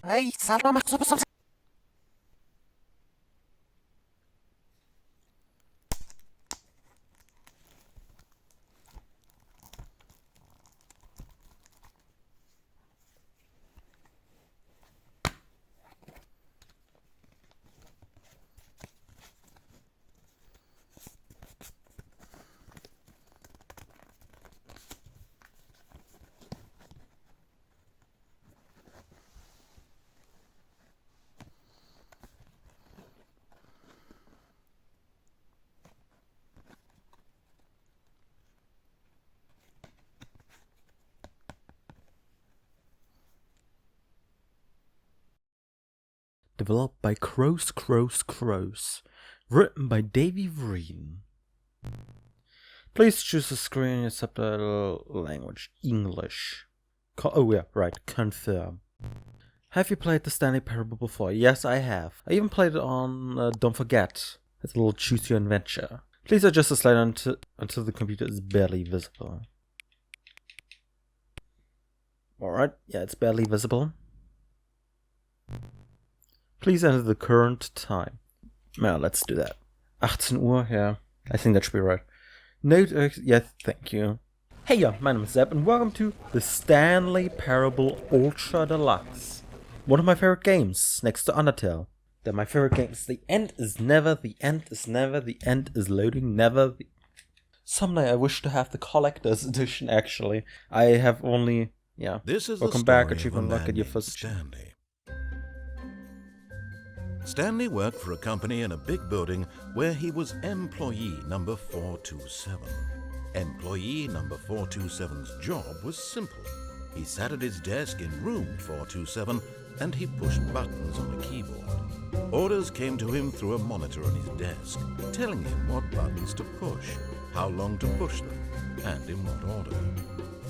Hey, salam, developed by Crows. Written by Figurine. Please choose the screen in your subtitle language, English. Oh yeah, right, confirm. Have you played the Stanley Parable before? Yes, I have. I even played it on Don't Forget. It's a little choose your adventure. Please adjust the slider until the computer is barely visible. Alright, yeah, it's barely visible. Please enter the current time. Now, let's do that. 18 Uhr, yeah. I think that should be right. Note, yes, thank you. Hey, my name is Zeb, and welcome to the Stanley Parable Ultra Deluxe. One of my favorite games, next to Undertale. They're my favorite games. The end is never, the end is never, the end is loading, never. Someday I wish to have the collector's edition, actually. I have only, yeah. This is Welcome back, achievement luck at your first... Stanley worked for a company in a big building where he was employee number 427. Employee number 427's job was simple. He sat at his desk in room 427 and he pushed buttons on a keyboard. Orders came to him through a monitor on his desk, telling him what buttons to push, how long to push them, and in what order.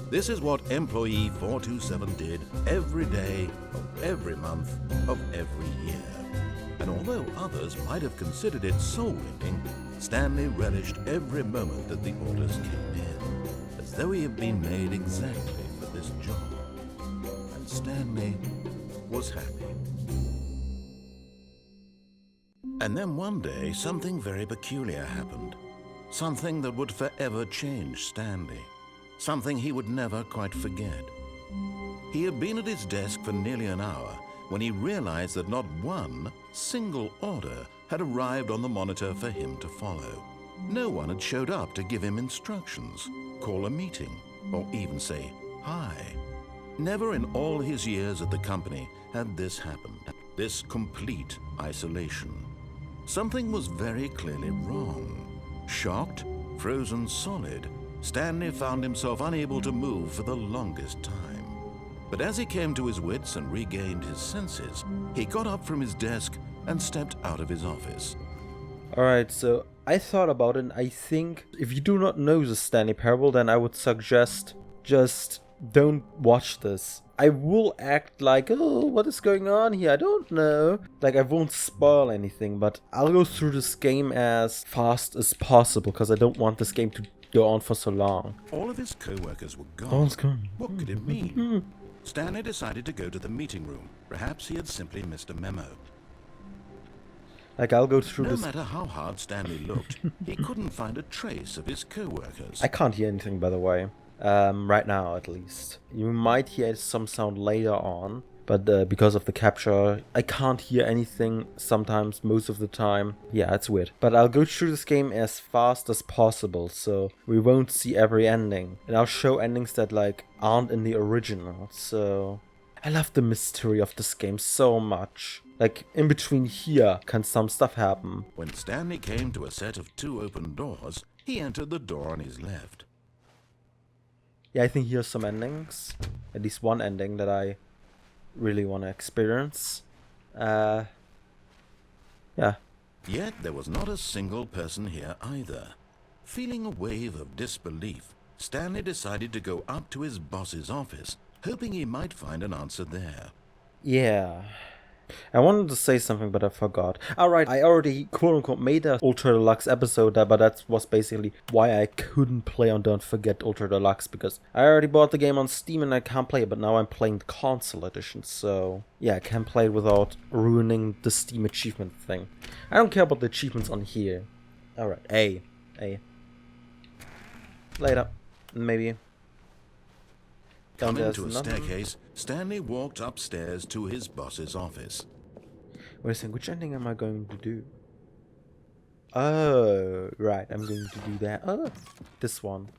This is what employee 427 did every day of every month of every year. And although others might have considered it soul-winning, Stanley relished every moment that the orders came in, as though he had been made exactly for this job. And Stanley was happy. And then one day, something very peculiar happened. Something that would forever change Stanley. Something he would never quite forget. He had been at his desk for nearly an hour when he realized that not one single order had arrived on the monitor for him to follow. No one had showed up to give him instructions, call a meeting, or even say hi. Never in all his years at the company had this happened, this complete isolation. Something was very clearly wrong. Shocked, frozen solid, Stanley found himself unable to move for the longest time. But as he came to his wits and regained his senses, he got up from his desk and stepped out of his office. Alright, so I thought about it, and I think if you do not know the Stanley Parable, then I would suggest just don't watch this. I will act like, oh, what is going on here? I don't know. Like, I won't spoil anything, but I'll go through this game as fast as possible, because I don't want this game to go on for so long. All of his co-workers were gone. All's gone. What could it mean? Stanley decided to go to the meeting room. Perhaps he had simply missed a memo. Like, I'll go through this... No matter how hard Stanley looked, he couldn't find a trace of his co-workers. I can't hear anything, by the way. Right now, at least. You might hear some sound later on, but because of the capture, I can't hear anything sometimes, most of the time. Yeah, it's weird. But I'll go through this game as fast as possible, so we won't see every ending. And I'll show endings that, like, aren't in the original, so... I love the mystery of this game so much. Like, in between here can some stuff happen. When Stanley came to a set of 2 open doors, he entered the door on his left. Yeah, I think here's some endings. At least one ending that I really want to experience. Yeah. Yet there was not a single person here either. Feeling a wave of disbelief, Stanley decided to go up to his boss's office, hoping he might find an answer there. Yeah. I wanted to say something, but I forgot. Alright, I already quote-unquote made a Ultra Deluxe episode, but that was basically why I couldn't play on Don't Forget Ultra Deluxe, because I already bought the game on Steam and I can't play it, but now I'm playing the console edition, so yeah, I can play it without ruining the Steam achievement thing. I don't care about the achievements on here. Alright, A. Later. Maybe. Coming to a staircase, Stanley walked upstairs to his boss's office. Wait a second, which ending am I going to do? Oh, right, I'm going to do that. Oh, this one.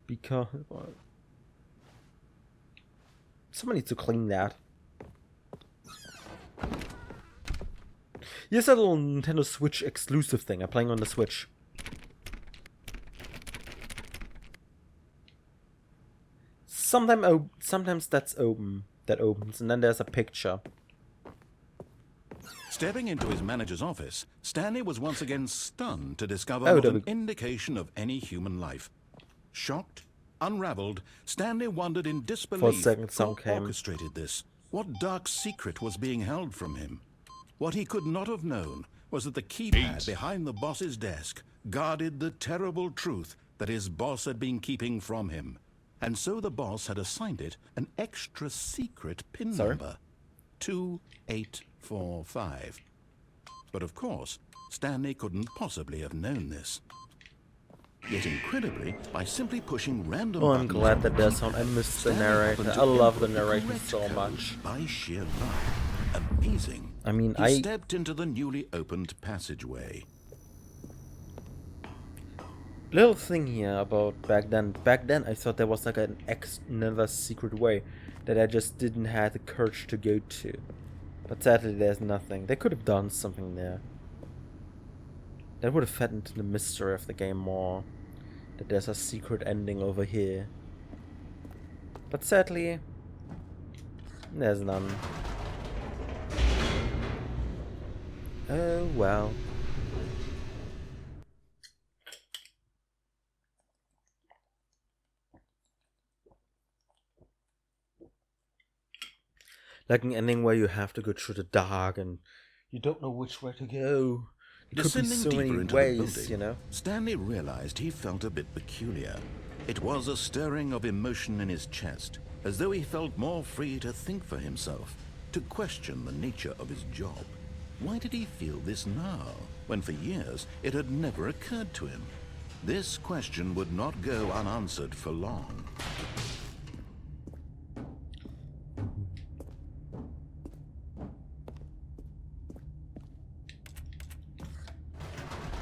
Because... someone needs to clean that. Here's a little Nintendo Switch exclusive thing. I'm playing on the Switch. Sometimes that's open. That opens, and then there's a picture. Stepping into his manager's office, Stanley was once again stunned to discover not an indication of any human life. Shocked, unraveled, Stanley wondered in disbelief who orchestrated this. What dark secret was being held from him? What he could not have known was that the keypad behind the boss's desk guarded the terrible truth that his boss had been keeping from him. And so the boss had assigned it an extra secret PIN number, 2845. But of course, Stanley couldn't possibly have known this. Yet incredibly, by simply pushing random buttons... I'm glad that there's some... I miss the narrator. I love the narration so much. By sheer luck. Amazing. I mean, he stepped into the newly opened passageway. Little thing here about back then. Back then, I thought there was like another secret way that I just didn't have the courage to go to. But sadly, there's nothing. They could have done something there. That would have fed into the mystery of the game more. That there's a secret ending over here. But sadly, there's none. Oh well. Like an ending where you have to go through the dark and you don't know which way to go. It could be so many ways, you know. Stanley realized he felt a bit peculiar. It was a stirring of emotion in his chest, as though he felt more free to think for himself, to question the nature of his job. Why did he feel this now, when for years it had never occurred to him? This question would not go unanswered for long.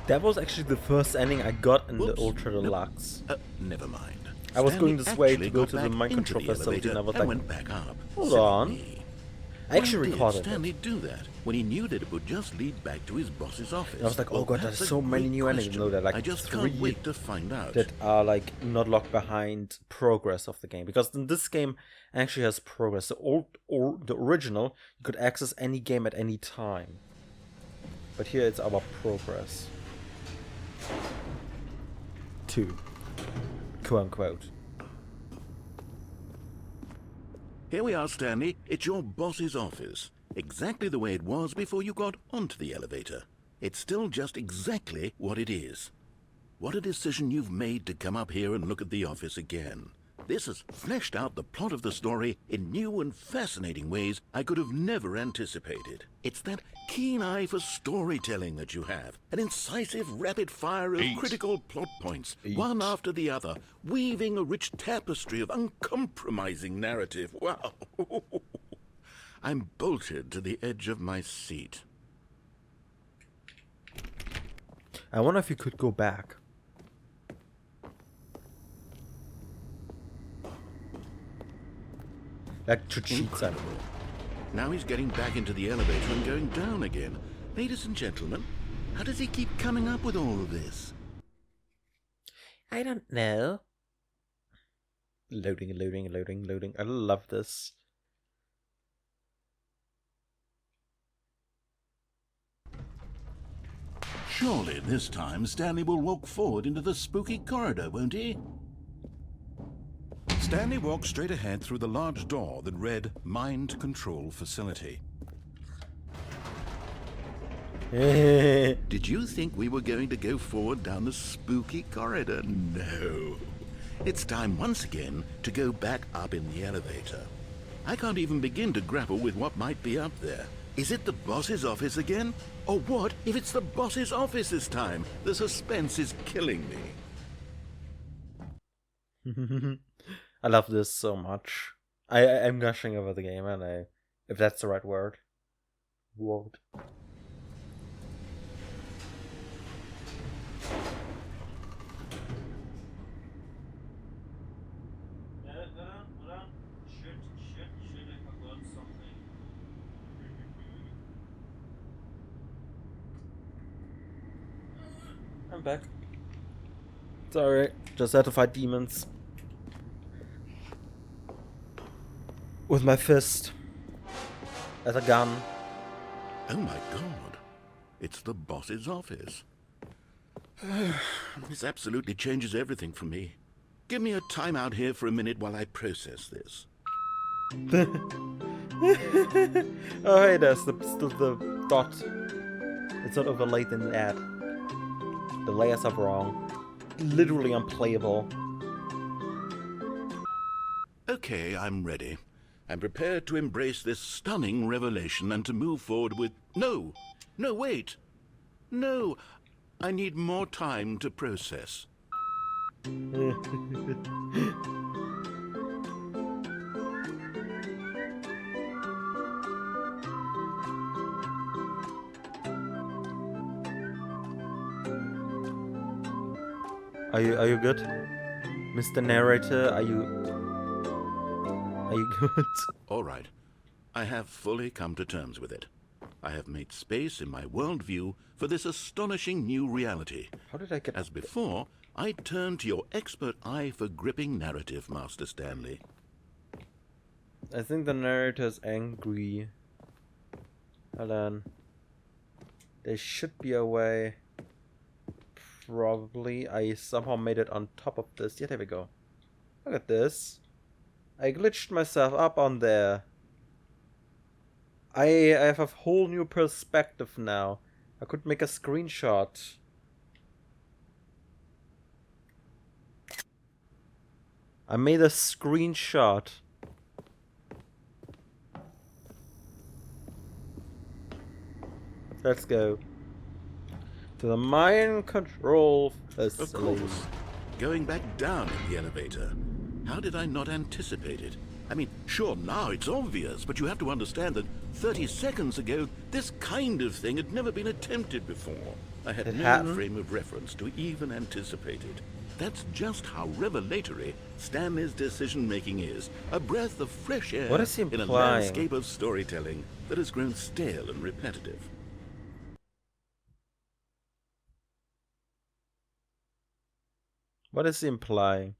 That was actually the first ending I got in the Ultra Deluxe. Never mind. I was going this way to go to the mind control facility and I was like, went back up. Hold on. I actually recorded Stanley do that when he knew that it would just lead back to his boss's office? And I was like, oh god, there's so many new endings. No, there are like I just 3 can't wait to find out. that are like not locked behind progress of the game. Because in this game actually has progress. The original, you could access any game at any time. But here it's about progress. 2. Quote unquote. Here we are, Stanley. It's your boss's office. Exactly the way it was before you got onto the elevator. It's still just exactly what it is. What a decision you've made to come up here and look at the office again. This has fleshed out the plot of the story in new and fascinating ways I could have never anticipated. It's that keen eye for storytelling that you have. An incisive rapid fire of critical plot points, one after the other, weaving a rich tapestry of uncompromising narrative. Wow. I'm bolted to the edge of my seat. I wonder if you could go back. Like to cheat them. Now he's getting back into the elevator and going down again. Ladies and gentlemen, how does he keep coming up with all of this? I don't know. Loading, loading, loading, loading. I love this. Surely this time Stanley will walk forward into the spooky corridor, won't he? Stanley walked straight ahead through the large door that read Mind Control Facility. Did you think we were going to go forward down the spooky corridor? No. It's time once again to go back up in the elevator. I can't even begin to grapple with what might be up there. Is it the boss's office again? Or what if it's the boss's office this time? The suspense is killing me. I love this so much. I'm gushing over the game, and if that's the right word. I'm back. It's alright. Just had to fight demons. With my fist. As a gun. Oh my god. It's the boss's office. This absolutely changes everything for me. Give me a time out here for a minute while I process this. Oh hey, there's the dot. It's not overlaid in the ad. The layers are wrong. Literally unplayable. Okay, I'm ready. I'm prepared to embrace this stunning revelation and to move forward with... No! No, wait! No! I need more time to process. Are you good? Mr. Narrator, are you good? All right. I have fully come to terms with it. I have made space in my worldview for this astonishing new reality. How did I get... As before, I turn to your expert eye for gripping narrative, Master Stanley. I think the narrator's angry. Hold on. There should be a way. Probably. I somehow made it on top of this. Yeah, there we go. Look at this. I glitched myself up on there. I have a whole new perspective now. I could make a screenshot. I made a screenshot. Let's go to the mind control facility. Of course. Going back down in the elevator. How did I not anticipate it? I mean, sure, now it's obvious, but you have to understand that 30 seconds ago, this kind of thing had never been attempted before. I had no frame of reference to even anticipate it. That's just how revelatory Stanley's decision-making is. A breath of fresh air what is he in a implying? landscape of storytelling that has grown stale and repetitive. What is he implying?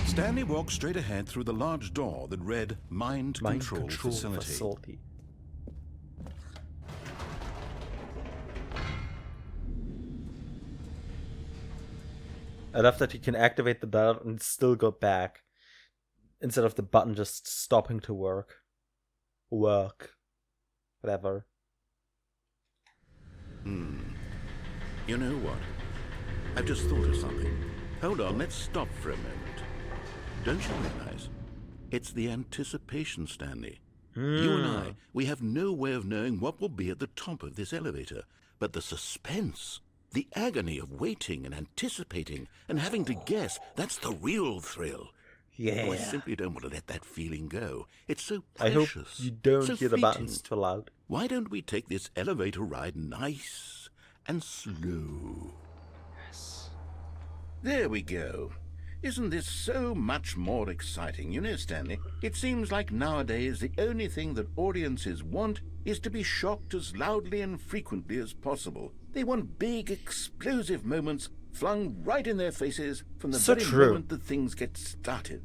Stanley walked straight ahead through the large door that read Mind Control Facility. I love that you can activate the button and still go back. Instead of the button just stopping to work. Whatever. You know what? I've just thought of something. Hold on, let's stop for a moment. Don't you realize? It's the anticipation, Stanley. You and I, we have no way of knowing what will be at the top of this elevator. But the suspense, the agony of waiting and anticipating and having to guess, that's the real thrill. Yeah. Oh, I simply don't want to let that feeling go. It's so I hope precious. you don't so hear the fleeting. buttons too loud. Why don't we take this elevator ride nice and slow? Yes. There we go. Isn't this so much more exciting? You know, Stanley, it seems like nowadays the only thing that audiences want is to be shocked as loudly and frequently as possible. They want big, explosive moments flung right in their faces from the very moment that things get started.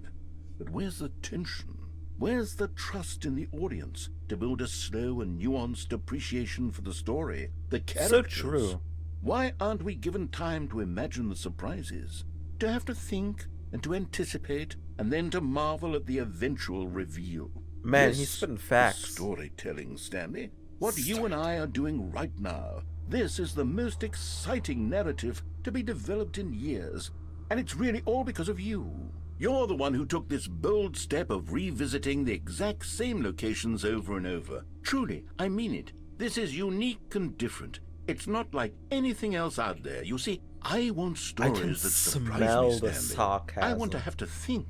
But where's the tension? Where's the trust in the audience to build a slow and nuanced appreciation for the story, the characters? So true. Why aren't we given time to imagine the surprises? To have to think and to anticipate and then to marvel at the eventual reveal. Man, This he's spitting is facts. storytelling, Stanley. What you and I are doing right now. This is the most exciting narrative to be developed in years. And it's really all because of you. You're the one who took this bold step of revisiting the exact same locations over and over. Truly, I mean it. This is unique and different. It's not like anything else out there. You see, I want stories that surprise me, the Stanley. sarcasm. I want to have to think.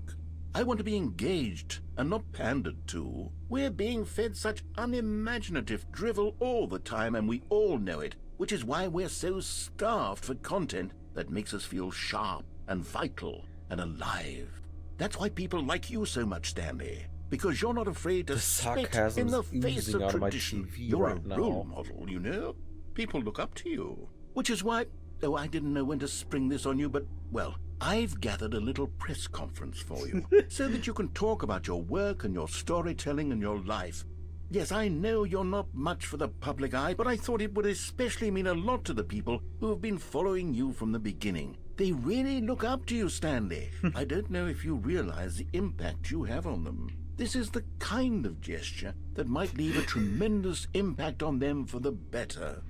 I want to be engaged and not pandered to. We're being fed such unimaginative drivel all the time, and we all know it, which is why we're so starved for content that makes us feel sharp and vital and alive. That's why people like you so much, Stanley, because you're not afraid to spit in the face of tradition. You're a role model, you know? People look up to you. Which is why, oh, I didn't know when to spring this on you, but, well, I've gathered a little press conference for you so that you can talk about your work and your storytelling and your life. Yes, I know you're not much for the public eye, but I thought it would especially mean a lot to the people who have been following you from the beginning. They really look up to you, Stanley. I don't know if you realize the impact you have on them. This is the kind of gesture that might leave a tremendous impact on them for the better.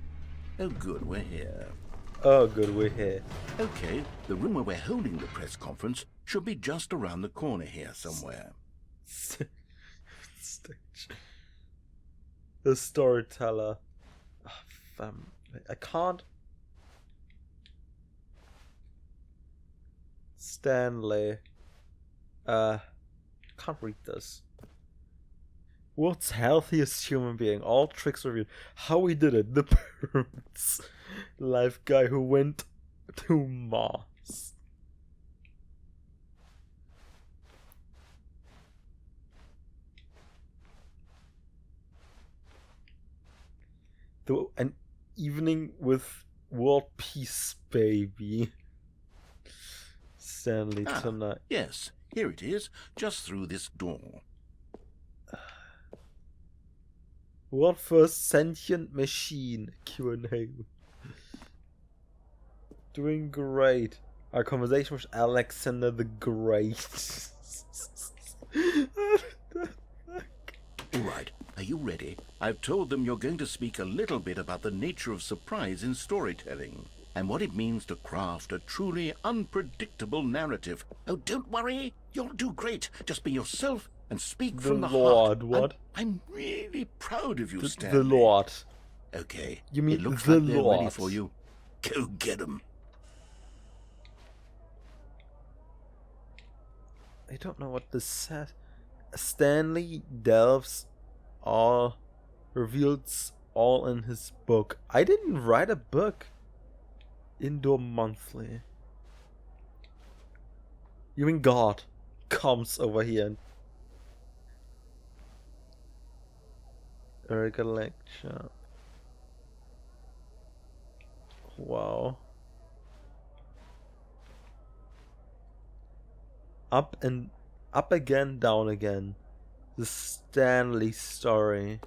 Oh, good, we're here. Oh, good, we're here. Okay, the room where we're holding the press conference should be just around the corner here somewhere. The storyteller. I can't. Stanley. Can't read this. World's healthiest human being. All tricks revealed. How he did it. The pyramids. Life guy who went to Mars. An evening with world peace, baby. Stanley tonight. Yes, here it is, just through this door. World first sentient machine. Q&A. Doing great. Our conversation with Alexander the Great. All right, are you ready? I've told them you're going to speak a little bit about the nature of surprise in storytelling and what it means to craft a truly unpredictable narrative. Oh, don't worry. You'll do great. Just be yourself and speak from the Lord, heart. what? I'm really proud of you, Stanley. The Lord. Okay. You mean it looks the like they're Lord? ready for you. Go get them. I don't know what this says. Stanley delves all, reveals all in his book. I didn't write a book. Indoor Monthly. You mean God comes over here and a recollection. Wow. Up again, down again. The Stanley story.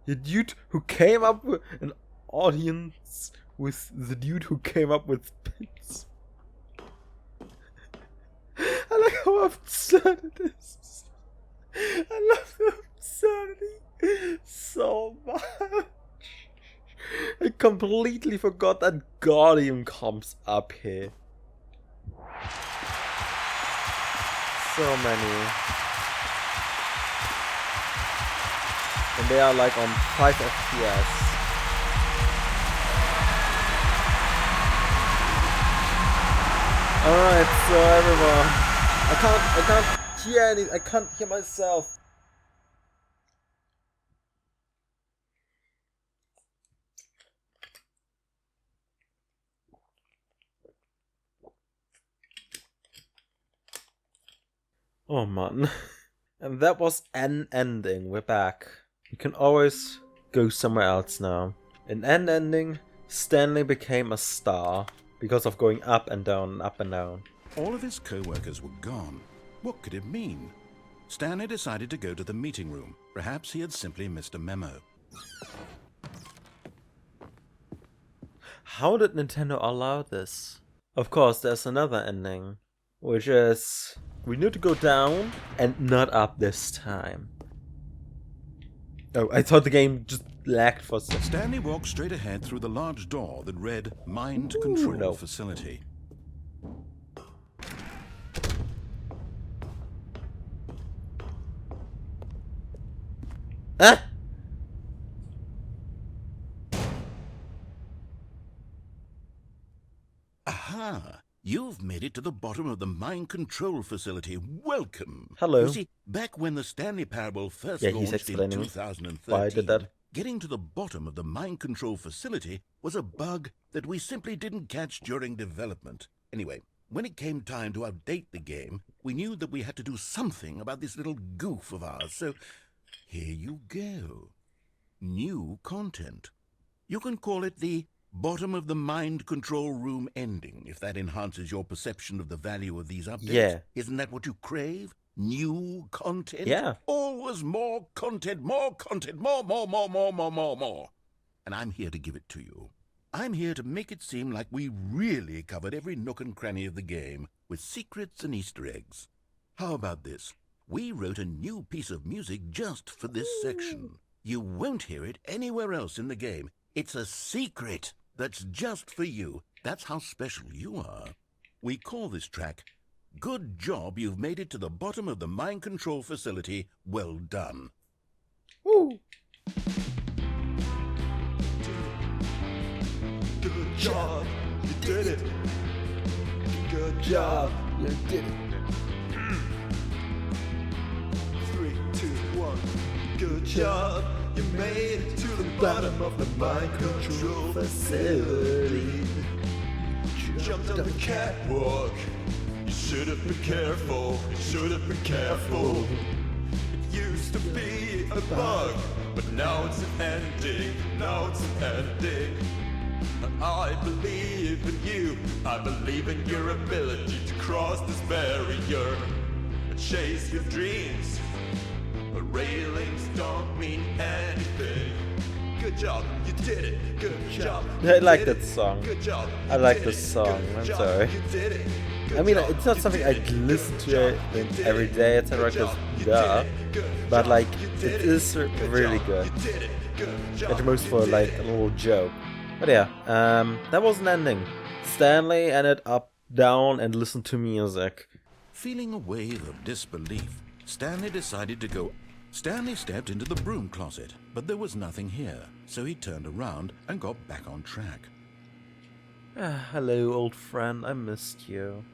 The dude who came up with an audience with the dude who came up with pins. I like how absurd it is. I love the absurdity so much. I completely forgot that Guardian comes up here. So many. And they are like on 5 FPS. Alright, so everyone. I can't hear any, I can't hear myself. Oh man. And that was an ending. We're back. You can always go somewhere else now. In an ending, Stanley became a star because of going up and down and up and down. All of his co-workers were gone, What could it mean? Stanley decided to go to the meeting room. Perhaps he had simply missed a memo. How did Nintendo allow this? Of course, there's another ending, which is we need to go down and not up this time. Oh, I thought the game just lagged for a second. Stanley walked straight ahead through the large door that read Mind Control Facility. Ah! Aha! You've made it to the bottom of the Mind Control Facility. Welcome! Hello. You see, back when the Stanley Parable first launched in 2013, why I did that. Getting to the bottom of the Mind Control Facility was a bug that we simply didn't catch during development. Anyway, when it came time to update the game, we knew that we had to do something about this little goof of ours, so here you go. New content. You can call it the bottom of the mind control room ending, if that enhances your perception of the value of these updates. Yeah. Isn't that what you crave? New content? Yeah. Always more content, more, more. And I'm here to give it to you. I'm here to make it seem like we really covered every nook and cranny of the game, with secrets and Easter eggs. How about this? We wrote a new piece of music just for this section. You won't hear it anywhere else in the game. It's a secret that's just for you. That's how special you are. We call this track, Good Job You've Made It to the Bottom of the Mind Control Facility. Well done. Woo! Good job, you did it. Good job, you did it. 3, 2, 1. Good job, you made it to the bottom of the mind control facility. You jumped on the catwalk. You should have been careful. You should have been careful. It used to be a bug, but now it's an ending. Now it's an ending. I believe in you. I believe in your ability to cross this barrier and chase your dreams. But railings don't mean anything. Good job, you did it. Good job. I like that song. Good job. I like this song. I'm sorry. You did it. I mean, it's not something I'd listen to every day, etc. Because duh. But like, it is really good. At most for like a little joke. But yeah, that was an ending. Stanley ended up, down, and listened to music. Feeling a wave of disbelief, Stanley decided to go. Stanley stepped into the broom closet, but there was nothing here, so he turned around and got back on track. Hello, old friend, I missed you.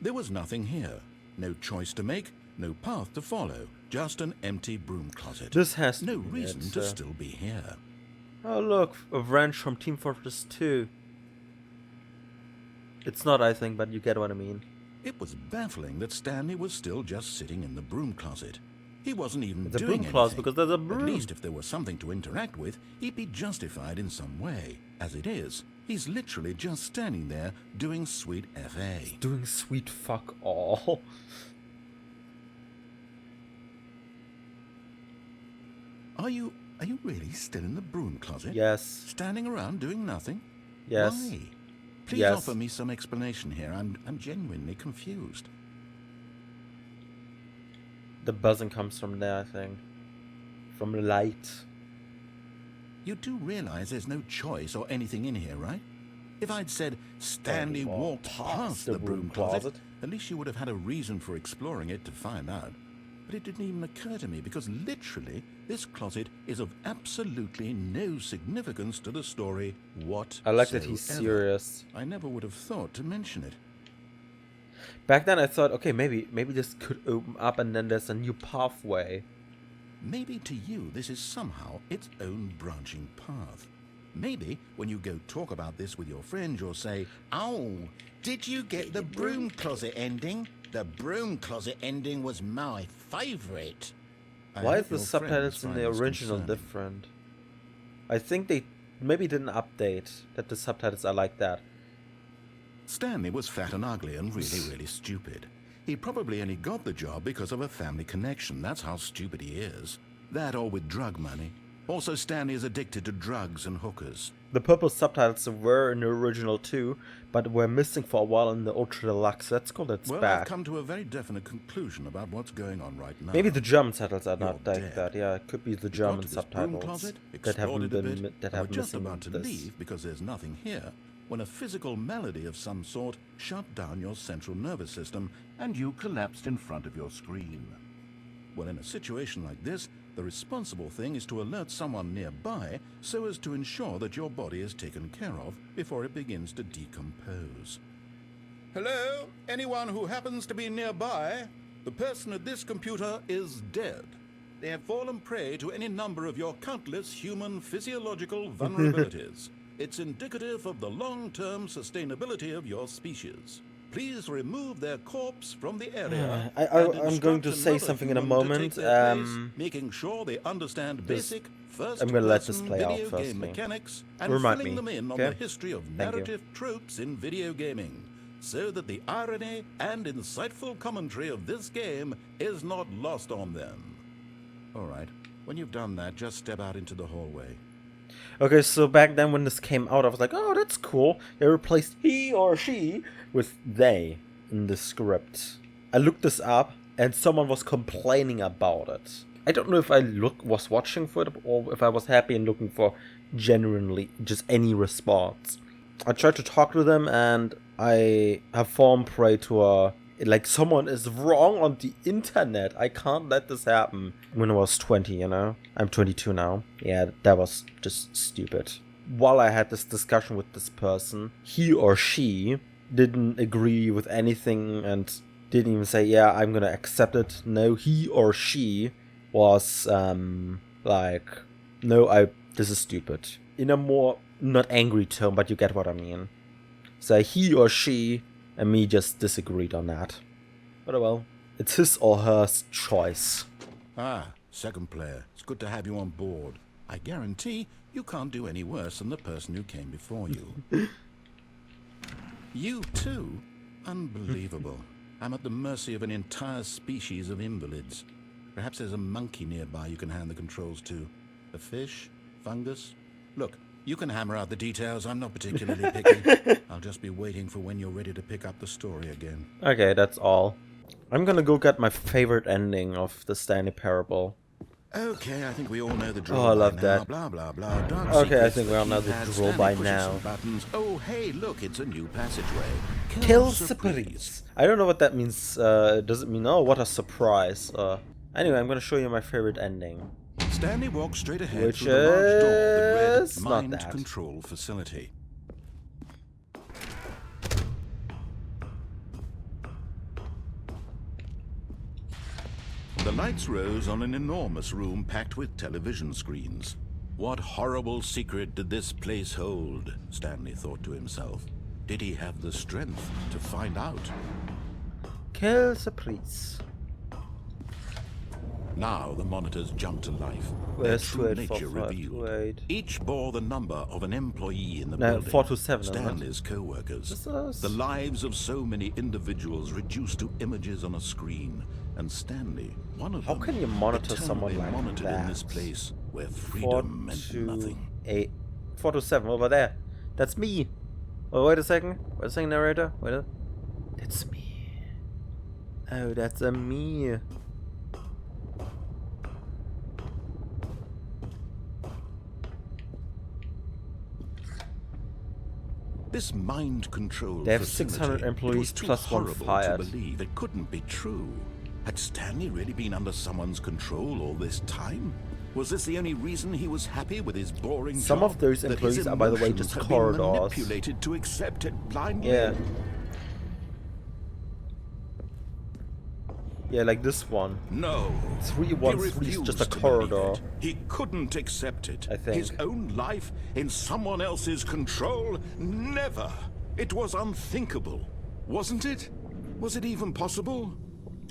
There was nothing here. No choice to make, no path to follow, just an empty broom closet. This has no to be reason it, to still be here. Oh look, a wrench from Team Fortress 2. It's not, I think, but you get what I mean. It was baffling that Stanley was still just sitting in the broom closet. He wasn't even It's a doing broom anything. closet because there's a broom. At least if there was something to interact with, he'd be justified in some way. As it is, he's literally just standing there doing sweet FA. Doing sweet fuck all. Are you really still in the broom closet? Yes. Standing around doing nothing? Yes. Why? Please Yes. offer me some explanation here. I'm genuinely confused. The buzzing comes from there, I think. From the light. You do realize there's no choice or anything in here, right? If I'd said Stanley walked past the broom closet, at least you would have had a reason for exploring it to find out. But it didn't even occur to me because literally this closet is of absolutely no significance to the story whatsoever. I like that he's serious. I never would have thought to mention it. Back then I thought, okay, maybe this could open up and then there's a new pathway. Maybe to you this is somehow its own branching path. Maybe when you go talk about this with your friend, you'll say, "Oh, did you get the broom closet ending? The broom closet ending was my favourite." Why is the subtitles in the original different? I think they maybe didn't update that the subtitles are like that. Stanley was fat and ugly and really stupid. He probably only got the job because of a family connection. That's how stupid he is. That or with drug money. Also, Stanley is addicted to drugs and hookers. The purple subtitles were in the original too, but were missing for a while in the Ultra Deluxe. That's cool, that's Well, back. I've come to a very definite conclusion about what's going on right now. Maybe the German subtitles are not You're like dead. that. Yeah, it could be the You got German to this broom subtitles closet, that haven't explored it a been bit, that and have were just missing about to this. leave because there's nothing here, when a physical malady of some sort shut down your central nervous system and you collapsed in front of your screen. Well, in a situation like this, the responsible thing is to alert someone nearby so as to ensure that your body is taken care of before it begins to decompose. Hello? Anyone who happens to be nearby? The person at this computer is dead. They have fallen prey to any number of your countless human physiological vulnerabilities. It's indicative of the long-term sustainability of your species. Please remove their corpse from the area. I'm going to say something in a moment. Making sure they understand basic I'm gonna let this play out video first, game me. mechanics and Remind filling me, them in on okay? the history of Thank you. narrative tropes in video gaming, so that the irony and insightful commentary of this game is not lost on them. All right, when you've done that, just step out into the hallway. Okay, so back then when this came out, I was like, oh, that's cool. They replaced he or she with they in the script. I looked this up, and someone was complaining about it. I don't know if I was watching for it, or if I was happy and looking for genuinely just any response. I tried to talk to them, and I have fallen prey to a... Like, someone is wrong on the internet. I can't let this happen. When I was 20, you know? I'm 22 now. Yeah, that was just stupid. While I had this discussion with this person, he or she didn't agree with anything and didn't even say, yeah, I'm gonna accept it. No, he or she was, like, no, this is stupid. In a more, not angry tone, but you get what I mean. So he or she and me just disagreed on that. But oh well, it's his or her choice. Ah, second player. It's good to have you on board. I guarantee you can't do any worse than the person who came before you. You too? Unbelievable. I'm at the mercy of an entire species of invalids. Perhaps there's a monkey nearby you can hand the controls to. A fish? Fungus? Look, you can hammer out the details. I'm not particularly picky. I'll just be waiting for when you're ready to pick up the story again. Okay, that's all. I'm gonna go get my favorite ending of the Stanley Parable. Okay, I think we all know the drill. Oh, I love by that. now. Blah blah blah. Dark Okay, I secrets think for we all know the keypad, drill Stanley by pushes now. some buttons. Oh, hey, look, it's a new passageway. Kill surprise. I don't know what that means. Does it mean, oh, what a surprise? Anyway, I'm gonna show you my favorite ending. Stanley walked straight ahead Which through the large door that is read not Mind that. Control Facility. The lights rose on an enormous room packed with television screens. What horrible secret did this place hold? Stanley thought to himself. Did he have the strength to find out? Kill surprise. Now the monitors jumped to life. Their Where's true 2845? nature revealed. 28. Each bore the number of an employee in the No, building. 427, isn't it? Stanley's co-workers. This is- The lives of so many individuals reduced to images on a screen. And Stanley, one of How them, can you monitor someone eternally like monitored that? in this place where freedom meant nothing. 427 over there. That's me. Oh, wait a second. Wait a second, narrator. That's me. Oh, that's a me. This mind control They have facility, 600 employees it was too plus one horrible fired. to believe it couldn't be true. Had Stanley really been under someone's control all this time? Was this the only reason he was happy with his boring Some job? of those That his employees are, by the way, emotions just had been corridors. manipulated to accept it blindly? Yeah. Yeah, like this one. No. 313 is He just a refused to believe corridor. it. He couldn't accept it. I think. His own life in someone else's control? Never. It was unthinkable. Wasn't it? Was it even possible?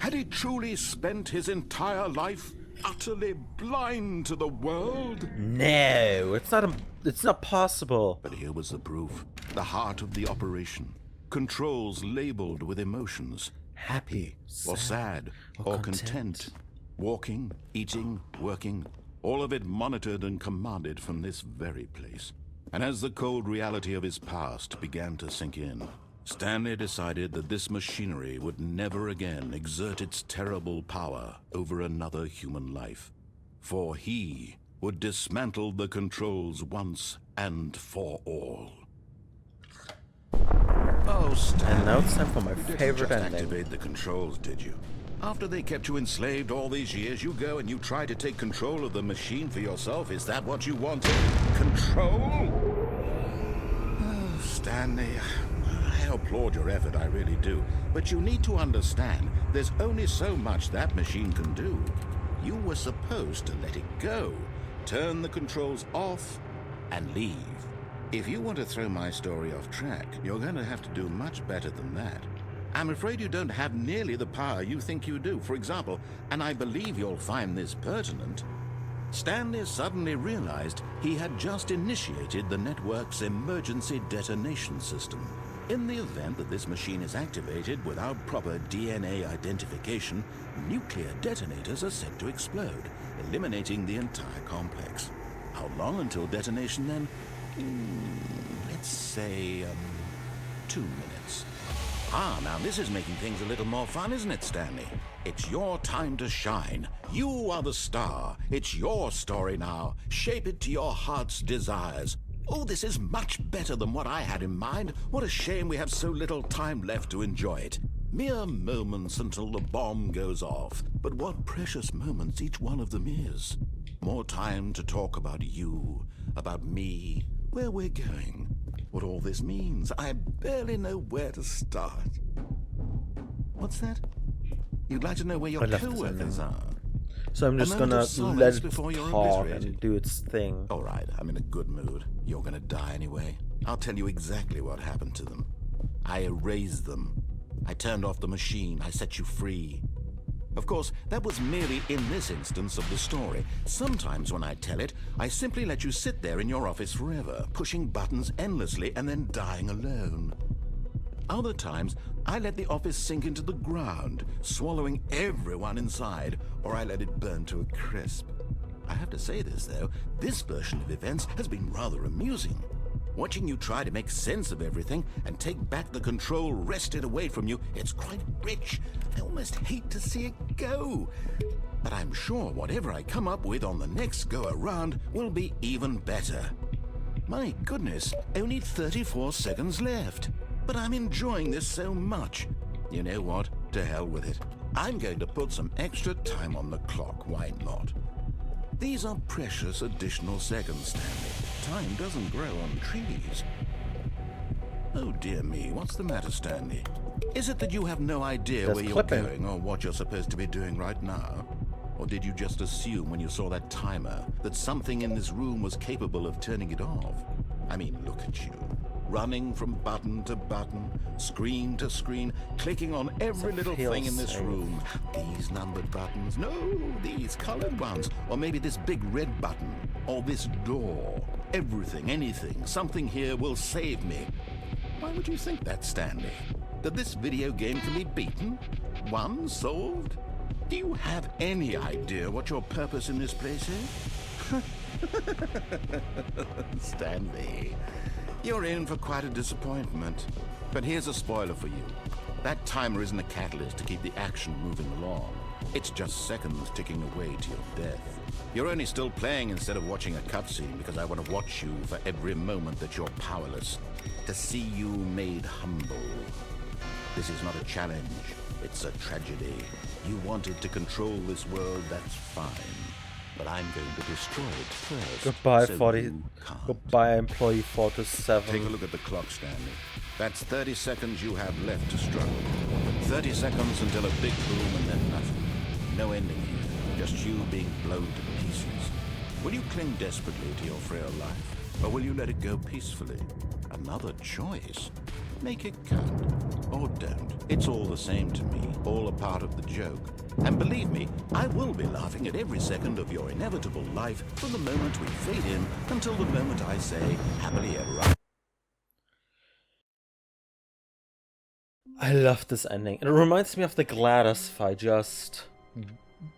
Had he truly spent his entire life utterly blind to the world? No, it's not possible. But here was the proof. The heart of the operation. Controls labeled with emotions. Happy or sad or content. Walking, eating, working. All of it monitored and commanded from this very place. And as the cold reality of his past began to sink in, Stanley decided that this machinery would never again exert its terrible power over another human life. For he would dismantle the controls once and for all. Oh, Stanley. And now it's time for my You favorite didn't just ending. activate the controls, did you? After they kept you enslaved all these years, you go and you try to take control of the machine for yourself. Is that what you wanted? Control? Oh, Stanley, I applaud your effort, I really do. But you need to understand, there's only so much that machine can do. You were supposed to let it go, turn the controls off, and leave. If you want to throw my story off track, you're going to have to do much better than that. I'm afraid you don't have nearly the power you think you do. For example, and I believe you'll find this pertinent, Stanley suddenly realized he had just initiated the network's emergency detonation system. In the event that this machine is activated without proper DNA identification, nuclear detonators are set to explode, eliminating the entire complex. How long until detonation then? Let's say 2 minutes. Now this is making things a little more fun, isn't it, Stanley? It's your time to shine. You are the star. It's your story now. Shape it to your heart's desires. Oh, this is much better than what I had in mind. What a shame we have so little time left to enjoy it. Mere moments until the bomb goes off. But what precious moments each one of them is. More time to talk about you, about me, where we're going, what all this means. I barely know where to start. What's that? You'd like to know where your co-workers are? So I'm just gonna let it talk and do its thing. All right, I'm in a good mood. You're gonna die anyway. I'll tell you exactly what happened to them. I erased them. I turned off the machine. I set you free. Of course, that was merely in this instance of the story. Sometimes when I tell it, I simply let you sit there in your office forever, pushing buttons endlessly and then dying alone. Other times, I let the office sink into the ground, swallowing everyone inside, or I let it burn to a crisp. I have to say this, though, this version of events has been rather amusing. Watching you try to make sense of everything and take back the control wrested away from you, it's quite rich. I almost hate to see it go. But I'm sure whatever I come up with on the next go-around will be even better. My goodness, only 34 seconds left. But I'm enjoying this so much. You know what? To hell with it. I'm going to put some extra time on the clock, why not? These are precious additional seconds, Stanley. Time doesn't grow on trees. Oh dear me, what's the matter, Stanley? Is it that you have no idea where you're going or what you're supposed to be doing right now? Or did you just assume when you saw that timer that something in this room was capable of turning it off? I mean, look at you. Running from button to button, screen to screen, clicking on every little thing in this room. These numbered buttons, no, these colored ones, or maybe this big red button, or this door. Everything, anything, something here will save me. Why would you think that, Stanley? That this video game can be beaten? Won? Solved? Do you have any idea what your purpose in this place is? Stanley, you're in for quite a disappointment. But here's a spoiler for you. That timer isn't a catalyst to keep the action moving along. It's just seconds ticking away to your death. You're only still playing instead of watching a cutscene because I want to watch you for every moment that you're powerless. To see you made humble. This is not a challenge. It's a tragedy. You wanted to control this world, that's fine. But I'm going to destroy it first. Goodbye, so 40. you can't. Goodbye, employee 47. Take a look at the clock, Stanley. That's 30 seconds you have left to struggle. 30 seconds until a big boom and then nothing. No ending here. Just you being blown to pieces. Will you cling desperately to your frail life? Or will you let it go peacefully? Another choice. Make it count. Or don't. It's all the same to me. All a part of the joke. And believe me, I will be laughing at every second of your inevitable life from the moment we fade in until the moment I say, happily ever after. I love this ending. It reminds me of the GLaDOS fight, just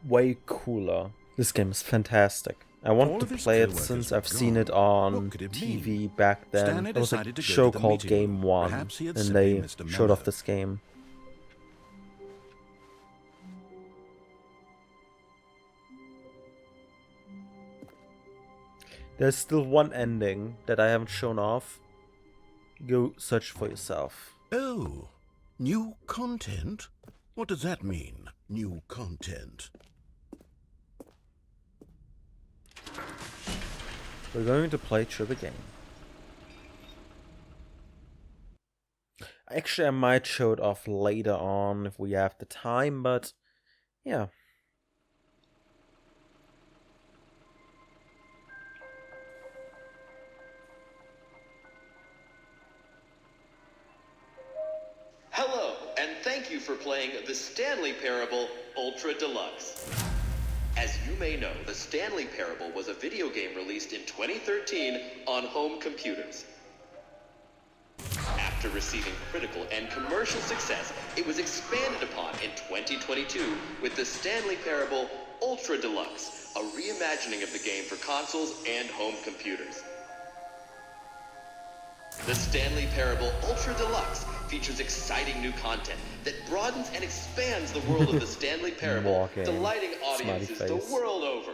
way cooler. This game is fantastic. I All want of to his play it co-workers since were I've seen it gone. on What could it TV mean? back then. Stanley There was a decided to go show to the called meeting Game room. 1, Perhaps he had and simply they missed a showed off memo. this game. There's still one ending that I haven't shown off. Go search for yourself. Oh, new content? What does that mean, new content? We're going to play through the game. Actually, I might show it off later on if we have the time, but yeah. Hello, and thank you for playing the Stanley Parable Ultra Deluxe. As you may know, the Stanley Parable was a video game released in 2013 on home computers. After receiving critical and commercial success, it was expanded upon in 2022 with the Stanley Parable Ultra Deluxe, a reimagining of the game for consoles and home computers. The Stanley Parable Ultra Deluxe features exciting new content that broadens and expands the world of the Stanley Parable, Walking. delighting audiences the Smiley face. world over.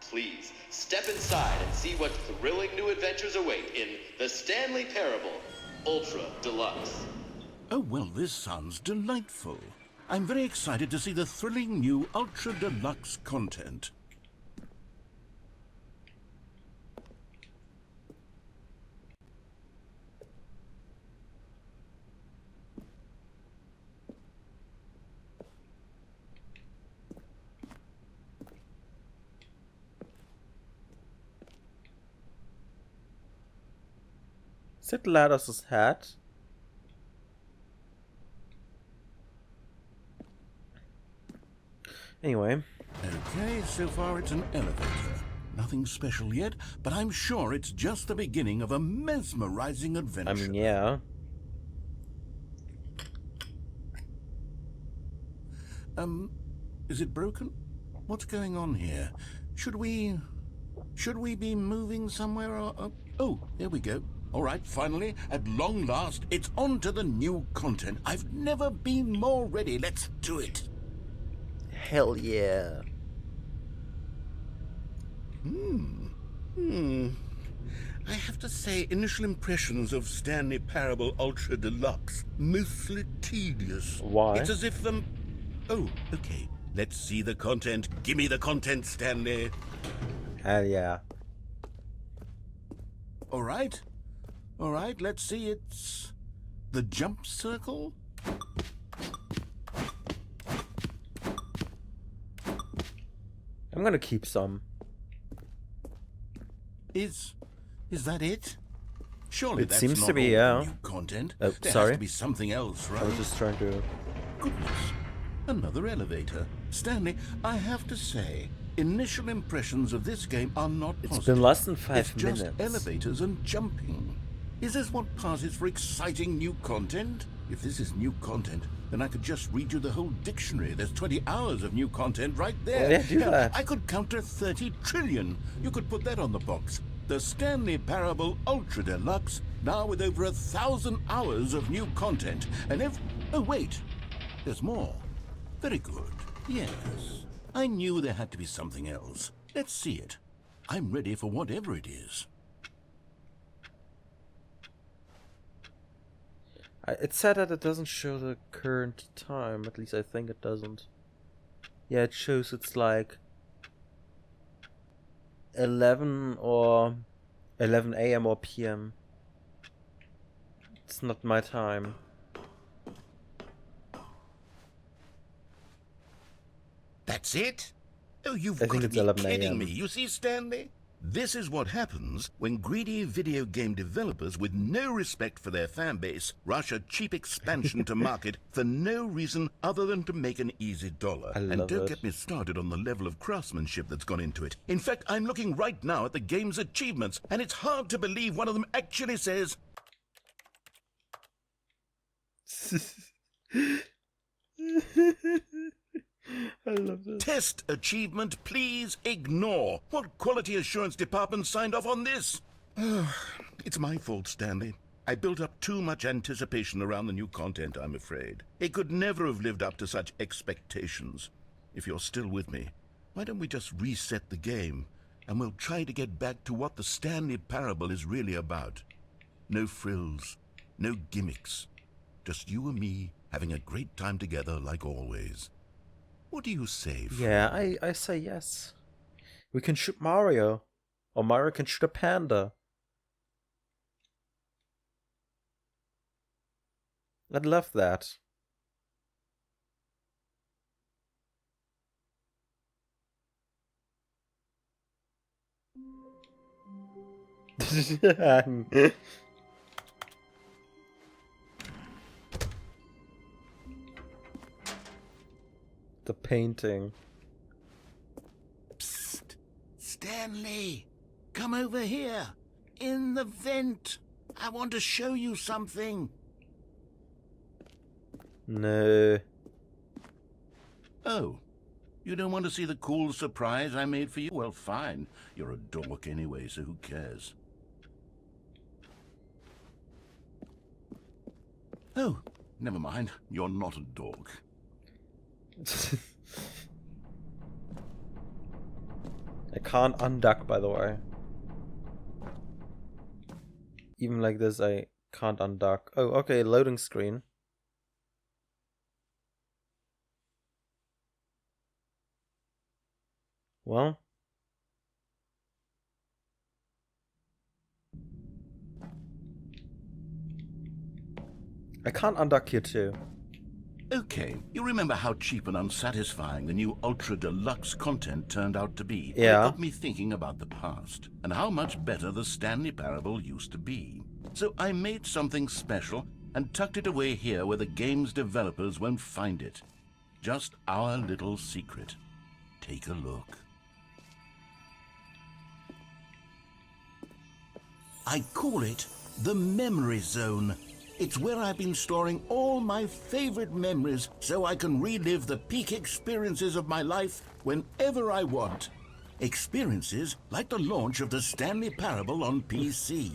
Please, step inside and see what thrilling new adventures await in the Stanley Parable Ultra Deluxe. Oh, well, this sounds delightful. I'm very excited to see the thrilling new Ultra Deluxe content. Is it GLaDOS's hat? Anyway, Okay, so far it's an elevator. Nothing special yet, but I'm sure it's just the beginning of a mesmerizing adventure. I mean, yeah. Is it broken? What's going on here? Should we be moving somewhere or... Oh, there we go. All right, finally, at long last, it's on to the new content. I've never been more ready. Let's do it. Hell yeah. I have to say, initial impressions of Stanley Parable Ultra Deluxe, mostly tedious. Why? It's as if them... Oh, okay. Let's see the content. Give me the content, Stanley. Hell yeah. All right, let's see. It's the jump circle. I'm gonna keep some. Is that it? Surely It that's seems not to be, all yeah. new content. Oh, There sorry. has to be something else, right? I was just trying to... Goodness, another elevator. Stanley, I have to say, initial impressions of this game are not It's positive. been less than 5 It's just minutes. elevators and jumping. Is this what passes for exciting new content? If this is new content, then I could just read you the whole dictionary. There's 20 hours of new content right there. Oh, yeah, do Hell, that. I could counter 30 trillion. You could put that on the box. The Stanley Parable Ultra Deluxe, now with over 1,000 hours of new content. And if... Oh, wait. There's more. Very good. Yes. I knew there had to be something else. Let's see it. I'm ready for whatever it is. It's sad that it doesn't show the current time. At least I think it doesn't. Yeah, it shows it's like 11 or 11 a.m. or p.m. It's not my time. That's it? Oh, you've I got think to it's be 11 kidding a.m. me. You see, Stanley? This is what happens when greedy video game developers with no respect for their fan base rush a cheap expansion to market for no reason other than to make an easy dollar. I And love don't it. get me started on the level of craftsmanship that's gone into it. In fact, I'm looking right now at the game's achievements, and it's hard to believe one of them actually says, I love this. Test achievement, please ignore. What quality assurance department signed off on this? It's my fault, Stanley. I built up too much anticipation around the new content, I'm afraid. It could never have lived up to such expectations. If you're still with me, why don't we just reset the game, and we'll try to get back to what the Stanley Parable is really about. No frills, no gimmicks. Just you and me having a great time together like always. What do you say, Fred? Yeah, I say yes. We can shoot Mario. Or Mario can shoot a panda. I'd love that. The painting. Psst. Stanley, come over here. In the vent. I want to show you something. No. Oh, you don't want to see the cool surprise I made for you? Well, fine. You're a dork anyway, so who cares? Oh, never mind. You're not a dork. I can't unduck, by the way. Even like this, I can't unduck. Oh, okay, loading screen. Well. I can't unduck here too. Okay, you remember how cheap and unsatisfying the new Ultra Deluxe content turned out to be? Yeah. It got me thinking about the past, and how much better the Stanley Parable used to be. So I made something special and tucked it away here where the game's developers won't find it. Just our little secret. Take a look. I call it the Memory Zone. It's where I've been storing all my favorite memories so I can relive the peak experiences of my life whenever I want. Experiences like the launch of the Stanley Parable on PC.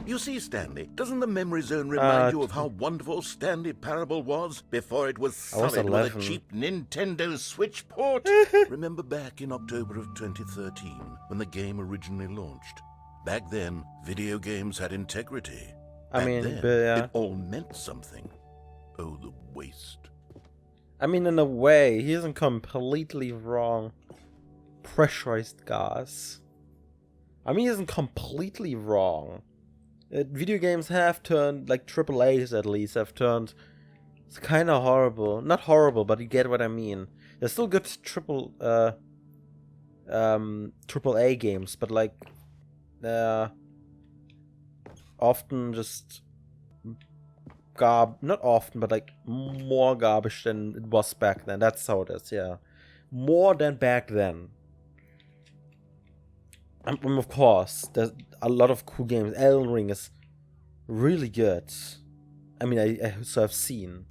You see, Stanley, doesn't the Memory Zone remind you of how wonderful Stanley Parable was before it was I was sullied with 11. a cheap Nintendo Switch port? Remember back in October of 2013 when the game originally launched? Back then, video games had integrity. I Back mean, then, but, yeah. it all meant something. Oh, the waste. I mean, in a way, he isn't completely wrong. Pressurized gas. I mean, he isn't completely wrong. Video games have turned, like AAAs at least, have turned. It's kind of horrible. Not horrible, but you get what I mean. There's still good AAA games, but like, often just not often, but like more garbage than it was back then. That's how it is, yeah. More than back then. Of course, there's a lot of cool games. Elden Ring is really good. I mean, I also have seen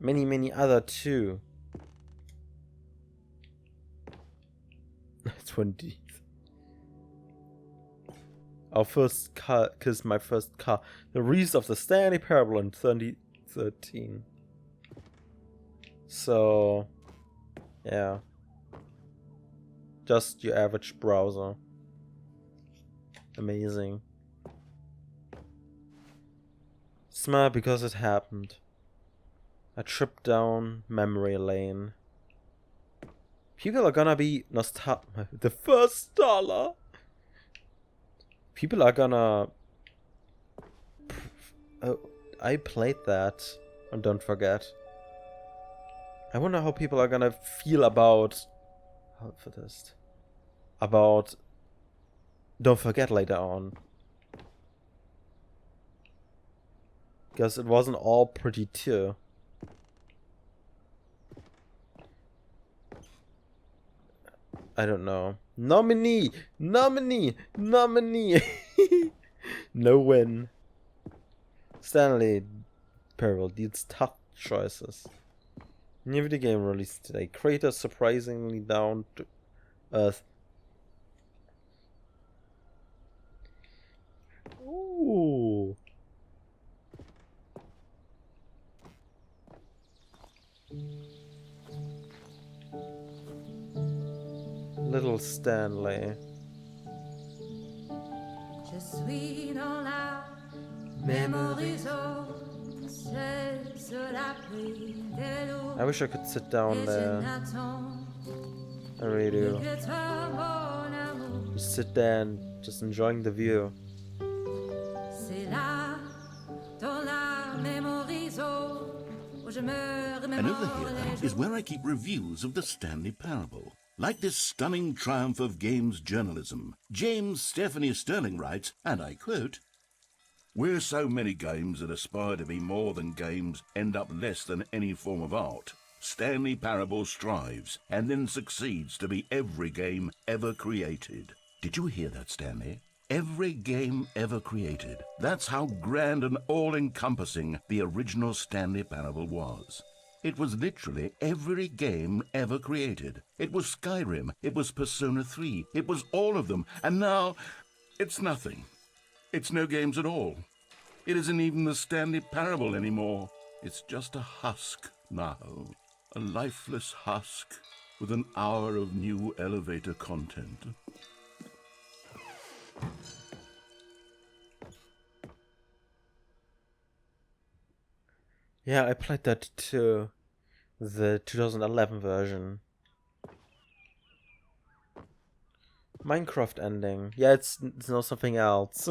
many other too. 20. Our first car, cause my first car. The release of the Stanley Parable in 2013. So, yeah. Just your average browser. Amazing. Smart because it happened. A trip down memory lane. People are gonna be nostalgic. The first dollar. People are gonna. Oh, I played that. And don't forget. I wonder how people are gonna feel about. About Don't Forget later on. Because it wasn't all pretty too. I don't know. Nominee! No win. Stanley Parable deals tough choices. New video game released today. Creators surprisingly down to earth. Ooh. Little Stanley. Je suis dans la mémorise, seul sur la pluie de l'eau. I wish I could sit down there. I really do. Just sit there and just enjoying the view. C'est là, dans la mémorise, où je me And over here is where I keep reviews of the Stanley Parable. Like this stunning triumph of games journalism, James Stephanie Sterling writes, and I quote, "Where so many games that aspire to be more than games end up less than any form of art, Stanley Parable strives and then succeeds to be every game ever created." Did you hear that, Stanley? Every game ever created. That's how grand and all-encompassing the original Stanley Parable was. It was literally every game ever created. It was Skyrim, it was Persona 3, it was all of them, and now it's nothing. It's no games at all. It isn't even the Stanley Parable anymore. It's just a husk now. A lifeless husk with an hour of new elevator content. Yeah, I played that too. The 2011 version. Minecraft ending. Yeah, it's not something else.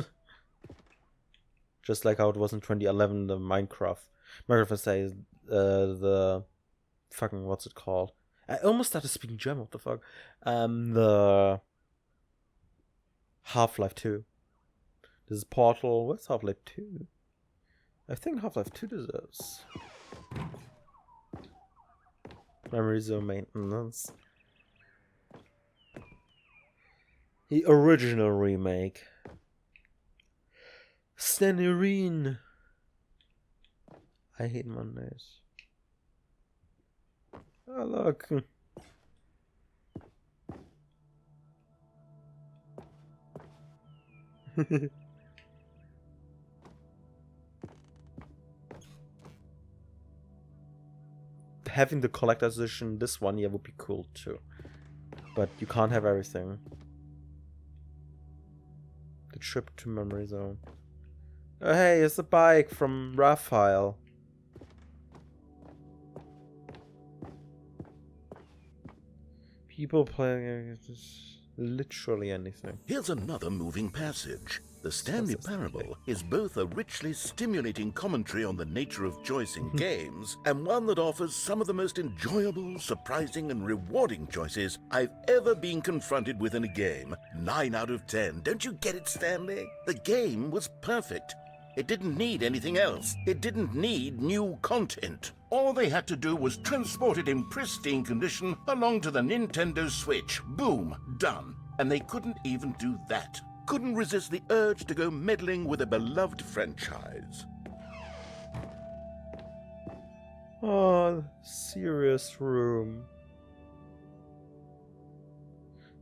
Just like how it was in 2011, the Minecraft. Minecraft, I say, the fucking, what's it called? I almost started speaking German, what the fuck? The Half-Life 2. This is Portal. What's Half-Life 2? I think Half-Life 2 deserves memory zone maintenance. The original remake. Figurine. I hate Mondays. Oh look. Having the collector's edition, this one, yeah, would be cool too. But you can't have everything. The trip to memory zone. Oh hey, it's a bike from Raphael. People playing literally anything. Here's another moving passage. The Stanley Parable is both a richly stimulating commentary on the nature of choice in games, and one that offers some of the most enjoyable, surprising, and rewarding choices I've ever been confronted with in a game. 9 out of 10. Don't you get it, Stanley? The game was perfect. It didn't need anything else. It didn't need new content. All they had to do was transport it in pristine condition along to the Nintendo Switch. Boom, done. And they couldn't even do that. Couldn't resist the urge to go meddling with a beloved franchise. Oh, serious room.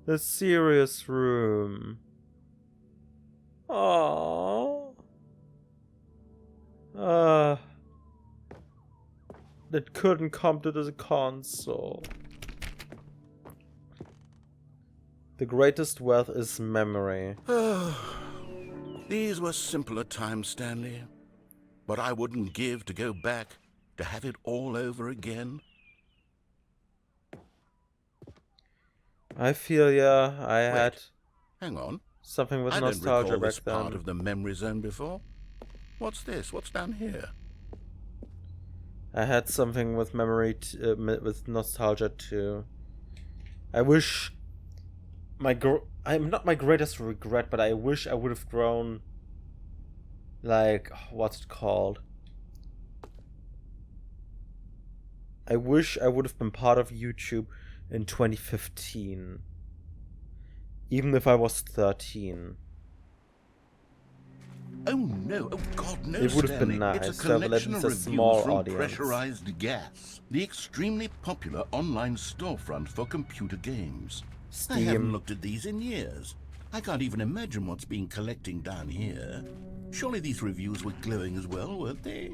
The serious room. Oh. That couldn't come to the console. The greatest wealth is memory. These were simpler times, Stanley. But I wouldn't give to go back, to have it all over again. I feel I had Hang on. something with I don't nostalgia recall back this part then. of the memory zone before. What's this? What's down here? I had something with memory, with nostalgia too. I wish I'm not my greatest regret, but I wish I would have grown. Like, what's it called? I wish I would have been part of YouTube in 2015, even if I was 13. Oh no, oh God, no, It would have been Stanley. nice It's a to have at collection least of a reviews small from audience. Pressurized Gas, the extremely popular online storefront for computer games. I haven't Steam. looked at these in years. I can't even imagine what's been collecting down here. Surely these reviews were glowing as well, weren't they?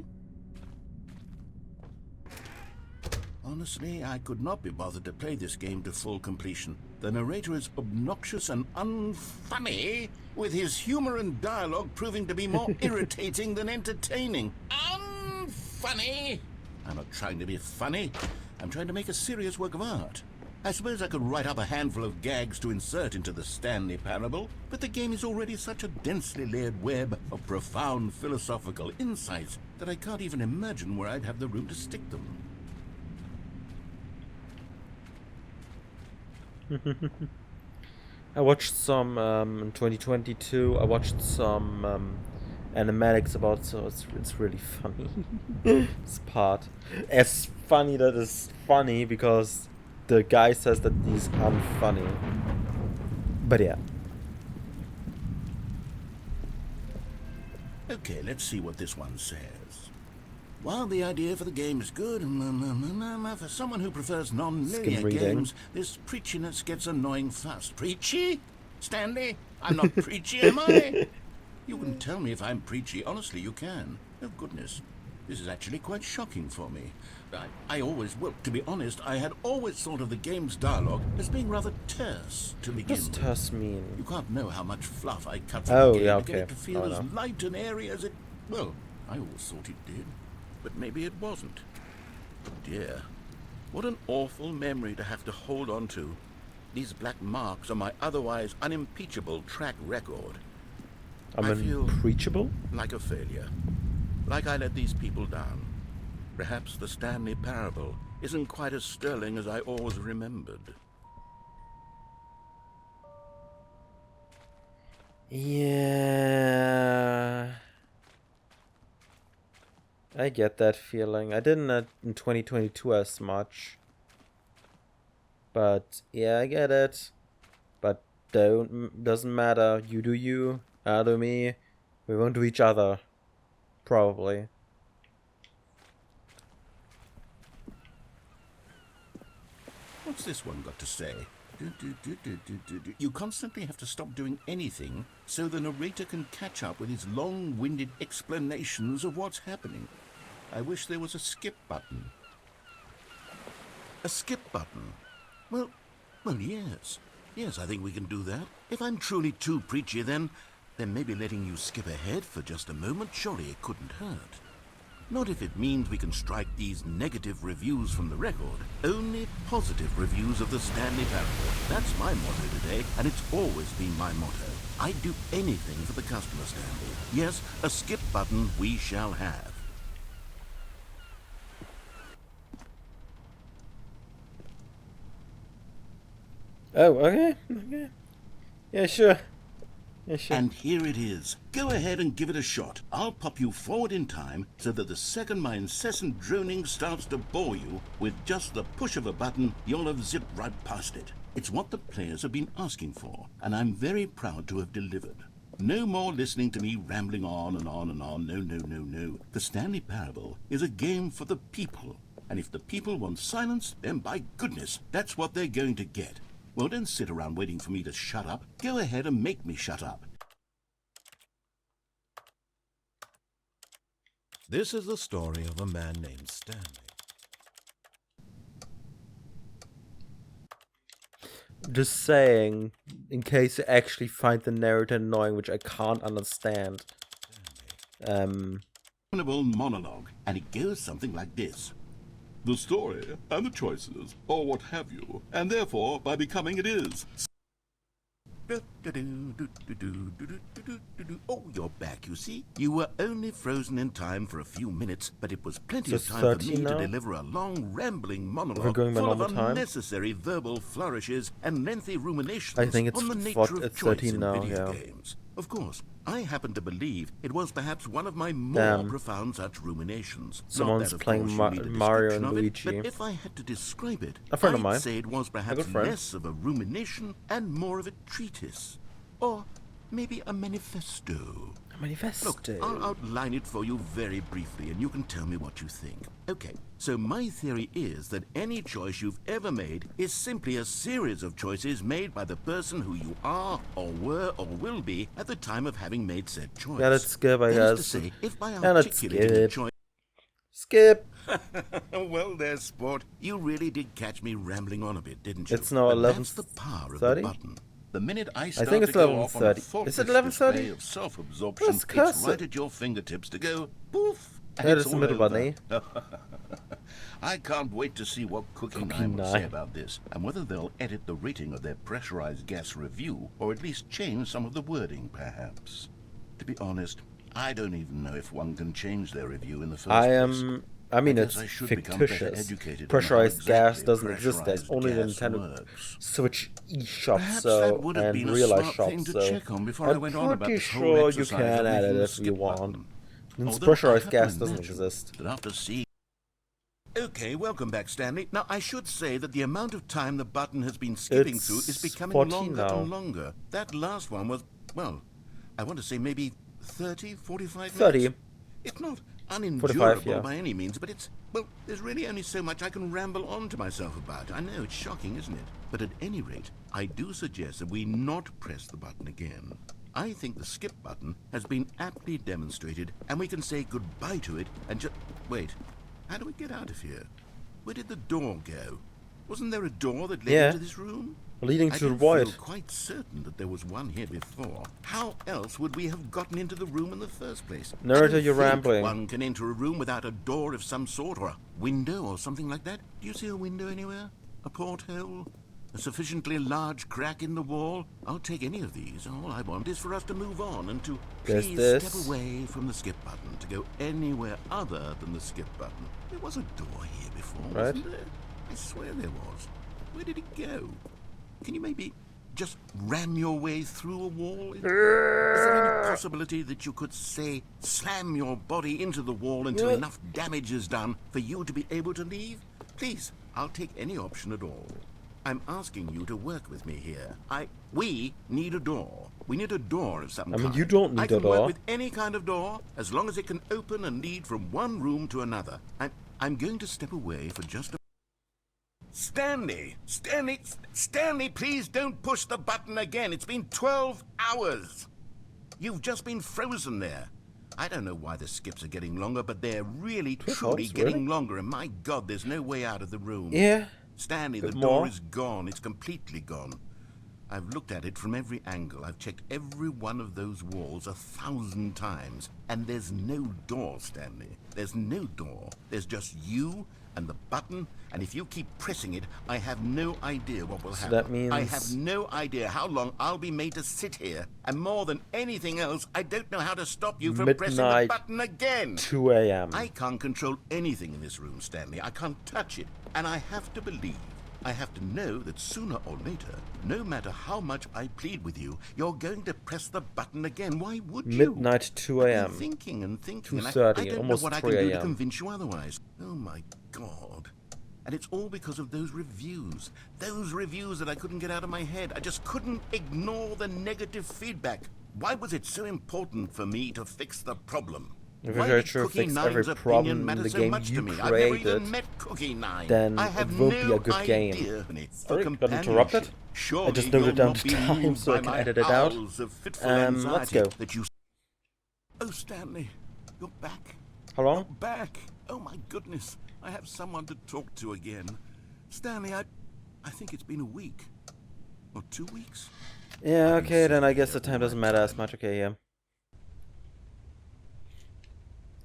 Honestly, I could not be bothered to play this game to full completion. The narrator is obnoxious and unfunny, with his humor and dialogue proving to be more irritating than entertaining. Unfunny! I'm not trying to be funny. I'm trying to make a serious work of art. I suppose I could write up a handful of gags to insert into the Stanley Parable, but the game is already such a densely layered web of profound philosophical insights that I can't even imagine where I'd have the room to stick them. I watched some in 2022. I watched some animatics about, so it's really funny. This part, as funny that is funny because the guy says that he's unfunny. But yeah. Okay, let's see what this one says. While the idea for the game is good, for someone who prefers non-linear games, this preachiness gets annoying fast. Preachy? Stanley? I'm not preachy, am I? You can tell me if I'm preachy. Honestly, you can. Oh, goodness. This is actually quite shocking for me. I always, well, to be honest, I had always thought of the game's dialogue as being rather terse to begin What does with. terse You mean? can't know how much fluff I cut from Oh, the game yeah, to get okay. it to feel Oh, as no. light and airy as it... Well, I always thought it did. But maybe it wasn't. Dear, what an awful memory to have to hold on to. These black marks on my otherwise unimpeachable track record. I feel Unpreachable? like a failure. Like I let these people down. Perhaps the Stanley Parable isn't quite as sterling as I always remembered. Yeah. I get that feeling. I didn't in 2022 as much. But yeah, I get it. But doesn't matter. You do you, I do me. We won't do each other. Probably. What's this one got to say? You constantly have to stop doing anything so the narrator can catch up with his long-winded explanations of what's happening. I wish there was a skip button. A skip button? Well, yes. Yes, I think we can do that. If I'm truly too preachy, then maybe letting you skip ahead for just a moment, surely it couldn't hurt. Not if it means we can strike these negative reviews from the record. Only positive reviews of the Stanley Parable. That's my motto today, and it's always been my motto. I'd do anything for the customer, Stanley. Yes, a skip button we shall have. Oh, okay. Okay. Yeah, sure. Yeah, sure. And here it is. Go ahead and give it a shot. I'll pop you forward in time so that the second my incessant droning starts to bore you, with just the push of a button, you'll have zipped right past it. It's what the players have been asking for, and I'm very proud to have delivered. No more listening to me rambling on and on and on. No. The Stanley Parable is a game for the people. And if the people want silence, then by goodness, that's what they're going to get. Well, don't sit around waiting for me to shut up. Go ahead and make me shut up. This is the story of a man named Stanley. Just saying, in case you actually find the narrator annoying, which I can't understand. Monologue, and it goes something like this. The story and the choices, or what have you, and therefore, by becoming it is. Oh, you're back, you see? You were only frozen in time for a few minutes, but it was plenty of Just time for me 13 to now? deliver a long, rambling monologue We're going by full of normal time? unnecessary verbal flourishes and lengthy ruminations I think it's on the nature what, of it's choice 13 in now, video yeah. games. Of course, I happen to believe it was perhaps one of my more Damn. profound such ruminations. Someone's Not that, of playing course, you Ma- need a Mario description and of it, Luigi. But if I had to describe it, A friend of I'd mine. say it was perhaps good friend. less of a rumination and more of a treatise. Or maybe a manifesto. Manifesto. Look, I'll outline it for you very briefly, and you can tell me what you think. Okay, so my theory is that any choice you've ever made is simply a series of choices made by the person who you are, or were, or will be at the time of having made said choice. Yeah, let's skip, I That is guess. to say, if by Yeah, let's articulating a skip. choice... Skip. Well there, sport. You really did catch me rambling on a bit, didn't you? It's now But that's the 11:30? power of the button. The minute I start think it's to go off on a 11:30. faultless Is it 11:30? display of self-absorption, Let's curse it's right it. at your fingertips to go poof. And Ja, it's das ist all ein over. Mittelbutton, eh? I can't wait to see what Cookie Nine will say about this, and whether they'll edit the rating of their pressurized gas review, or at least change some of the wording, perhaps. To be honest, I don't even know if one can change their review in the first place. I mean, I it's guess I should become better fictitious. educated on Pressurized how gas exactly doesn't exist. There's pressurized only the gas Nintendo works. Switch eShop, Perhaps so, that would have and been a real life smart shops, thing to so check on before I I'm went on about pretty this whole sure you exercise can of edit making the if you skip want. button. Since Although pressurized I have gas to doesn't imagine exist. That after seeing... Okay, welcome back, Stanley. Now, I should say that the amount of time the button has been skipping It's through is becoming 14 longer now. and longer. That last one was, well, I want to say maybe 30, 45 30. minutes? It's not 45, unendurable yeah. by any means, but it's, well, there's really only so much I can ramble on to myself about. I know, it's shocking, isn't it? But at any rate, I do suggest that we not press the button again. I think the skip button has been aptly demonstrated, and we can say goodbye to it and just... Wait, how do we get out of here? Where did the door go? Wasn't there a door that led Yeah. into this room? Leading I to the don't void. feel quite certain that there was one here before. How else would we have gotten into the room in the first place? Narrator, I don't you're think rambling. One can enter a room without a door of some sort, or a window, or something like that. Do you see a window anywhere? A porthole? A sufficiently large crack in the wall? I'll take any of these. All I want is for us to move on and to There's please this. step away from the skip button, to go anywhere other than the skip button. There was a door here before, Right. wasn't there? I swear there was. Where did it go? Can you maybe just ram your way through a wall? Is there any possibility that you could, say, slam your body into the wall until Yeah. enough damage is done for you to be able to leave? Please, I'll take any option at all. I'm asking you to work with me here. We need a door. We need a door of some I mean, kind. you don't need I a can door. work with any kind of door, as long as it can open and lead from one room to another. I'm going to step away for just a... Stanley, please don't push the button again. It's been 12 hours. You've just been frozen there. I don't know why the skips are getting longer, but they're really, 12 truly hours, getting really? longer. And my God, there's no way out of the room. Yeah. Stanley, the Bit door more. is gone. It's completely gone. I've looked at it from every angle. I've checked every one of those walls 1,000 times. And there's no door, Stanley. There's no door. There's just you and the button. And if you keep pressing it, I have no idea what will happen. that means- I have no idea how long I'll be made to sit here. And more than anything else, I don't know how to stop you from pressing the Midnight, button again. 2 a.m. I can't control anything in this room, Stanley. I can't touch it. And I have to believe, I have to know that sooner or later, no matter how much I plead with you, you're going to press the button again. Why would you? Midnight, 2 I've been a.m. thinking and thinking, and 2:30, I don't know almost what I can 3 do to a.m. convince you otherwise. Oh my God. And it's all because of those reviews. Those reviews that I couldn't get out of my head. I just couldn't ignore the negative feedback. Why was it so important for me to fix the problem? If Why you're did sure to Cookie fix every Nine's problem opinion in matter the so game much you to me? I've never created, even met Cookie Nine. then I have it won't no be a good game. idea. Sorry, got interrupted? I just noted down the time so I can edit it out. Let's go. That you... Oh, Stanley, you're back. How long? Back. Oh my goodness. I have someone to talk to again. Stanley, I think it's been a week. Or 2 weeks. Yeah, okay, then I guess the time doesn't matter as much. Okay, yeah.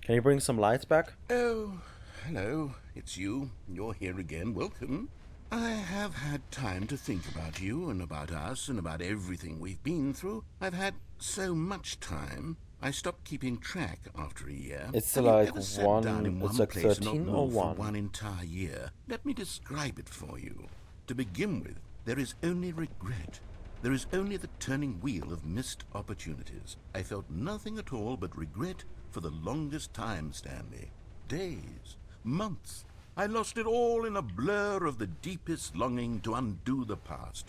Can you bring some lights back? Oh, hello. It's you. You're here again. Welcome. I have had time to think about you and about us and about everything we've been through. I've had so much time. I stopped keeping track after a year. It's Have you like ever sat one- down in it's one like place and not 13 or moved for 1? one entire year? Let me describe it for you. To begin with, there is only regret. There is only the turning wheel of missed opportunities. I felt nothing at all but regret for the longest time, Stanley. Days, months. I lost it all in a blur of the deepest longing to undo the past.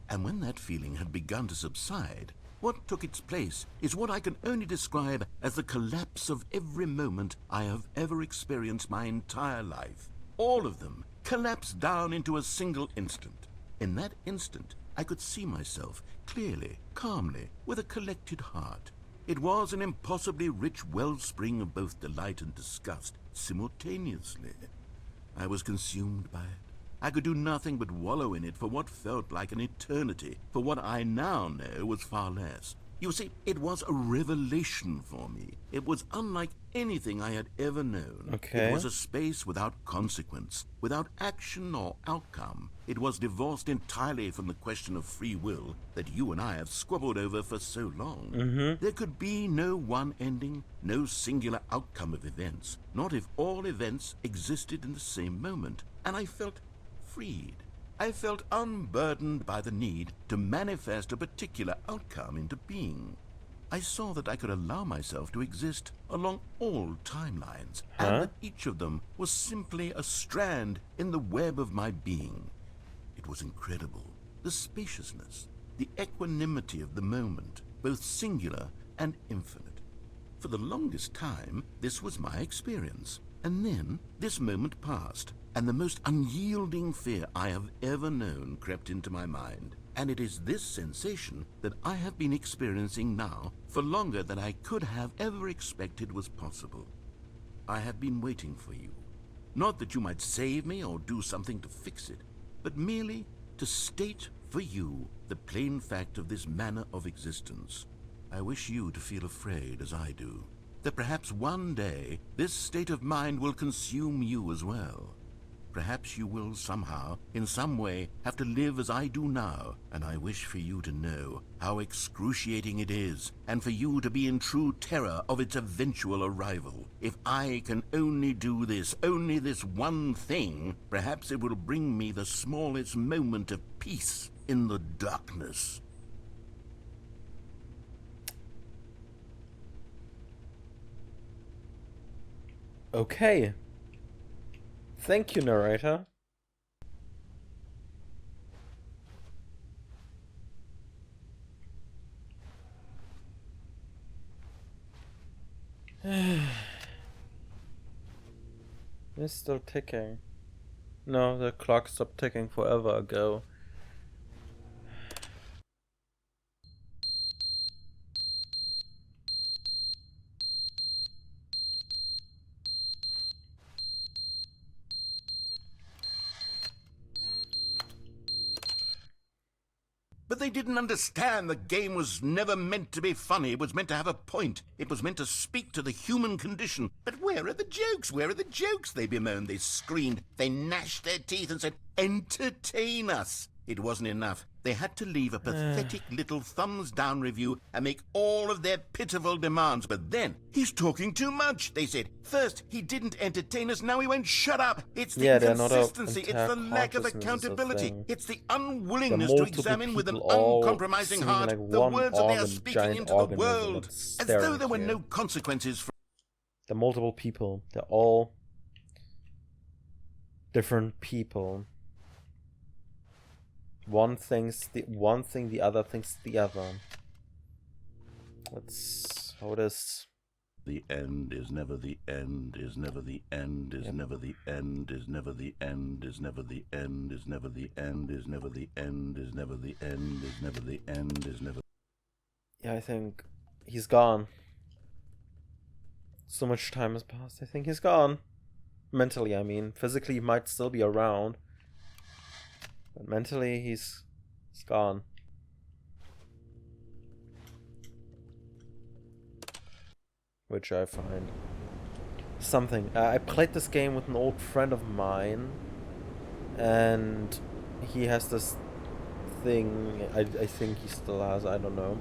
And when that feeling had begun to subside, What took its place is what I can only describe as the collapse of every moment I have ever experienced my entire life. All of them collapsed down into a single instant. In that instant, I could see myself clearly, calmly, with a collected heart. It was an impossibly rich wellspring of both delight and disgust simultaneously. I was consumed by it. I could do nothing but wallow in it for what felt like an eternity, for what I now know was far less. You see, it was a revelation for me. It was unlike anything I had ever known. Okay. It was a space without consequence, without action or outcome. It was divorced entirely from the question of free will that you and I have squabbled over for so long. There could be no one ending, no singular outcome of events, not if all events existed in the same moment. And I felt freed. I felt unburdened by the need to manifest a particular outcome into being. I saw that I could allow myself to exist along all timelines, and that each of them was simply a strand in the web of my being. It was incredible. The spaciousness, the equanimity of the moment, both singular and infinite. For the longest time, this was my experience. And then this moment passed, and the most unyielding fear I have ever known crept into my mind. And it is this sensation that I have been experiencing now for longer than I could have ever expected was possible. I have been waiting for you. Not that you might save me or do something to fix it, but merely to state for you the plain fact of this manner of existence. I wish you to feel afraid as I do, that perhaps one day this state of mind will consume you as well. Perhaps you will somehow, in some way, have to live as I do now, and I wish for you to know how excruciating it is, and for you to be in true terror of its eventual arrival. If I can only do this, only this one thing, perhaps it will bring me the smallest moment of peace in the darkness. Okay. Thank you, narrator. It's still ticking. No, the clock stopped ticking forever ago. But they didn't understand the game was never meant to be funny. It was meant to have a point. It was meant to speak to the human condition. But where are the jokes? Where are the jokes? They bemoaned, they screamed, they gnashed their teeth and said, entertain us. It wasn't enough. They had to leave a pathetic little thumbs-down review and make all of their pitiful demands. But then, he's talking too much, they said. First, he didn't entertain us, now he won't shut up. It's the inconsistency, it's the lack of accountability, it's the unwillingness to examine with an uncompromising heart the words that they are speaking into the world, as though there were no consequences for... The multiple people, they're all different people. One thinks the one thing, the other thinks the other. That's how it is. The end is never the end, is never the end, is never the end, is never the end, is never the end, is never the end, is never the end, is never the end, is never the end, is never... Yeah, I think he's gone. So much time has passed, I think he's gone. Mentally, I mean. Physically, he might still be around. But mentally, he's gone. Which I find something. I played this game with an old friend of mine, and he has this thing, I think he still has, I don't know.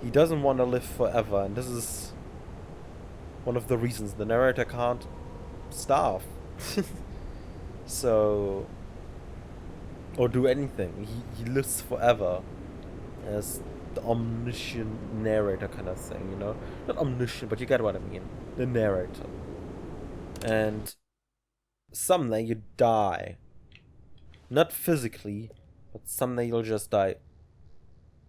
He doesn't want to live forever, and this is one of the reasons. The narrator can't starve. So... or do anything. He lives forever as the omniscient narrator kind of thing, you know? Not omniscient, but you get what I mean. The narrator. And someday you die. Not physically, but someday you'll just die.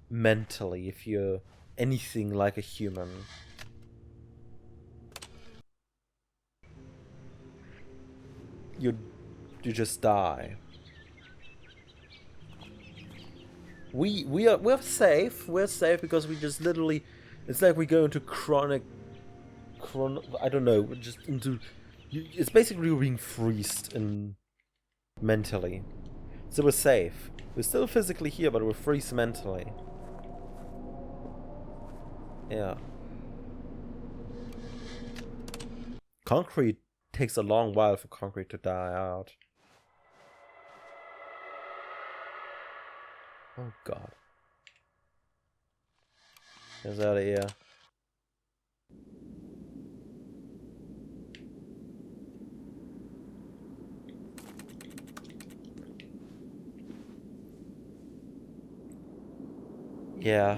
mentally if you're anything like a human. You just die. We're safe. We're safe because we just literally, it's like we go into I don't know, just into, it's basically being freezed in mentally. So we're safe. We're still physically here, but we're freeze mentally. Yeah. Concrete takes a long while for concrete to die out. Oh god. Get out of here. Yeah.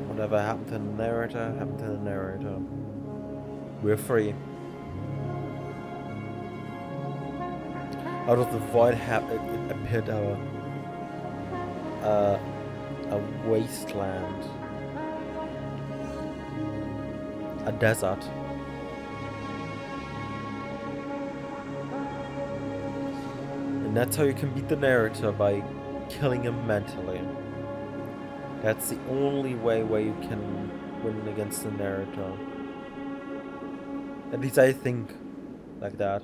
Whatever happened to the narrator, happened to the narrator. We're free. Out of the void it appeared a wasteland. A desert. And that's how you can beat the narrator, by killing him mentally. That's the only way where you can win against the narrator. At least I think like that.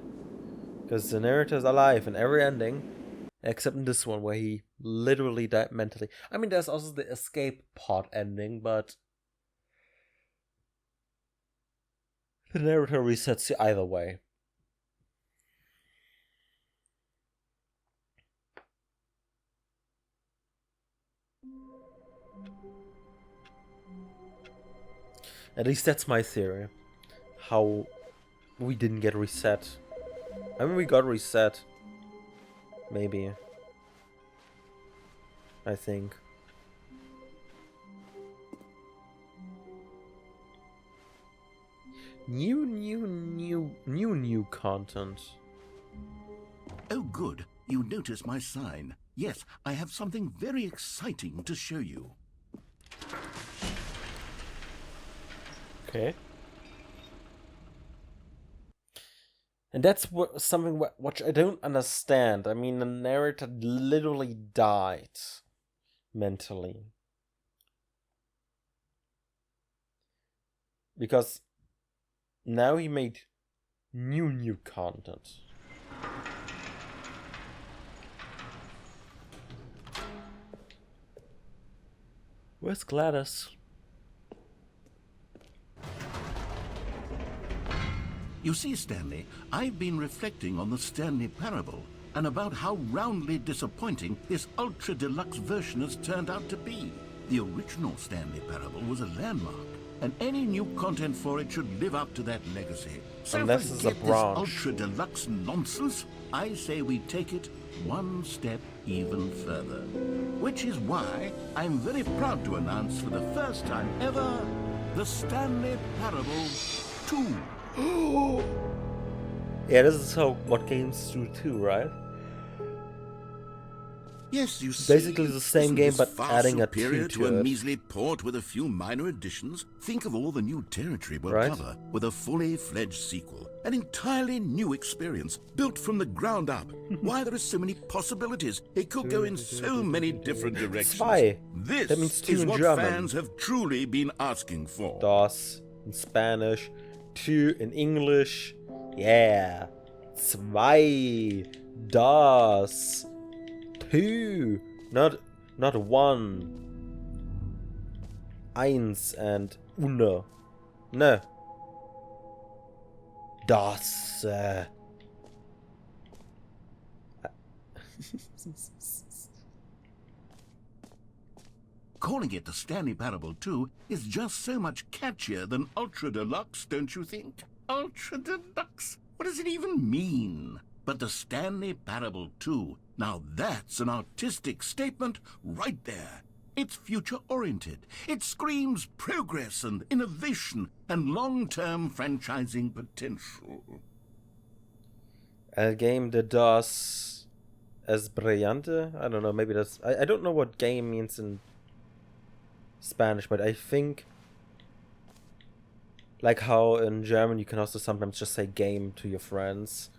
Because the narrator's alive in every ending, except in this one where he literally died mentally. I mean, there's also the escape pod ending, but the narrator resets you either way. At least that's my theory. How we didn't get reset. I mean, we got reset. Maybe. I think. New content. Oh, good. You notice my sign. Yes, I have something very exciting to show you. Okay. And that's something which I don't understand. I mean, the narrator literally died mentally. Because now he made new content. Where's Gladys? You see, Stanley, I've been reflecting on the Stanley Parable and about how roundly disappointing this ultra deluxe version has turned out to be. The original Stanley Parable was a landmark, and any new content for it should live up to that legacy. So unless it's a forget this branch. ultra deluxe nonsense. I say we take it one step even further. Which is why I'm very proud to announce for the first time ever, the Stanley Parable 2. Yeah, this is how what games do too, right? Yes, you see, Basically the same isn't game, this but far adding a superior 2 to a to it. measly port with a few minor additions. Think of all the new territory we'll Right. cover with a fully fledged sequel, an entirely new experience built from the ground up. Why, there are so many possibilities. It could go in so many different directions. Zwei. This That means 2 is in what German. fans have truly been asking for. Das in Spanish, 2 in English. Yeah. Zwei. Das. 2. Not 1. Eins and uno. No. Das. Calling it the Stanley Parable 2 is just so much catchier than Ultra Deluxe, don't you think? Ultra Deluxe? What does it even mean? But the Stanley Parable 2, now that's an artistic statement right there. It's future-oriented. It screams progress and innovation and long-term franchising potential. El game de dos es brillante? I don't know, maybe that's... I don't know what game means in Spanish, but I think... Like how in German you can also sometimes just say game to your friends.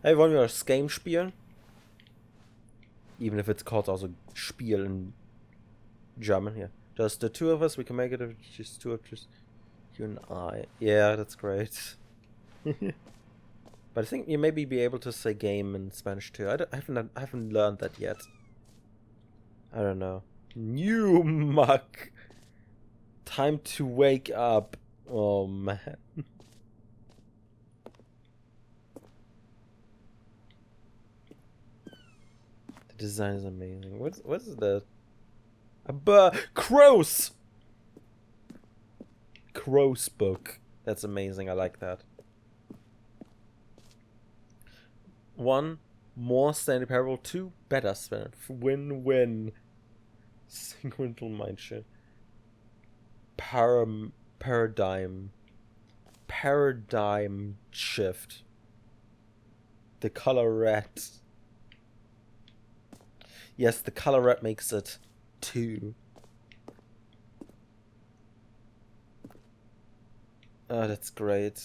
Hey, wollen wir das Game spielen? Even if it's called also Spiel in German here. Just the two of us, we can make it if it's just two of just you and I. Yeah, that's great. But I think you maybe be able to say game in Spanish too. I haven't learned that yet. I don't know. New muck. Time to wake up. Oh man. The design is amazing. What's that? Crow's! Crow's book. That's amazing. I like that. One more Stanley Parable. Two better spin. Win-win. Sequential mind shit. Paradigm shift. The color red. Yes, the color red makes it 2. Oh, that's great.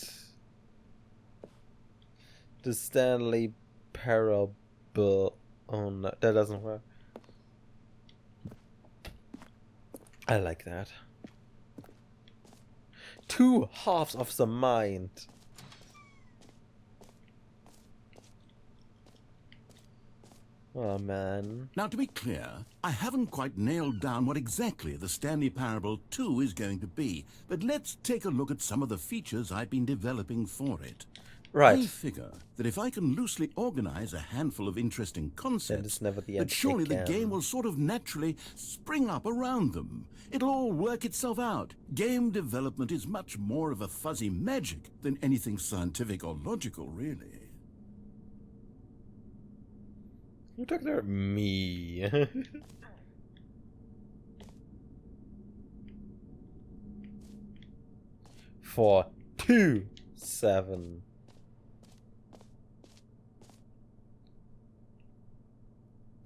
The Stanley Parable. Oh no, that doesn't work. I like that. 2 halves of the mind. Oh man. Now, to be clear, I haven't quite nailed down what exactly the Stanley Parable 2 is going to be, but let's take a look at some of the features I've been developing for it. Right. I figure that if I can loosely organize a handful of interesting concepts, it's never the that end surely the again. game will sort of naturally spring up around them. It'll all work itself out. Game development is much more of a fuzzy magic than anything scientific or logical, really. You talk there? Me. For 2-7.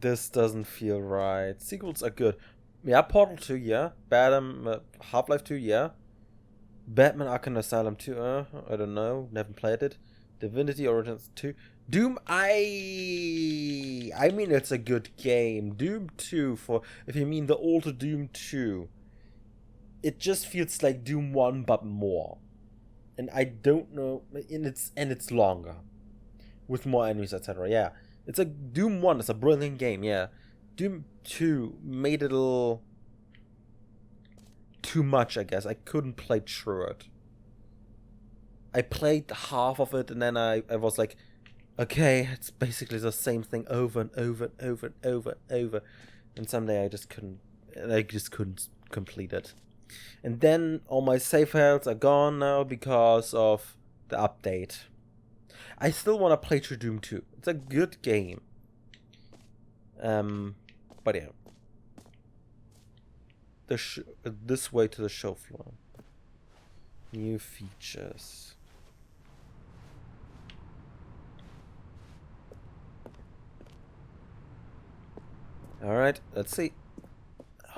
This doesn't feel right. Sequels are good. Yeah, Portal 2, yeah. Half-Life 2, yeah. Batman Arkham Asylum 2, I don't know. Never played it. Divinity Origins 2. Doom, I mean, it's a good game. Doom 2, for if you mean the older Doom 2. It just feels like Doom 1, but more. And I don't know, and it's longer. With more enemies, etc. Yeah. It's a Doom 1, it's a brilliant game, yeah. Doom 2 made it a little too much, I guess. I couldn't play through it. I played half of it and then I was like, okay, it's basically the same thing over and over and over and over and over. And someday I just couldn't complete it. And then all my save files are gone now because of the update. I still want to play through Doom 2. It's a good game. But yeah. This way to the show floor. New features. Alright, let's see.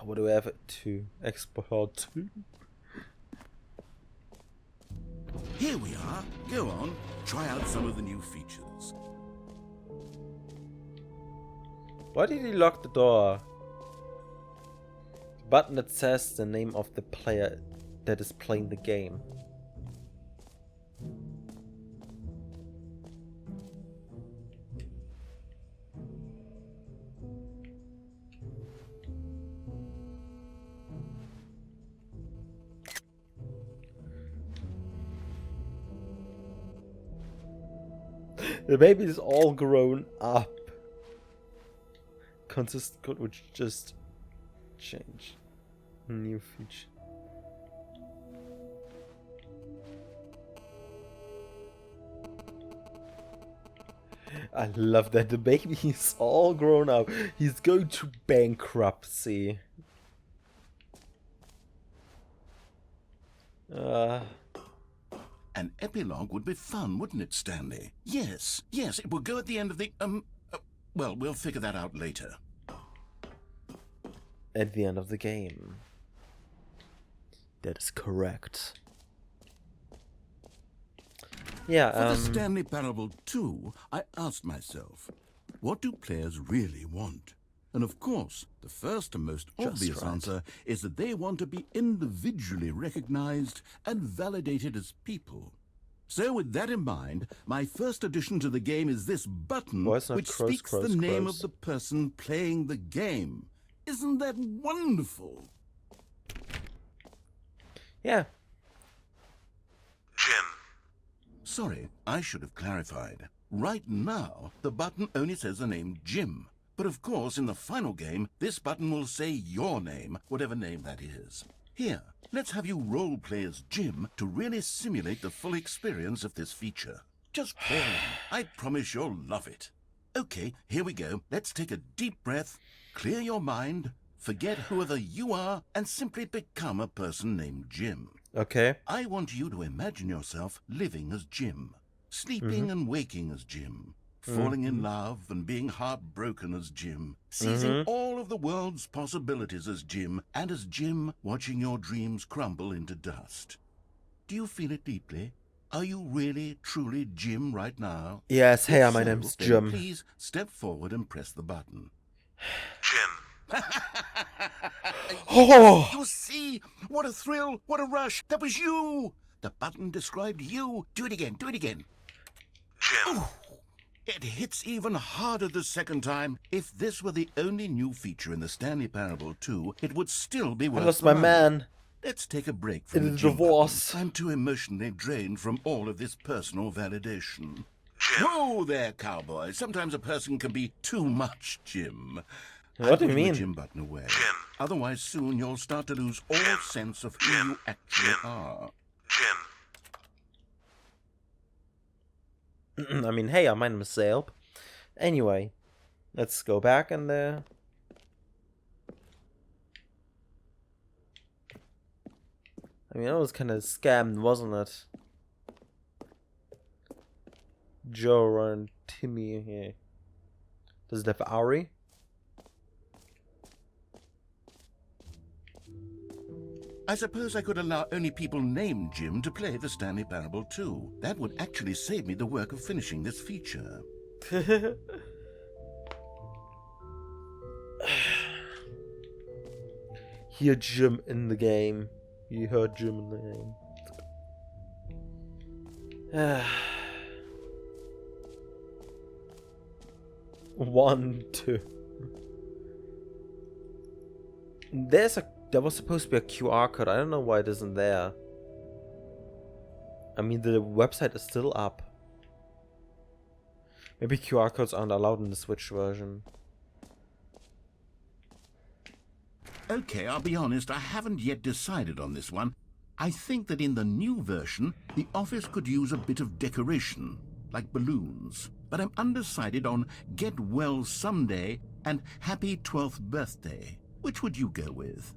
What do we have to export to? Here we are. Go on, try out some of the new features. Why did he lock the door? The button that says the name of the player that is playing the game. The baby is all grown up. Consistent, which just change. New feature. I love that the baby is all grown up. He's going to bankruptcy. An epilogue would be fun, wouldn't it, Stanley? Yes, it will go at the end of the, well, we'll figure that out later. At the end of the game. That is correct. Yeah, For the Stanley Parable 2, I asked myself, what do players really want? And of course, the first and most obvious answer is that they want to be individually recognized and validated as people. So with that in mind, my first addition to the game is this button, which speaks the name of the person playing the game. Isn't that wonderful? Yeah. Jim. Sorry, I should have clarified. Right now, the button only says the name Jim. But of course, in the final game, this button will say your name, whatever name that is. Here, let's have you role-play as Jim to really simulate the full experience of this feature. Just play along. I promise you'll love it. Okay, here we go. Let's take a deep breath, clear your mind, forget whoever you are, and simply become a person named Jim. Okay. I want you to imagine yourself living as Jim, sleeping and waking as Jim, falling in love and being heartbroken as Jim, seizing all of the world's possibilities as Jim, and as Jim watching your dreams crumble into dust. Do you feel it deeply? Are you really, truly Jim right now? Yes, hey, my So, name's then Jim. Please step forward and press the button. Jim. Oh! You see? What a thrill! What a rush! That was you! The button described you. Do it again. Do it again. Jim. Ooh, it hits even harder the second time. If this were the only new feature in the Stanley Parable 2, it would still be worth I lost the my money. man. Let's take a break from In the the Jim divorce. button. I'm too emotionally drained from all of this personal validation. Jim. Whoa there, cowboy. Sometimes a person can be too much Jim. What do you Put mean? the Jim button away. Jim. Otherwise, soon you'll start to lose all sense of who you actually are. I mean, hey, I might miss help. Anyway, let's go back and I mean, that was kind of scammed, wasn't it? Joe and Timmy here. Does it have Ari? I suppose I could allow only people named Jim to play the Stanley Parable 2. That would actually save me the work of finishing this feature. Hear Jim in the game. You heard Jim in the game. 1, 2. There was supposed to be a QR code. I don't know why it isn't there. I mean, the website is still up. Maybe QR codes aren't allowed in the Switch version. Okay, I'll be honest, I haven't yet decided on this one. I think that in the new version, the office could use a bit of decoration, like balloons. But I'm undecided on Get Well Someday and Happy 12th Birthday. Which would you go with?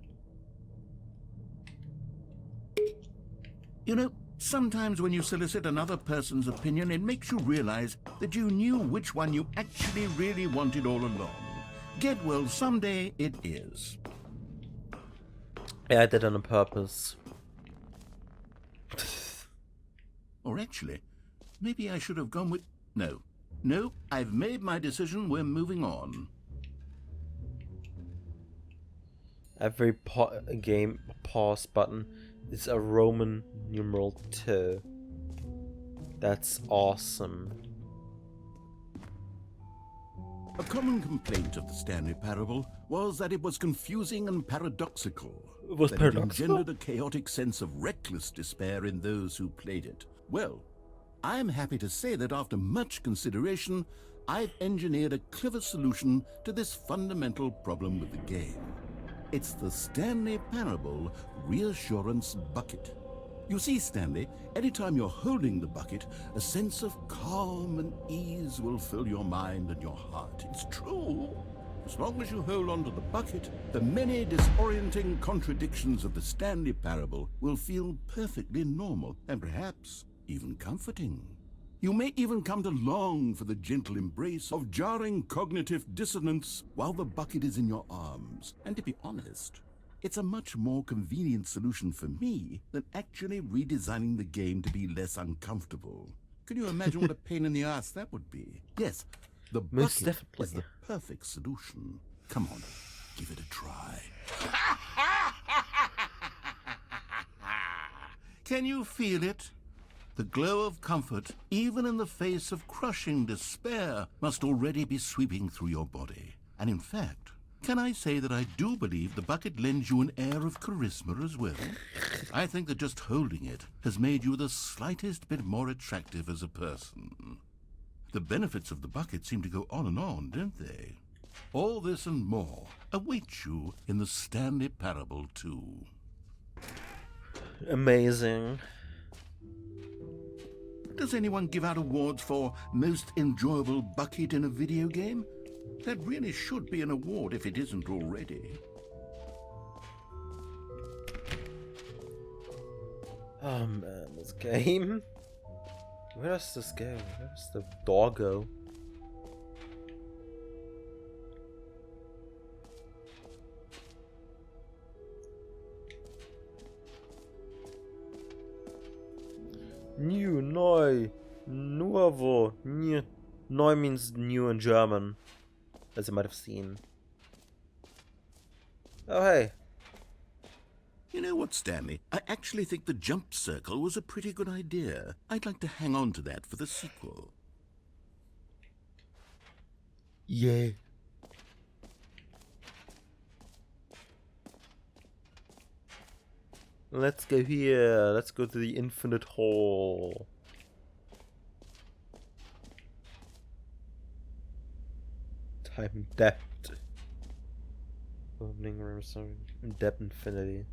You know, sometimes when you solicit another person's opinion, it makes you realize that you knew which one you actually really wanted all along. Get Well Someday it is. Yeah, I did it on purpose. Or actually, maybe I should have gone with... No, I've made my decision, we're moving on. Every game pause button is a Roman numeral 2. That's awesome. A common complaint of the Stanley Parable was that it was confusing and paradoxical. It was that paradoxical? It engendered a chaotic sense of reckless despair in those who played it. Well, I am happy to say that after much consideration, I've engineered a clever solution to this fundamental problem with the game. It's the Stanley Parable Reassurance Bucket. You see, Stanley, anytime you're holding the bucket, a sense of calm and ease will fill your mind and your heart. It's true. As long as you hold on to the bucket, the many disorienting contradictions of the Stanley Parable will feel perfectly normal and perhaps even comforting. You may even come to long for the gentle embrace of jarring cognitive dissonance while the bucket is in your arms. And to be honest, it's a much more convenient solution for me than actually redesigning the game to be less uncomfortable. Can you imagine what a pain in the ass that would be? Yes, the Most bucket definitely. is the perfect solution. Come on, give it a try. Can you feel it? The glow of comfort, even in the face of crushing despair, must already be sweeping through your body. And in fact, can I say that I do believe the bucket lends you an air of charisma as well? I think that just holding it has made you the slightest bit more attractive as a person. The benefits of the bucket seem to go on, don't they? All this and more await you in the Stanley Parable 2. Amazing. Does anyone give out awards for most enjoyable bucket in a video game? That really should be an award if it isn't already. Oh man, this game. Where does this go? Where does the door go? New, neu, nuovo, new. Neu means new in German, as you might have seen. Oh hey. You know what, Stanley? I actually think the jump circle was a pretty good idea. I'd like to hang on to that for the sequel. Yeah. Let's go here. Let's go to the infinite hall. Time depth. Opening room, sorry. Depth infinity.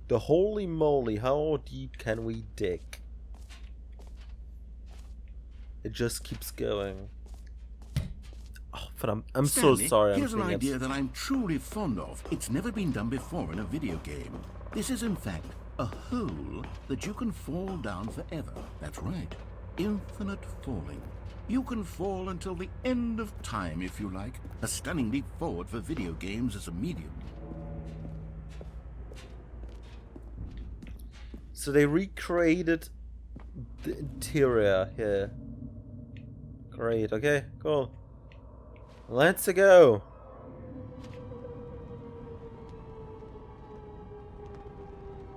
The holy moly, how deep can we dig? It just keeps going. Oh, but I'm so Stanley, sorry. Here's an idea that I'm truly fond of. It's never been done before in a video game. This is, in fact, a hole that you can fall down forever. That's right. Infinite falling. You can fall until the end of time, if you like. A stunning leap forward for video games as a medium. So they recreated the interior here. Great, okay, cool. Let's go.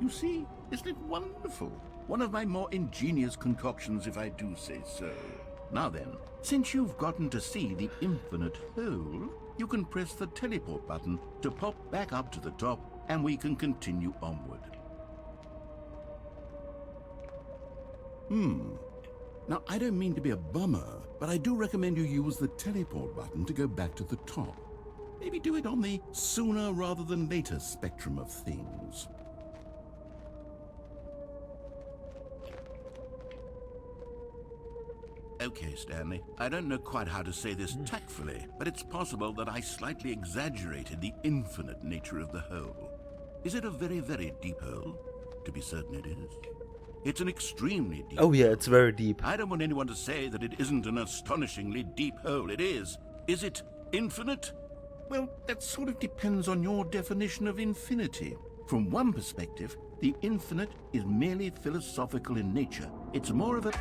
You see, isn't it wonderful? One of my more ingenious concoctions, if I do say so. Now then, since you've gotten to see the infinite hole, you can press the teleport button to pop back up to the top, and we can continue onward. Now, I don't mean to be a bummer, but I do recommend you use the teleport button to go back to the top. Maybe do it on the sooner rather than later spectrum of things. Okay, Stanley, I don't know quite how to say this tactfully, but it's possible that I slightly exaggerated the infinite nature of the hole. Is it a very, very deep hole? To be certain it is. It's an extremely deep Oh yeah, hole. it's very deep. I don't want anyone to say that it isn't an astonishingly deep hole. It is. Is it infinite? Well, that sort of depends on your definition of infinity. From one perspective, the infinite is merely philosophical in nature. It's more of a...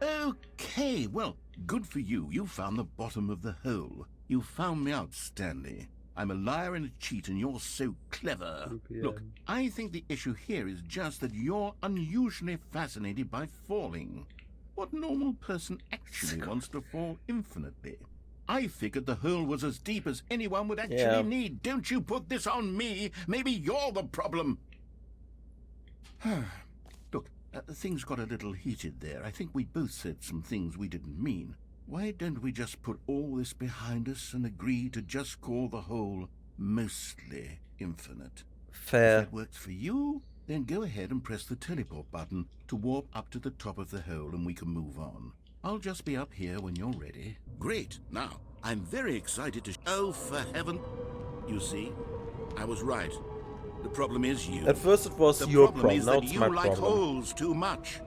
Okay, well, good for you. You found the bottom of the hole. You found me out, Stanley. I'm a liar and a cheat, and you're so clever. Look, I think the issue here is just that you're unusually fascinated by falling. What normal person actually wants to fall infinitely? I figured the hole was as deep as anyone would actually need. Don't you put this on me. Maybe you're the problem. Look, things got a little heated there. I think we both said some things we didn't mean. Why don't we just put all this behind us and agree to just call the hole mostly infinite. If Fair. that works for you, then go ahead and press the teleport button to warp up to the top of the hole and we can move on. I'll just be up here when you're ready. Great. Now, I'm very excited to... Oh, for heaven... You see, I was right. The problem is you. At first it was The your problem problem, is now that it's you my like problem. holes too much.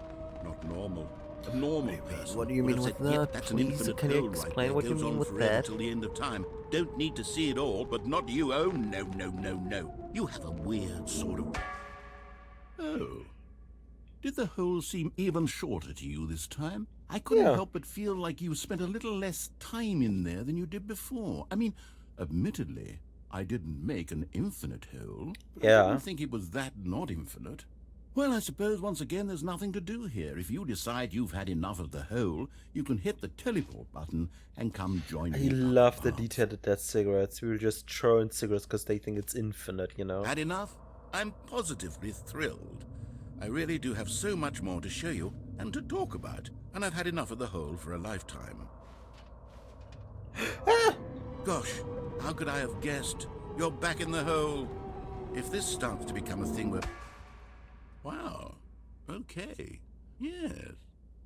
Not normal. A normal person. what do you would mean have with said, "Yep, that? that's an Please, infinite can you hole right explain there. what you Goes mean on with forever that?" till the end of time. Don't need to see it all, but not you. Oh, no, no, no, no. You have a weird sort of... Oh. Did the hole seem even shorter to you this time? I couldn't Yeah. help but feel like you spent a little less time in there than you did before. I mean, admittedly, I didn't make an infinite hole. Yeah. I didn't think it was that not infinite. Well, I suppose once again there's nothing to do here. If you decide you've had enough of the hole, you can hit the teleport button and come join I me. love the above. detail that there's cigarettes. We will just throw in cigarettes because they think it's infinite, you know? Had enough? I'm positively thrilled. I really do have so much more to show you and to talk about, and I've had enough of the hole for a lifetime. Gosh, how could I have guessed? You're back in the hole. If this starts to become a thing where... Wow. Okay. Yes.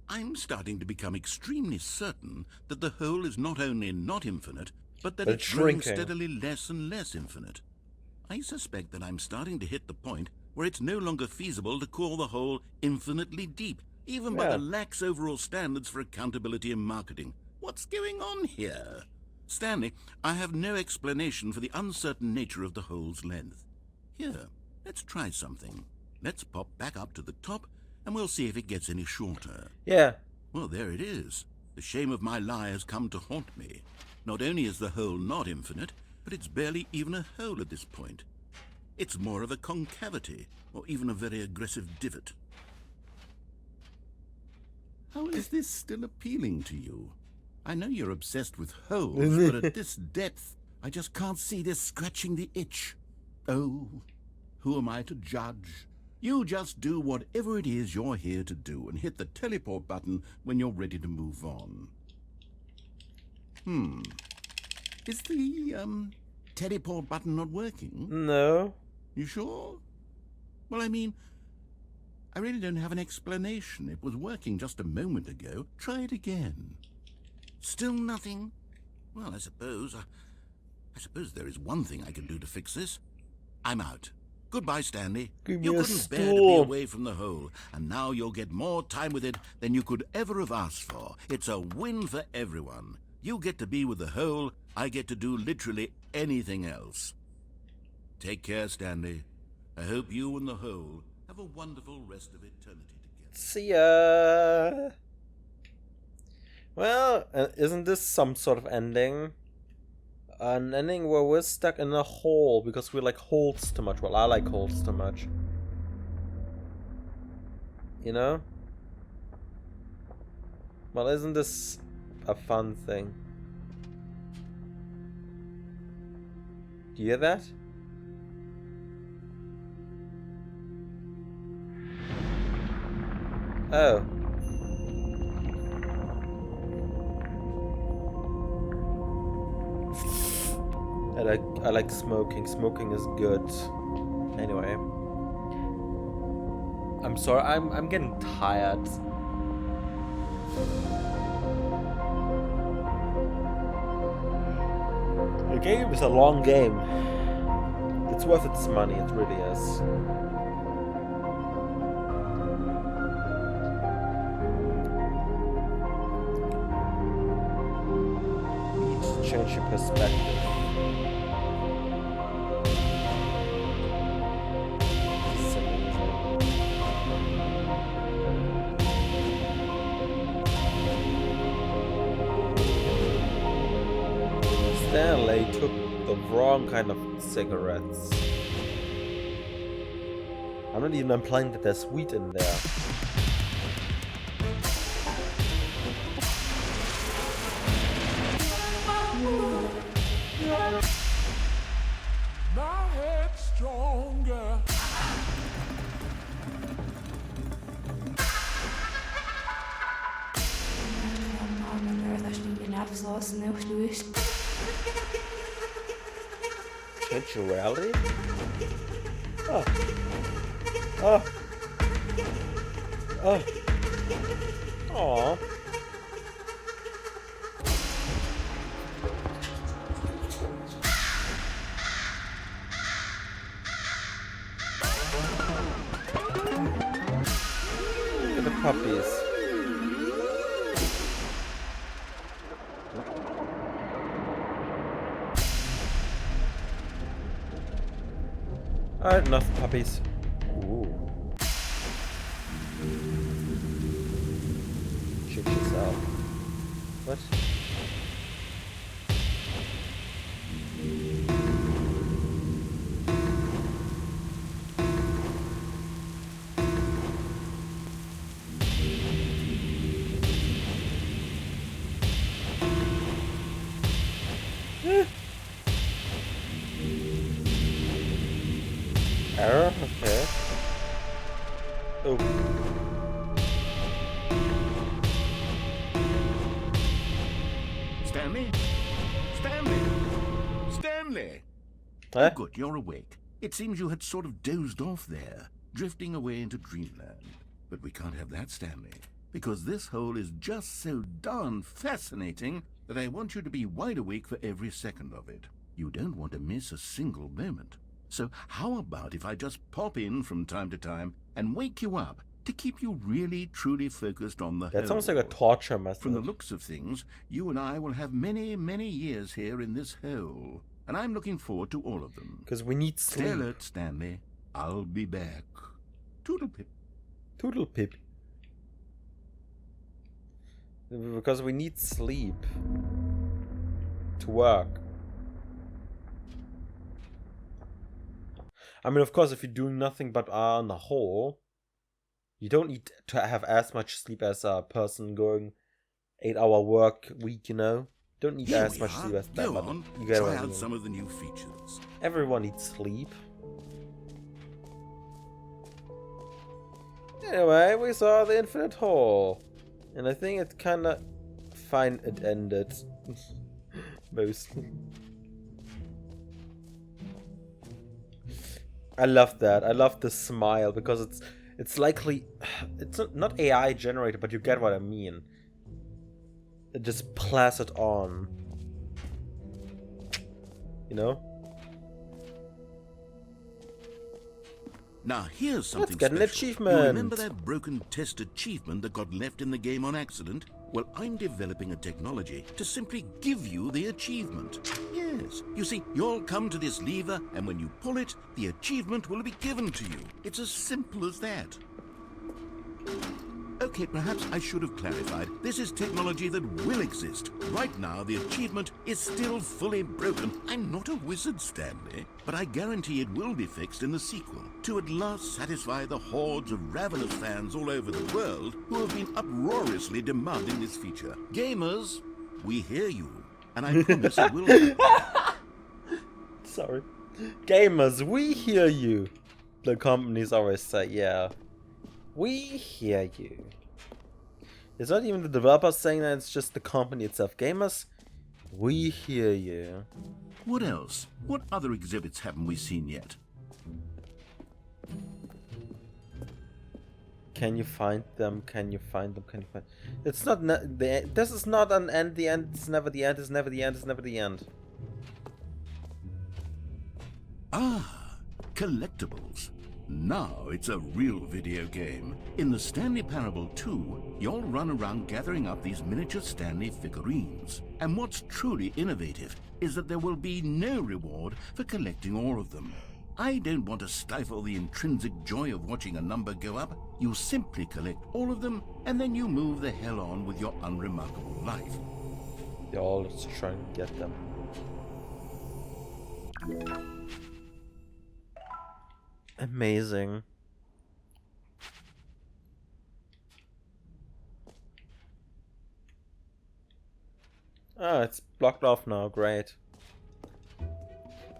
I'm starting to become extremely certain that the hole is not only not infinite, but that But it's it's growing shrinking. steadily less and less infinite. I suspect that I'm starting to hit the point where it's no longer feasible to call the hole infinitely deep, even by Yeah. the lax overall standards for accountability and marketing. What's going on here? Stanley, I have no explanation for the uncertain nature of the hole's length. Here, let's try something. Let's pop back up to the top, and we'll see if it gets any shorter. Yeah. Well, there it is. The shame of my lie has come to haunt me. Not only is the hole not infinite, but it's barely even a hole at this point. It's more of a concavity, or even a very aggressive divot. How is this still appealing to you? I know you're obsessed with holes, but at this depth, I just can't see this scratching the itch. Oh, who am I to judge? You just do whatever it is you're here to do and hit the teleport button when you're ready to move on. Is the, teleport button not working? No. You sure? Well, I mean, I really don't have an explanation. It was working just a moment ago. Try it again. Still nothing? Well, I suppose there is one thing I can do to fix this. I'm out. Goodbye, Stanley. Give me You a couldn't bear to be stool. away from the hole, and now you'll get more time with it than you could ever have asked for. It's a win for everyone. You get to be with the hole, I get to do literally anything else. Take care, Stanley. I hope you and the hole have a wonderful rest of eternity together. See ya. Well, isn't this some sort of ending? An ending where we're stuck in a hole because we like holes too much. Well, I like holes too much. You know? Well, isn't this a fun thing? Do you hear that? Oh. I like smoking. Smoking is good. Anyway. I'm sorry, I'm getting tired. The game is a long game. It's worth its money, it really is. Just change your perspective. It's amazing. Stanley took the wrong kind of cigarettes. I'm not even implying that there's weed in there. My head's stronger. Absurd, nicht abschlossen, nicht löst. Virtual reality? Oh. Oh. Oh. Aww. Look at the puppies. Alright, enough puppies. Ooh. Check this out. What? Error? Okay. Oh. Stanley? Stanley? Stanley! Huh? Oh, good, you're awake. It seems you had sort of dozed off there, drifting away into dreamland. But we can't have that, Stanley, because this hole is just so darn fascinating that I want you to be wide awake for every second of it. You don't want to miss a single moment. So how about if I just pop in from time to time and wake you up to keep you really, truly focused on the That sounds hole? like a torture method. From the looks of things, you and I will have many, many years here in this hole, and I'm looking forward to all of them. Because we need Stay sleep. alert, Stanley. I'll be back. Toodle-pip. Toodle pip. Because we need sleep to work. I mean, of course, if you're doing nothing but are on the whole, you don't need to have as much sleep as a person going 8-hour work week, you know? Don't need Here as we much are. sleep as that, Go but on. you get what Try I out mean. some of the new features. Everyone needs sleep. Anyway, we saw the infinite hole. And I think it kinda fine it ended. Mostly. I love that. I love the smile because it's likely it's not AI generated, but you get what I mean. It just plastered on. You know? Now here's something Let's get an special. achievement. You remember that broken test achievement that got left in the game on accident? Well, I'm developing a technology to simply give you the achievement. Yes. You see, you'll come to this lever, and when you pull it, the achievement will be given to you. It's as simple as that. Okay, perhaps I should have clarified. This is technology that will exist. Right now, the achievement is still fully broken. I'm not a wizard, Stanley, but I guarantee it will be fixed in the sequel to at last satisfy the hordes of ravenous fans all over the world who have been uproariously demanding this feature. Gamers, we hear you, and I promise it will happen. Sorry. Gamers, we hear you. The companies always say, yeah. We hear you. It's not even the developers saying that, it's just the company itself. Gamers, we hear you. What else? What other exhibits haven't we seen yet? Can you find them? Can you find them? Can you find... It's not... This is not an end. The end is never the end. It's never the end. It's never the end. Ah, collectibles. Now it's a real video game. In the Stanley Parable 2, you'll run around gathering up these miniature Stanley figurines. And what's truly innovative is that there will be no reward for collecting all of them. I don't want to stifle the intrinsic joy of watching a number go up. You simply collect all of them, and then you move the hell on with your unremarkable life. They're all just trying to get them. Amazing. Ah, it's blocked off now. Great.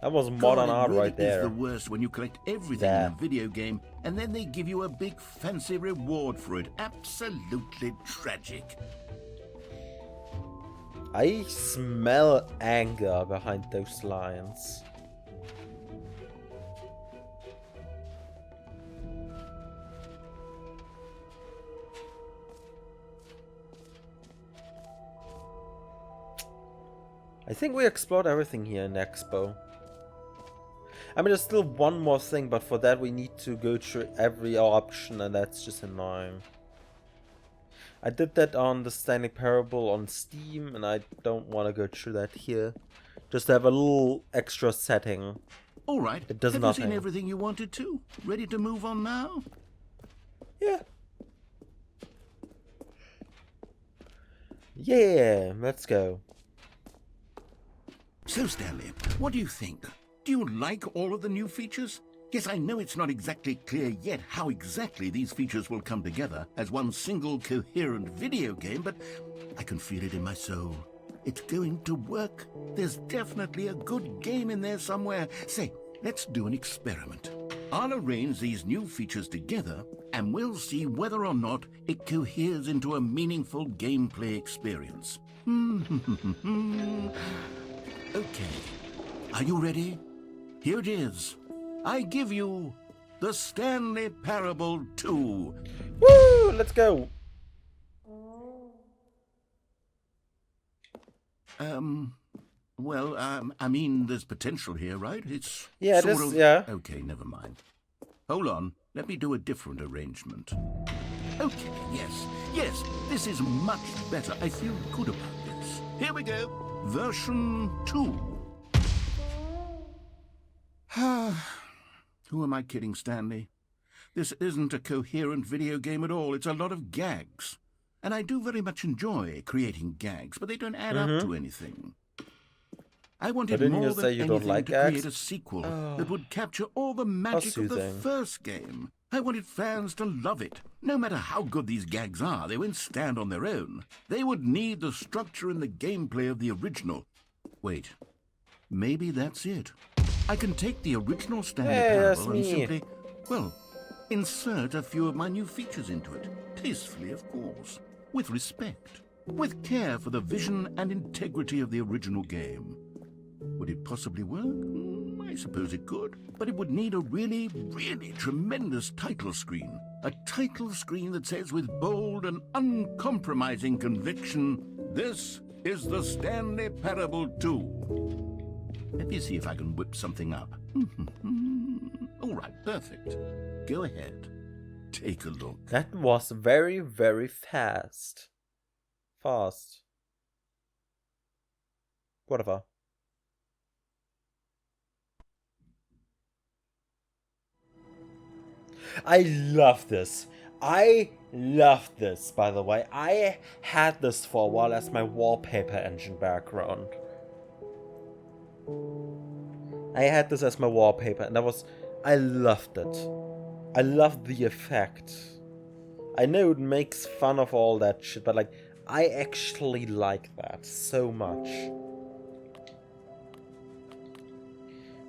That was modern art right there. It's the worst when you collect everything in a video game and then they give you a big fancy reward for it. Absolutely tragic. I smell anger behind those lines. I think we explored everything here in Expo. I mean, there's still one more thing, but for that we need to go through every option, and that's just annoying. I did that on the Stanley Parable on Steam, and I don't want to go through that here. Just to have a little extra setting. All right. It does Have nothing. you seen everything you wanted to? Ready to move on now? Yeah. Yeah, let's go. So, Stanley, what do you think? Do you like all of the new features? Yes, I know it's not exactly clear yet how exactly these features will come together as one single coherent video game, but I can feel it in my soul. It's going to work. There's definitely a good game in there somewhere. Say, let's do an experiment. I'll arrange these new features together, and we'll see whether or not it coheres into a meaningful gameplay experience. Okay. Are you ready? Here it is. I give you the Stanley Parable 2. Woo! Let's go. I mean, there's potential here, right? It's Yeah, sort this, of... yeah. Okay, never mind. Hold on. Let me do a different arrangement. Okay, yes, this is much better. I feel good about this. Here we go. Version 2. Who am I kidding, Stanley? This isn't a coherent video game at all. It's a lot of gags. And I do very much enjoy creating gags, but they don't add up to anything. I wanted didn't more you than say you don't anything like to gags? create a sequel that would capture all the magic of the soothing. first game. I wanted fans to love it. No matter how good these gags are, they won't stand on their own. They would need the structure and the gameplay of the original. Wait, maybe that's it. I can take the original Stanley Hey, that's Parable and me. simply, well, insert a few of my new features into it. Tastefully, of course. With respect. With care for the vision and integrity of the original game. Would it possibly work? I suppose it could. But it would need a really, really tremendous title screen. A title screen that says with bold and uncompromising conviction, "This is the Stanley Parable 2. Let me see if I can whip something up. All right, perfect. Go ahead. Take a look. That was very, very fast. Whatever. I love this. I love this, by the way. I had this for a while as my wallpaper engine background. I had this as my wallpaper, and I loved it. I loved the effect. I know it makes fun of all that shit, but like, I actually like that so much.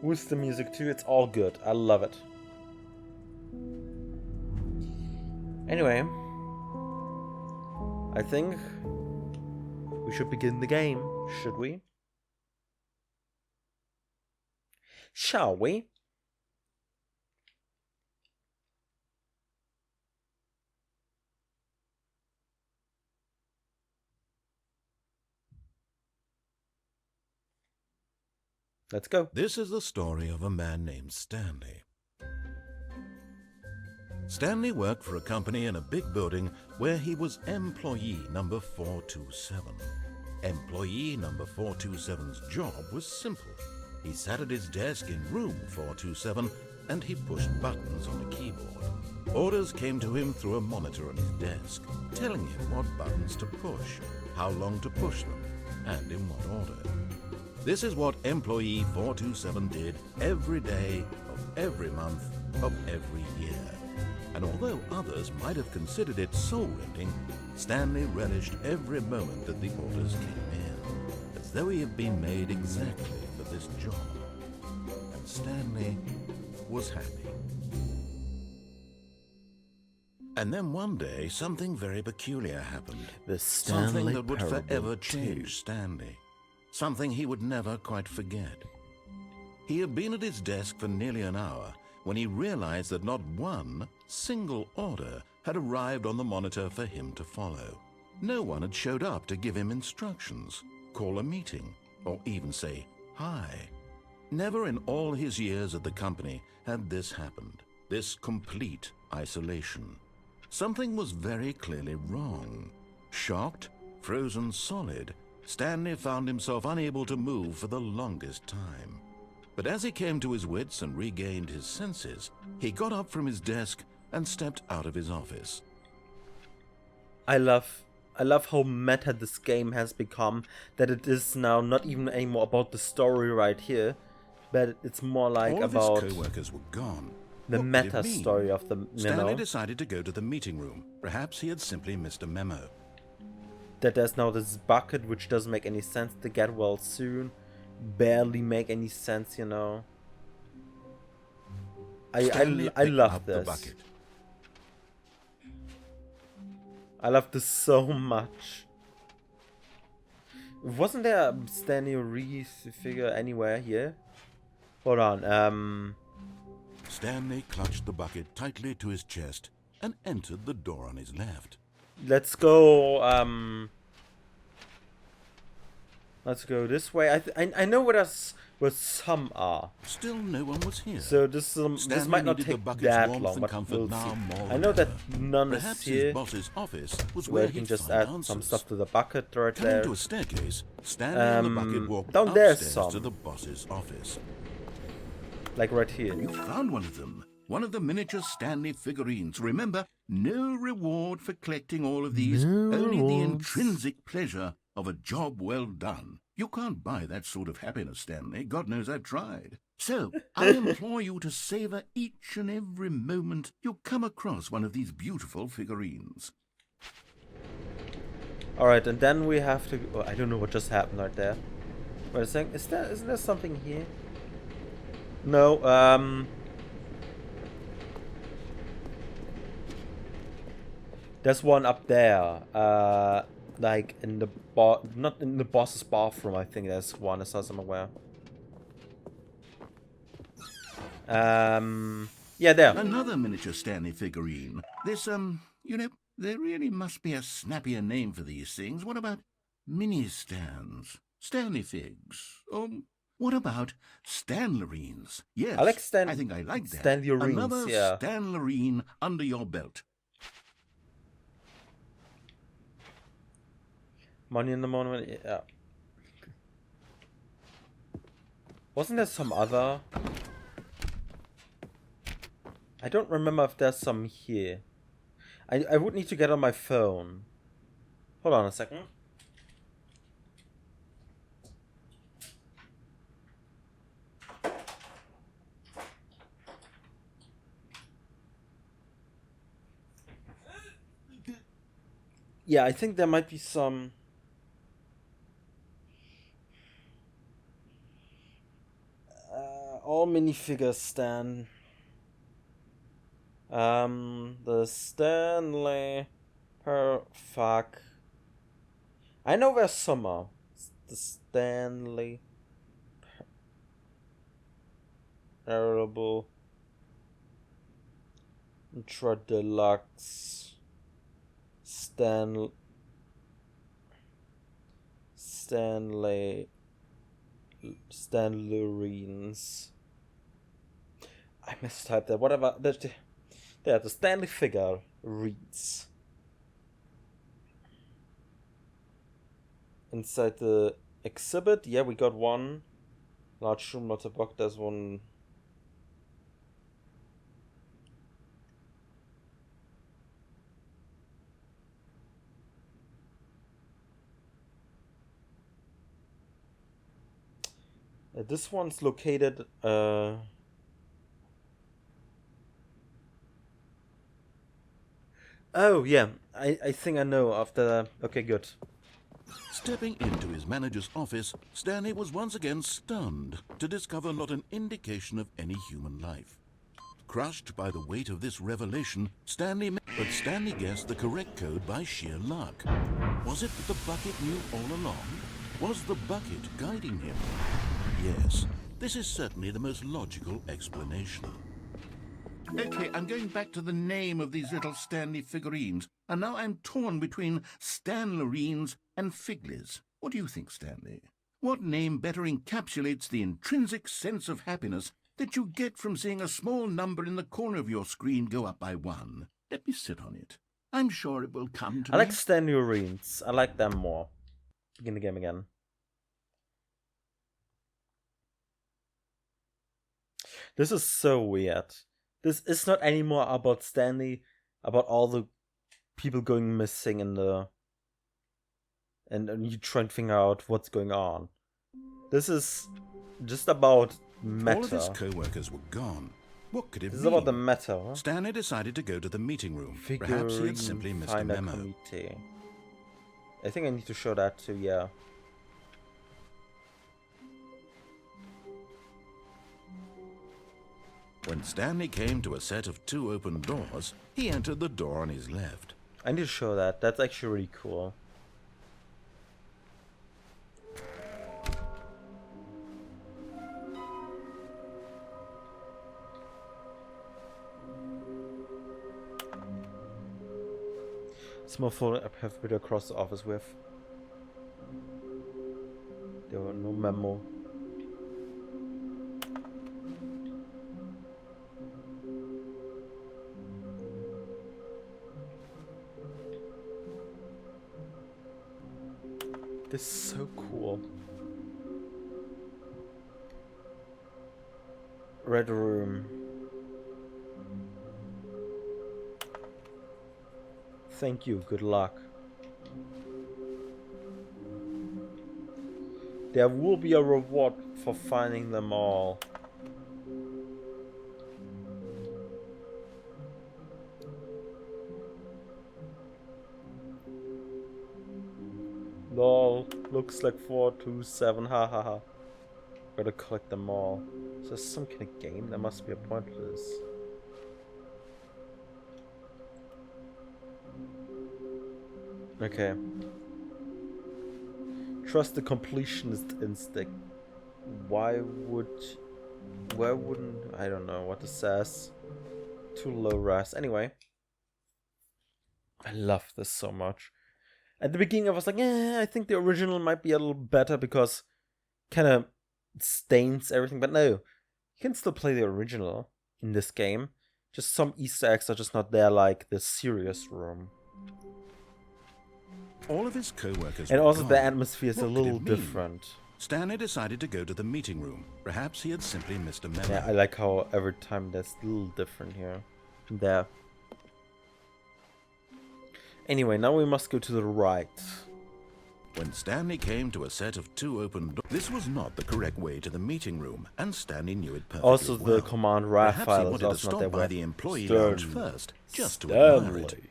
With the music too, it's all good. I love it. Anyway, I think we should begin the game, should we? Shall we? Let's go. This is the story of a man named Stanley. Stanley worked for a company in a big building where he was employee number 427. Employee number 427's job was simple. He sat at his desk in room 427 and he pushed buttons on a keyboard. Orders came to him through a monitor on his desk, telling him what buttons to push, how long to push them, and in what order. This is what employee 427 did every day of every month of every year. And although others might have considered it soul-rending, Stanley relished every moment that the orders came in, as though he had been made exactly for this job. And Stanley was happy. And then one day, something very peculiar happened. The Something Stanley that would Parable forever 2. change Stanley. Something he would never quite forget. He had been at his desk for nearly an hour when he realized that not one single order had arrived on the monitor for him to follow. No one had showed up to give him instructions, call a meeting, or even say hi. Never in all his years at the company had this happened, this complete isolation. Something was very clearly wrong. Shocked, frozen solid, Stanley found himself unable to move for the longest time. But as he came to his wits and regained his senses, he got up from his desk and stepped out of his office. I love how meta this game has become, that it is now not even anymore about the story right here, but it's more like All about of his co-workers were gone. the What did it meta mean? story of the, Stanley decided to go to the meeting room. Perhaps he had simply missed a memo. that there's now this bucket which doesn't make any sense to get well soon, barely make any sense, you know. Stanley I picked love up the this. bucket. I love this so much. Wasn't there a Stanley Reese figure anywhere here? Hold on, Stanley clutched the bucket tightly to his chest and entered the door on his left. let's go, let's go this way. I know where some are. Still no one was here. So this Stanley might not needed the take bucket's that warmth long, and but comfort we'll now see. more I than know that ever. none Perhaps is here, his boss's office was where where you can he'd just find add answers. some stuff to the bucket right Coming there. to a staircase, Stanley and the bucket walked down there's upstairs some. to the boss's office. Like right here. You found one of them. One of the miniature Stanley figurines. Remember, no reward for collecting all of these. Only the intrinsic pleasure of a job well done. You can't buy that sort of happiness, Stanley. God knows I've tried. So, I implore you to savor each and every moment you come across one of these beautiful figurines. Alright, and then we have to... Oh, I don't know what just happened right there. Wait a second. Isn't there something here? No, there's one up there. Like in the not in the boss's bathroom, I think there's one, as far as I'm aware. Yeah, there. Another miniature Stanley figurine. This, you know, there really must be a snappier name for these things. What about mini-stands? Stanley figs? What about Stanlerines? Yes, I like I think I like that. Stanlerines, Another yeah. Stanlerine under your belt. Money in the morning, yeah. Wasn't there some other? I don't remember if there's some here. I would need to get on my phone. Hold on a second. Yeah, I think there might be some. All minifigures, Stan. The Stanley. Fuck. I know where some are. The Stanley. Parable. Ultra Deluxe. Stanlerines. I mistyped that. Whatever. There, the Stanley figure reads. Inside the exhibit, yeah, we got one. Large room, not a box. There's one. This one's located. Oh yeah, I think I know after. Okay, good. Stepping into his manager's office, Stanley was once again stunned to discover not an indication of any human life. Crushed by the weight of this revelation, Stanley guessed the correct code by sheer luck. Was it that the bucket knew all along? Was the bucket guiding him? Yes, this is certainly the most logical explanation. Okay, I'm going back to the name of these little Stanley figurines, and now I'm torn between Stanlerines and Figlies. What do you think, Stanley? What name better encapsulates the intrinsic sense of happiness that you get from seeing a small number in the corner of your screen go up by 1? Let me sit on it. I'm sure it will come to I like me. Figurines. I like them more. Begin the game again. This is so weird. This is not anymore about Stanley, about all the people going missing in the... And you trying to figure out what's going on. This is just about meta. All of his co-workers were gone. What could it This mean? is about the meta, huh? Stanley decided to go to the meeting room. Figurine Perhaps he had simply missed a finder memo. committee. I think I need to show that too, yeah. When Stanley came to a set of 2 open doors, he entered the door on his left. I need to show that. That's actually really cool. Small phone I have been across the office with. There were no memo. This is so cool. Red room. Thank you, good luck. There will be a reward for finding them all. Lol, looks like 427, hahaha. Gotta collect them all. Is this some kind of game? There must be a point to this. Okay. Trust the completionist instinct. Why wouldn't... I don't know what this says. Too low res. Anyway. I love this so much. At the beginning I was like, I think the original might be a little better because kind of stains everything. But no, you can still play the original in this game. Just some Easter eggs are just not there, like the serious room. All of his co-workers And were also gone. the atmosphere is a What could little it mean? different. Stanley decided to go to the meeting room. Perhaps he had simply missed a memo. Yeah, I like how every time there's a little different here. There. Anyway, now we must go to the right. When Stanley came to a set of 2 open doors, this was not the correct way to the meeting room, and Stanley knew it perfectly Also, well. the command RAF Perhaps he file is wanted to also not there. stop by the employee Stanley. lounge first, just to admire it.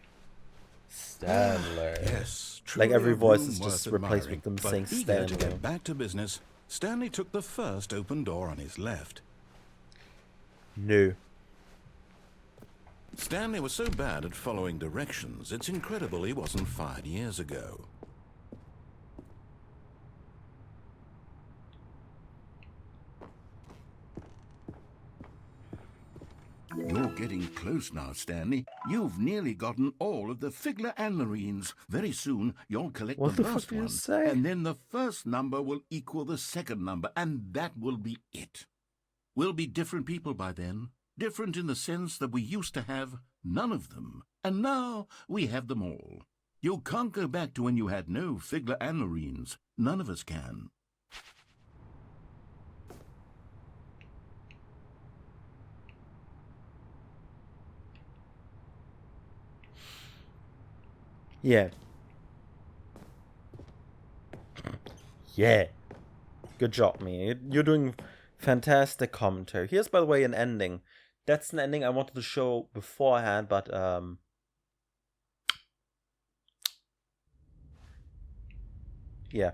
Stanley. Yes, Like truly every a voice room is just worth replaced admiring. with them But saying eager to Stanley. get back to business, Stanley took the first open door on his left. No. Stanley was so bad at following directions, it's incredible he wasn't fired years ago. You're getting close now, Stanley. You've nearly gotten all of the Figler anlarines. Very soon, you'll collect What the the fuck last did you one, say? and then the first number will equal the second number, and that will be it. We'll be different people by then. Different in the sense that we used to have none of them, and now we have them all. You can't go back to when you had no Figler anlarines. None of us can. Yeah. Yeah. Good job, me. You're doing fantastic commentary. Here's, by the way, an ending. That's an ending I wanted to show beforehand, but, yeah.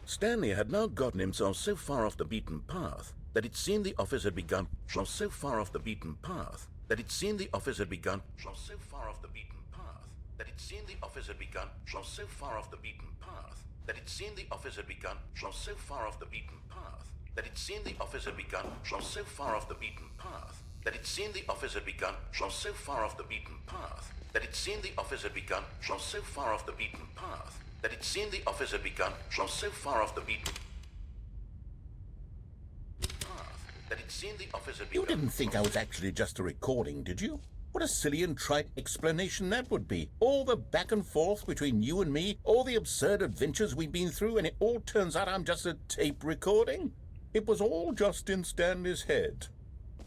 Stanley had now gotten himself so far off the beaten path that it seemed the office had begun. So far off the beaten path that it seemed the office had begun. So far off the beaten path that it seemed the office had begun. So far off the beaten path that it seemed the office had begun. So far off the beaten path that it seemed the office had begun. So far off the beaten path that it seemed the office had begun. So far off the beaten path that it seemed the office had begun. So far off the beaten path that it seemed the office had begun. So far off the beaten. It seemed the office had been... You didn't think I was actually just a recording, did you? What a silly and trite explanation that would be. All the back and forth between you and me, all the absurd adventures we've been through, and it all turns out I'm just a tape recording? It was all just in Stanley's head.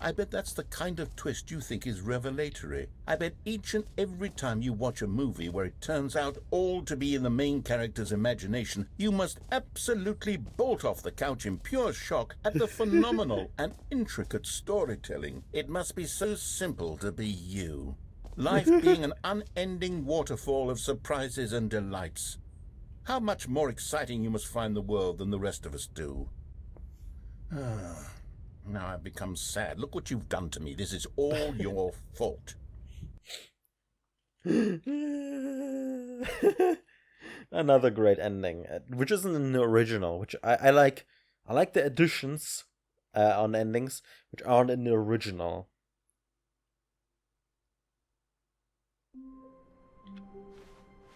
I bet that's the kind of twist you think is revelatory. I bet each and every time you watch a movie where it turns out all to be in the main character's imagination, you must absolutely bolt off the couch in pure shock at the phenomenal and intricate storytelling. It must be so simple to be you. Life being an unending waterfall of surprises and delights. How much more exciting you must find the world than the rest of us do. Now I've become sad. Look what you've done to me. This is all your fault. Another great ending, which isn't an original, which I like. I like the additions on endings, which aren't in the original.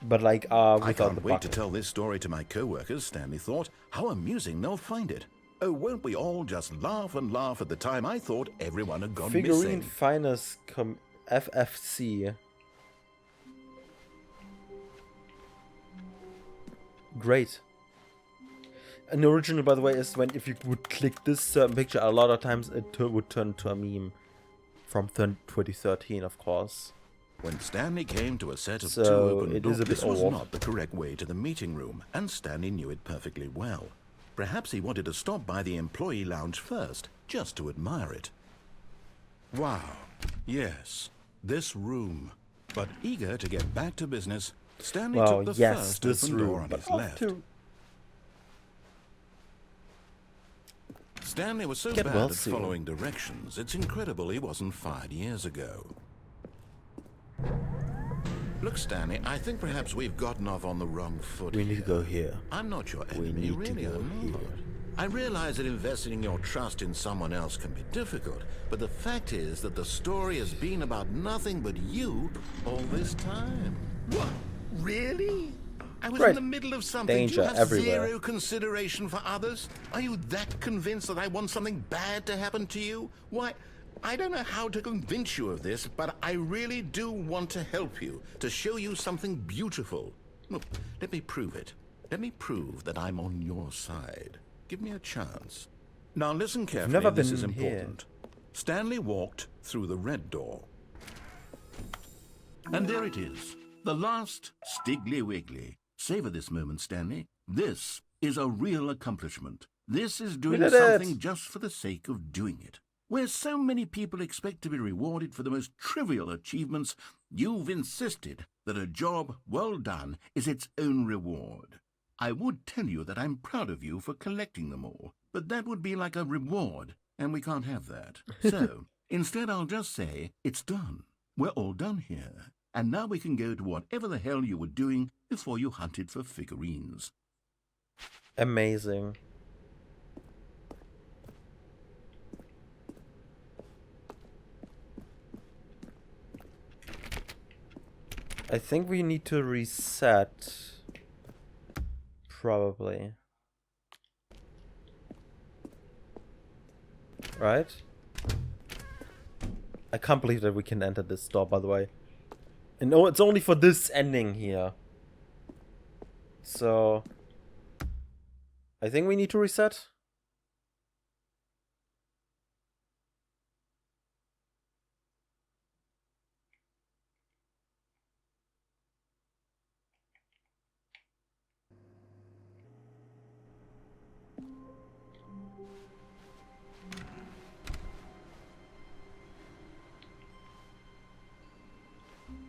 But like, without I can't the wait bucket. to tell this story to my co-workers, Stanley thought. How amusing they'll find it. Oh, won't we all just laugh and laugh at the time I thought everyone had gone Figurine missing? Finest FFC. Great. An original, by the way, is when if you would click this certain picture, a lot of times it would turn to a meme from 2013, of course. When Stanley came to a set of So, two open it doors, is a bit this was old. not the correct way to the meeting room, and Stanley knew it perfectly well. Perhaps he wanted to stop by the employee lounge first, just to admire it. Wow, yes, this room. But eager to get back to business, Stanley Well, took the yes, first this open door room, on but his off left. to Stanley was so Get bad well at soon. following directions, it's incredible he wasn't fired years ago. Look, Stanley, I think perhaps we've gotten off on the wrong foot We need to here. go here. I'm not your We enemy, need to really, go I'm not. here. I realize that investing your trust in someone else can be difficult, but the fact is that the story has been about nothing but you all this time. What? Really? I was Right. in the middle of something. Danger Do you have everywhere. zero consideration for others? Are you that convinced that I want something bad to happen to you? Why, I don't know how to convince you of this, but I really do want to help you, to show you something beautiful. Look, let me prove it. Let me prove that I'm on your side. Give me a chance. Now listen carefully, never this been is here. important. Stanley walked through the red door. And there it is, the last Stiggly Wiggly. Savor this moment, Stanley. This is a real accomplishment. This is doing did it. something just for the sake of doing it. Where so many people expect to be rewarded for the most trivial achievements, you've insisted that a job well done is its own reward. I would tell you that I'm proud of you for collecting them all, but that would be like a reward, and we can't have that. So, instead I'll just say, it's done. We're all done here. And now we can go to whatever the hell you were doing before you hunted for figurines. Amazing. I think we need to reset. Probably. Right? I can't believe that we can enter this door, by the way. And no, it's only for this ending here. So I think we need to reset.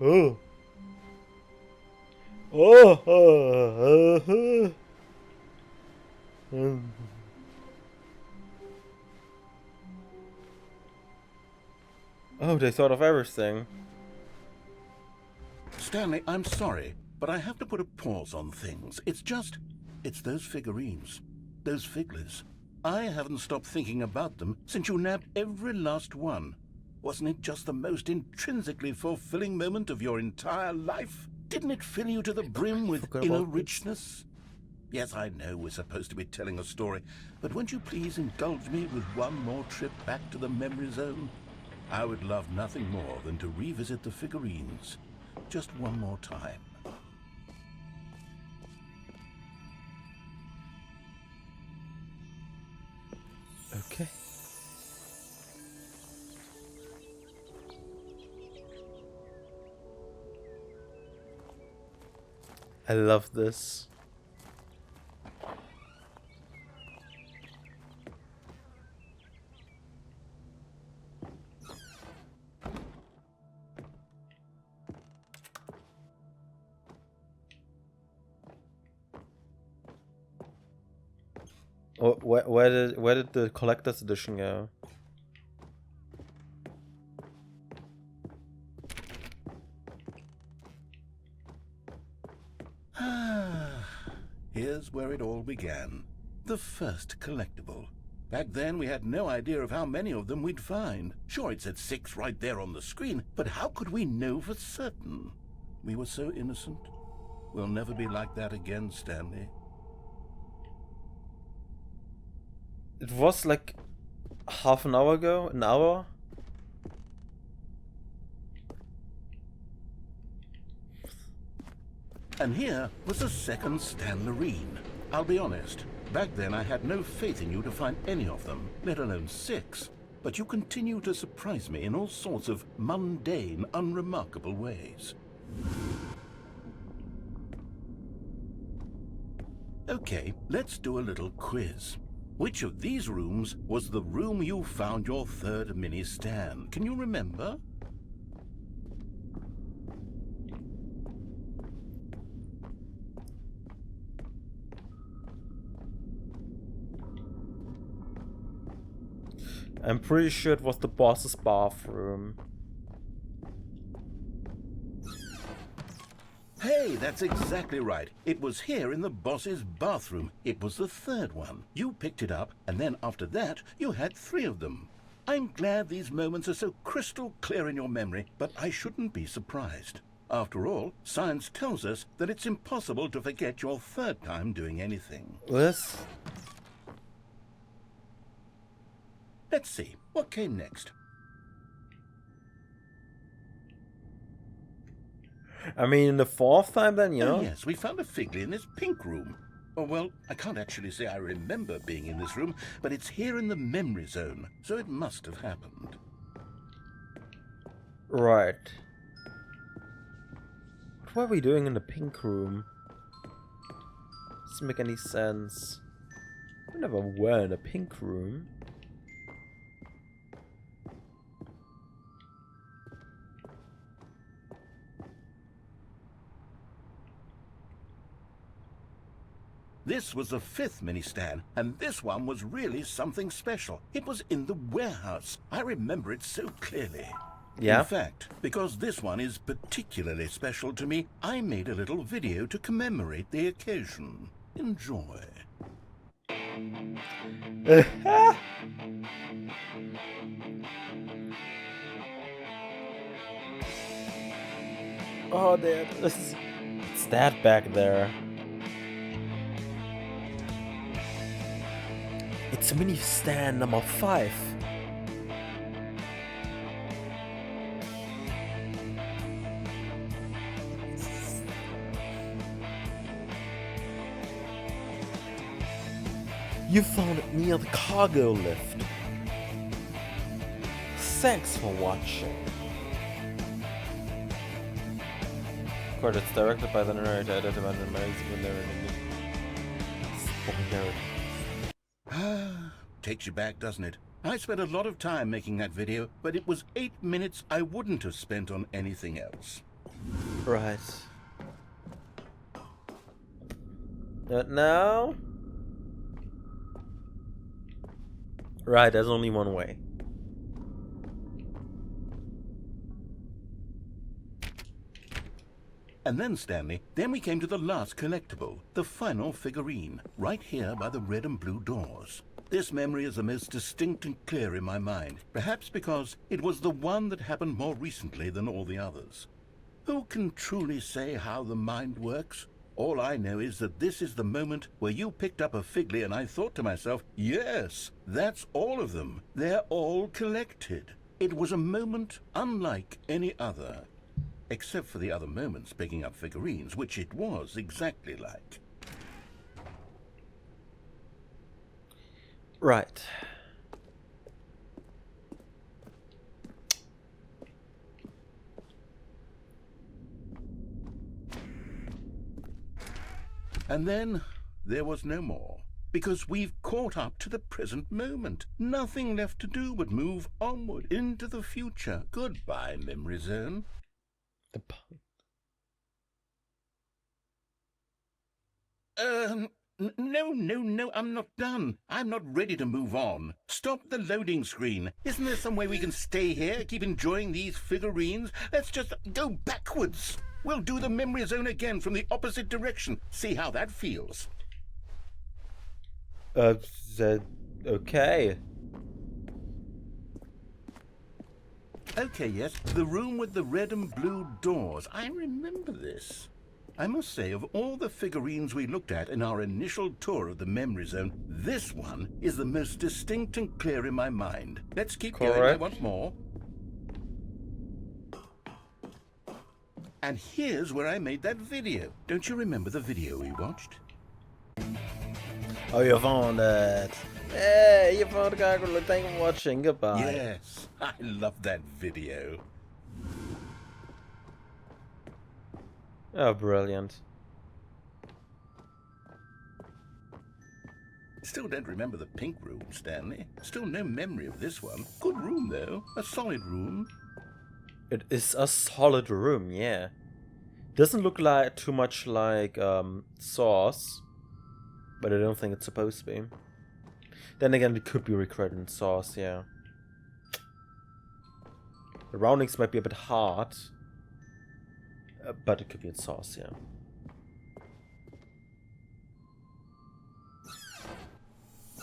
Oh. Oh, they thought of everything. Stanley, I'm sorry, but I have to put a pause on things. It's those figurines, those figglers. I haven't stopped thinking about them since you nabbed every last one. Wasn't it just the most intrinsically fulfilling moment of your entire life? Didn't it fill you to the brim with Forgot inner about this. richness? Yes, I know we're supposed to be telling a story, but won't you please indulge me with one more trip back to the memory zone? I would love nothing more than to revisit the figurines just one more time. Okay. I love this. Oh, where did the collector's edition go? Here's where it all began. The first collectible. Back then, we had no idea of how many of them we'd find. Sure, it said 6 right there on the screen, but how could we know for certain? We were so innocent. We'll never be like that again, Stanley. It was like half an hour ago, an hour. And here was a second Stanlerine. I'll be honest, back then I had no faith in you to find any of them, let alone 6. But you continue to surprise me in all sorts of mundane, unremarkable ways. Okay, let's do a little quiz. Which of these rooms was the room you found your third mini Stan? Can you remember? I'm pretty sure it was the boss's bathroom. Hey, that's exactly right. It was here in the boss's bathroom. It was the third one. You picked it up, and then after that, you had 3 of them. I'm glad these moments are so crystal clear in your memory, but I shouldn't be surprised. After all, science tells us that it's impossible to forget your third time doing anything. This? Let's see, what came next? I mean, the 4th time then, you know? Oh, yes, we found a Figley in this pink room. Oh, well, I can't actually say I remember being in this room, but it's here in the memory zone, so it must have happened. Right. What were we doing in the pink room? Doesn't make any sense. We never were in a pink room. This was the 5th mini-Stan, and this one was really something special. It was in the warehouse. I remember it so clearly. Yeah? In fact, because this one is particularly special to me, I made a little video to commemorate the occasion. Enjoy. Oh, Dad, it's that back there. It's mini stand number 5. You found it near the cargo lift. Thanks for watching. It's directed by the narrator, edited by the narrator. Takes you back, doesn't it? I spent a lot of time making that video, but it was 8 minutes I wouldn't have spent on anything else. Right. Now? Right, there's only one way. And then, Stanley, then we came to the last collectible, the final figurine, right here by the red and blue doors. This memory is the most distinct and clear in my mind, perhaps because it was the one that happened more recently than all the others. Who can truly say how the mind works? All I know is that this is the moment where you picked up a Figley and I thought to myself, yes, that's all of them. They're all collected. It was a moment unlike any other, except for the other moments picking up figurines, which it was exactly like. Right. And then there was no more, because we've caught up to the present moment. Nothing left to do but move onward into the future. Goodbye, Memory Zone. The pun. No, I'm not done. I'm not ready to move on. Stop the loading screen. Isn't there some way we can stay here, keep enjoying these figurines? Let's just go backwards. We'll do the Memory Zone again from the opposite direction. See how that feels. Okay. Okay, yes, the room with the red and blue doors. I remember this. I must say, of all the figurines we looked at in our initial tour of the Memory Zone, this one is the most distinct and clear in my mind. Let's keep going. I want more. And here's where I made that video. Don't you remember the video we watched? Oh, you found it. Hey, you found it. Thank you for watching. Goodbye. Yes, I love that video. Oh, brilliant. Still don't remember the pink room, Stanley. Still no memory of this one. Good room, though. A solid room. It is a solid room, yeah. Doesn't look like too much like Sauce, but I don't think it's supposed to be. Then again, it could be recreated in Sauce, yeah. The roundings might be a bit hard, but it could be in Sauce, yeah.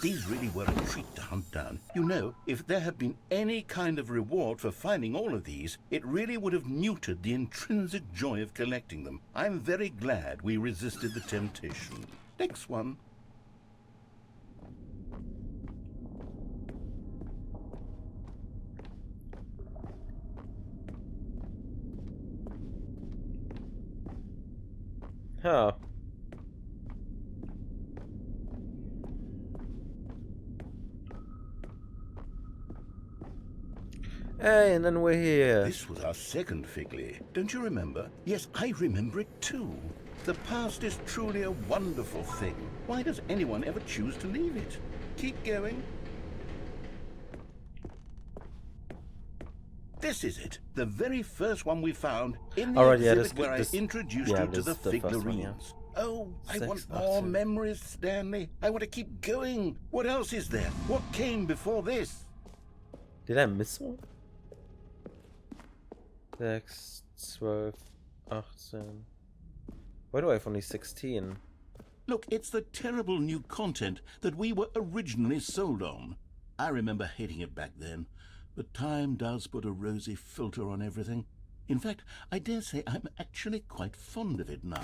These really were a treat to hunt down. You know, if there had been any kind of reward for finding all of these, it really would have muted the intrinsic joy of collecting them. I'm very glad we resisted the temptation. Next one. Huh. Hey, and then we're here. This was our second Figley. Don't you remember? Yes, I remember it too. The past is truly a wonderful thing. Why does anyone ever choose to leave it? Keep going. This is it. The very first one we found in the exhibit where I introduced you to the figurines. Oh, I want more memories, Stanley. I want to keep going. What else is there? What came before this? Did I miss one? 6, 12, 18. Why do I have only 16? Look, it's the terrible new content that we were originally sold on. I remember hating it back then, but time does put a rosy filter on everything. In fact, I dare say I'm actually quite fond of it now.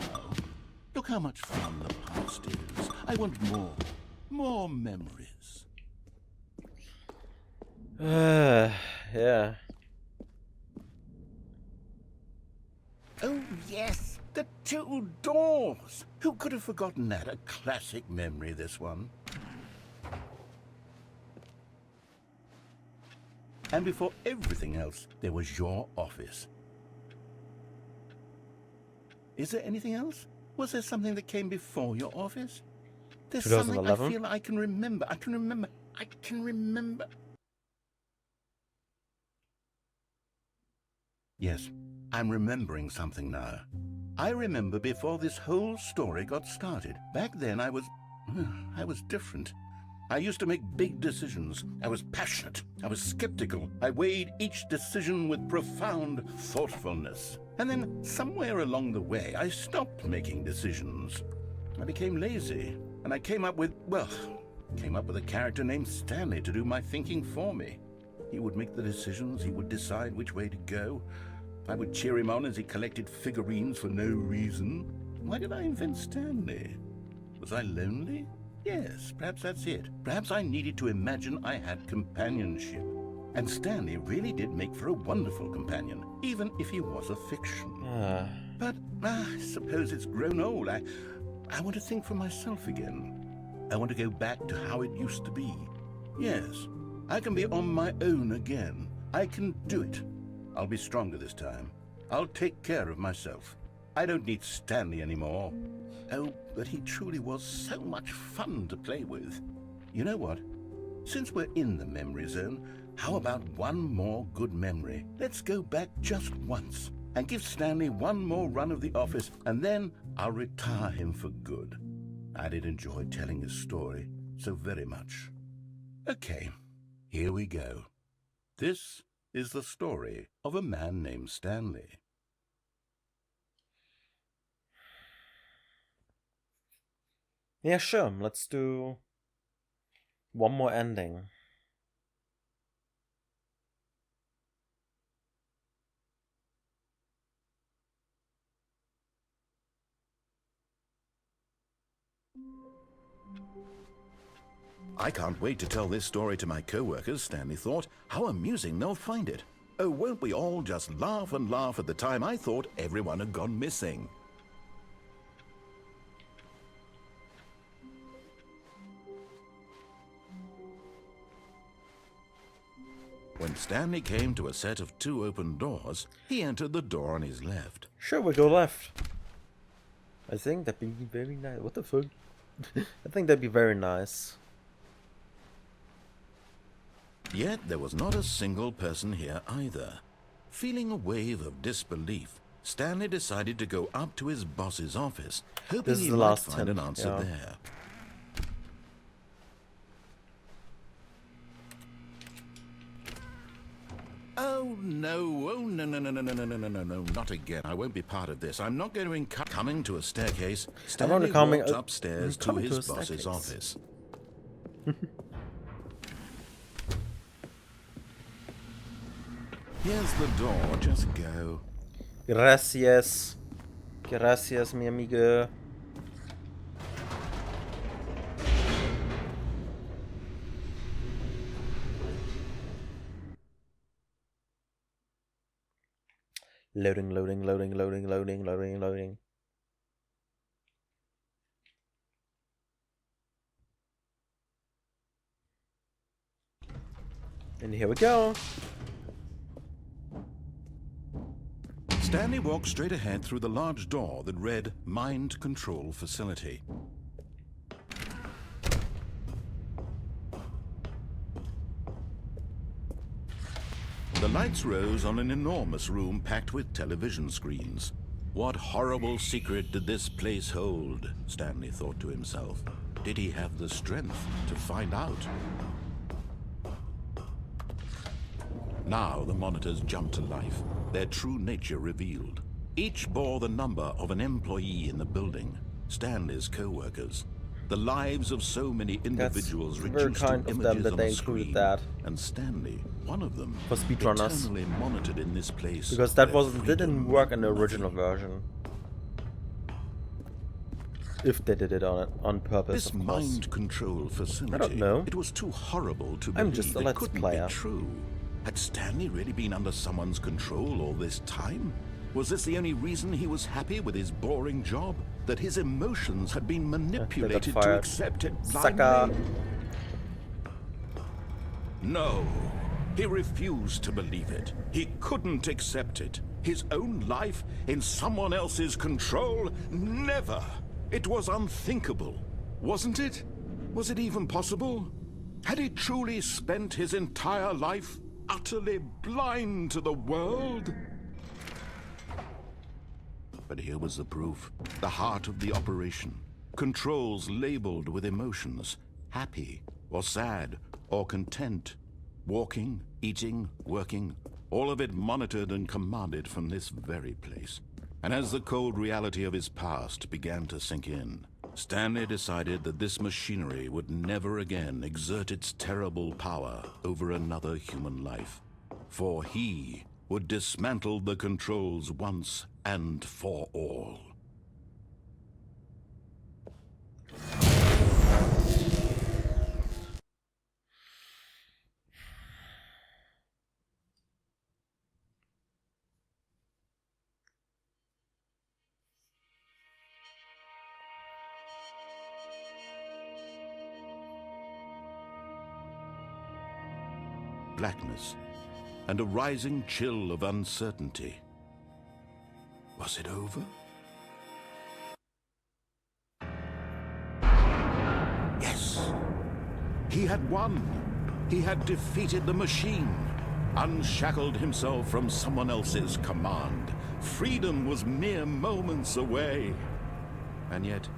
Look how much fun the past is. I want more memories. Yeah. Oh, yes, the 2 doors. Who could have forgotten that? A classic memory, this one. And before everything else, there was your office. Is there anything else? Was there something that came before your office? There's something I feel I can remember. I can remember. Yes, I'm remembering something now. I remember before this whole story got started. Back then I was different. I used to make big decisions. I was passionate. I was skeptical. I weighed each decision with profound thoughtfulness. And then somewhere along the way, I stopped making decisions. I became lazy. And I came up with a character named Stanley to do my thinking for me. He would make the decisions. He would decide which way to go. I would cheer him on as he collected figurines for no reason. Why did I invent Stanley? Was I lonely? Yes, perhaps that's it. Perhaps I needed to imagine I had companionship. And Stanley really did make for a wonderful companion, even if he was a fiction. But I suppose it's grown old. I want to think for myself again. I want to go back to how it used to be. Yes, I can be on my own again. I can do it. I'll be stronger this time. I'll take care of myself. I don't need Stanley anymore. Oh, but he truly was so much fun to play with. You know what? Since we're in the memory zone, how about one more good memory? Let's go back just once and give Stanley one more run of the office, and then I'll retire him for good. I did enjoy telling his story so very much. Okay, here we go. This is the story of a man named Stanley. Yeah, sure. Let's do one more ending. I can't wait to tell this story to my co-workers, Stanley thought. How amusing they'll find it. Oh, won't we all just laugh and laugh at the time I thought everyone had gone missing. When Stanley came to a set of 2 open doors, he entered the door on his left. Sure, we go left. I think that'd be very nice. What the fuck? I think that'd be very nice. Yet there was not a single person here either. Feeling a wave of disbelief, Stanley decided to go up to his boss's office, hoping he might find an answer there. Oh no, not again. I won't be part of this. I'm not going to coming to a staircase. Stanley walked upstairs to his boss's office. Here's the door, just go. Gracias. Gracias, mi amigo. Loading, loading, loading, loading, loading, loading, loading. And here we go. Stanley walked straight ahead through the large door that read Mind Control Facility. The lights rose on an enormous room packed with television screens. What horrible secret did this place hold? Stanley thought to himself. Did he have the strength to find out? Now the monitors jumped to life, their true nature revealed. Each bore the number of an employee in the building, Stanley's co-workers. The lives of so many individuals reduced to images on the screen, and Stanley, one of them, eternally monitored in this place. Because that didn't work in the original version. If they did it on purpose, this mind control facility, I don't know. It was too horrible to believe. I'm just a Let's couldn't Player. Be true. Had Stanley really been under someone's control all this time? Was this the only reason he was happy with his boring job? That his emotions had been manipulated to accept it blindly? No, he refused to believe it. He couldn't accept it. His own life in someone else's control? Never! It was unthinkable, wasn't it? Was it even possible? Had he truly spent his entire life utterly blind to the world? But here was the proof. The heart of the operation. Controls labeled with emotions. Happy, or sad, or content. Walking, eating, working. All of it monitored and commanded from this very place. And as the cold reality of his past began to sink in, Stanley decided that this machinery would never again exert its terrible power over another human life. For he would dismantle the controls once and for all. blackness and a rising chill of uncertainty. Was it over? Yes! He had won! He had defeated the machine, unshackled himself from someone else's command. Freedom was mere moments away. And yet,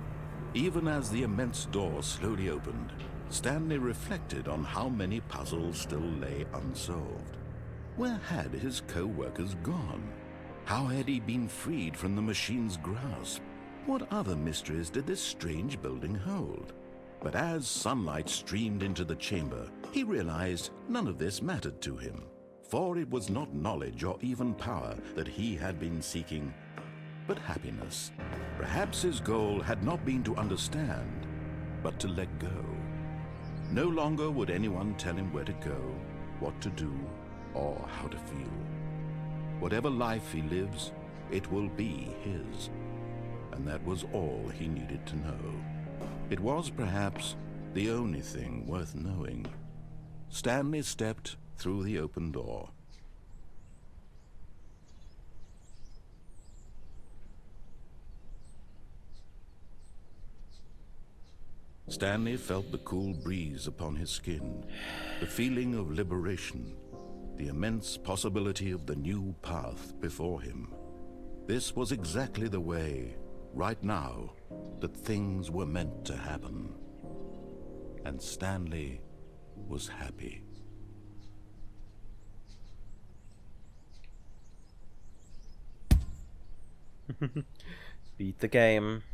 even as the immense door slowly opened, Stanley reflected on how many puzzles still lay unsolved. Where had his co-workers gone? How had he been freed from the machine's grasp? What other mysteries did this strange building hold? But as sunlight streamed into the chamber, he realized none of this mattered to him, for it was not knowledge or even power that he had been seeking, but happiness. Perhaps his goal had not been to understand, but to let go. No longer would anyone tell him where to go, what to do, or how to feel. Whatever life he lives, it will be his. And that was all he needed to know. It was perhaps the only thing worth knowing. Stanley stepped through the open door. Stanley felt the cool breeze upon his skin, the feeling of liberation, the immense possibility of the new path before him. This was exactly the way, right now, that things were meant to happen. And Stanley was happy. Beat the game.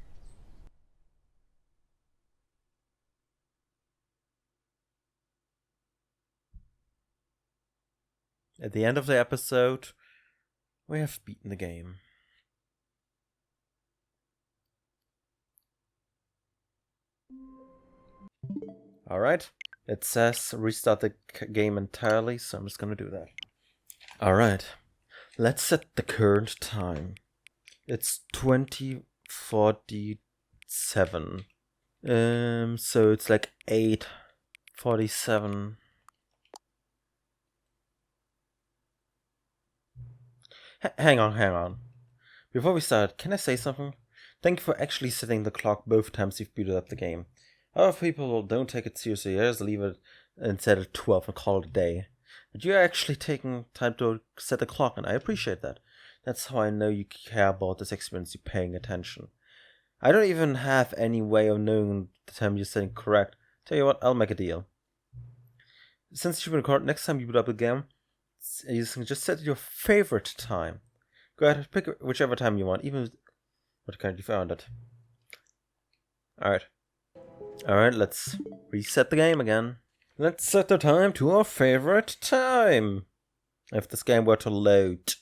At the end of the episode, we have beaten the game. Alright, it says restart the game entirely, so I'm just gonna do that. Alright, let's set the current time. It's 20:47. So it's like 8:47. Hang on. Before we start, can I say something? Thank you for actually setting the clock both times you've booted up the game. Other people don't take it seriously, they just leave it and set it 12 and call it a day. But you're actually taking time to set the clock, and I appreciate that. That's how I know you care about this experience, you're paying attention. I don't even have any way of knowing the time you're setting correct. Tell you what, I'll make a deal. Since you've been recorded, next time you boot up the game, you can just set your favorite time. Go ahead, pick whichever time you want, even what kind you found it. Alright, let's reset the game again. Let's set the time to our favorite time. If this game were to load.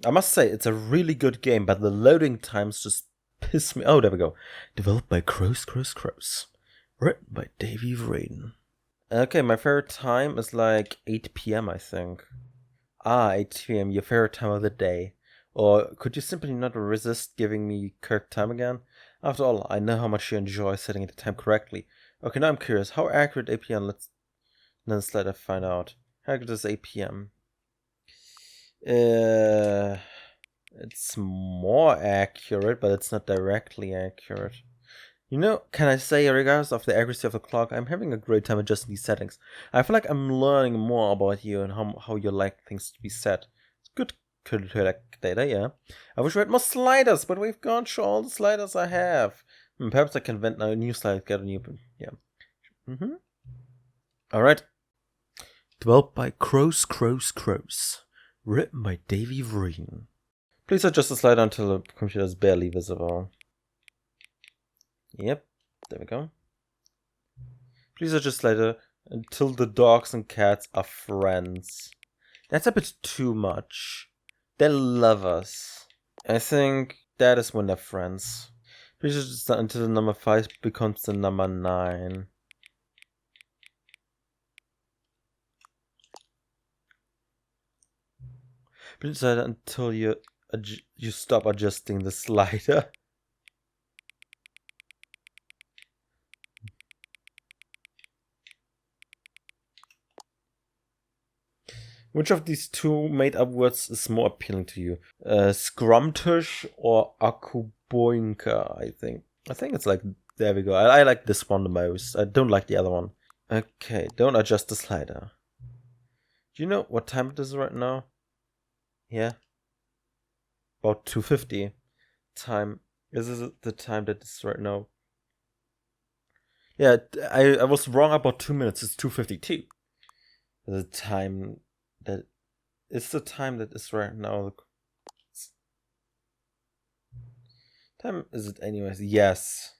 I must say, it's a really good game, but the loading times just piss me. Oh, there we go. Developed by Crows. Written by Davey Vraden. Okay, my favorite time is like 8 PM, I think. 8 PM, your favorite time of the day. Or could you simply not resist giving me correct time again? After all, I know how much you enjoy setting the time correctly. Okay, now I'm curious. How accurate 8 PM? Let's let us find out. How accurate is 8 PM? It's more accurate, but it's not directly accurate. You know, can I say, regardless of the accuracy of the clock, I'm having a great time adjusting these settings. I feel like I'm learning more about you and how you like things to be set. It's good to collect data, yeah. I wish we had more sliders, but we've gone through all the sliders I have. Perhaps I can invent a new slide, get a new, yeah. Alright. Developed by Crows. Written by Davey Vraden. Please adjust the slider until the computer is barely visible. Yep, there we go. Please adjust slider until the dogs and cats are friends. That's a bit too much. They love us. I think that is when they're friends. Please adjust until the number 5 becomes the number 9. Please adjust until you stop adjusting the slider. Which of these two made-up words is more appealing to you? Scrumtush or akuboinka, I think. I think it's like, there we go. I like this one the most. I don't like the other one. Okay, don't adjust the slider. Do you know what time it is right now? Yeah. About 2:50. Time. Is this the time that is right now? Yeah, I was wrong about 2 minutes. It's 2:52. The time that is the time that is right now. Time is it anyways? Yes.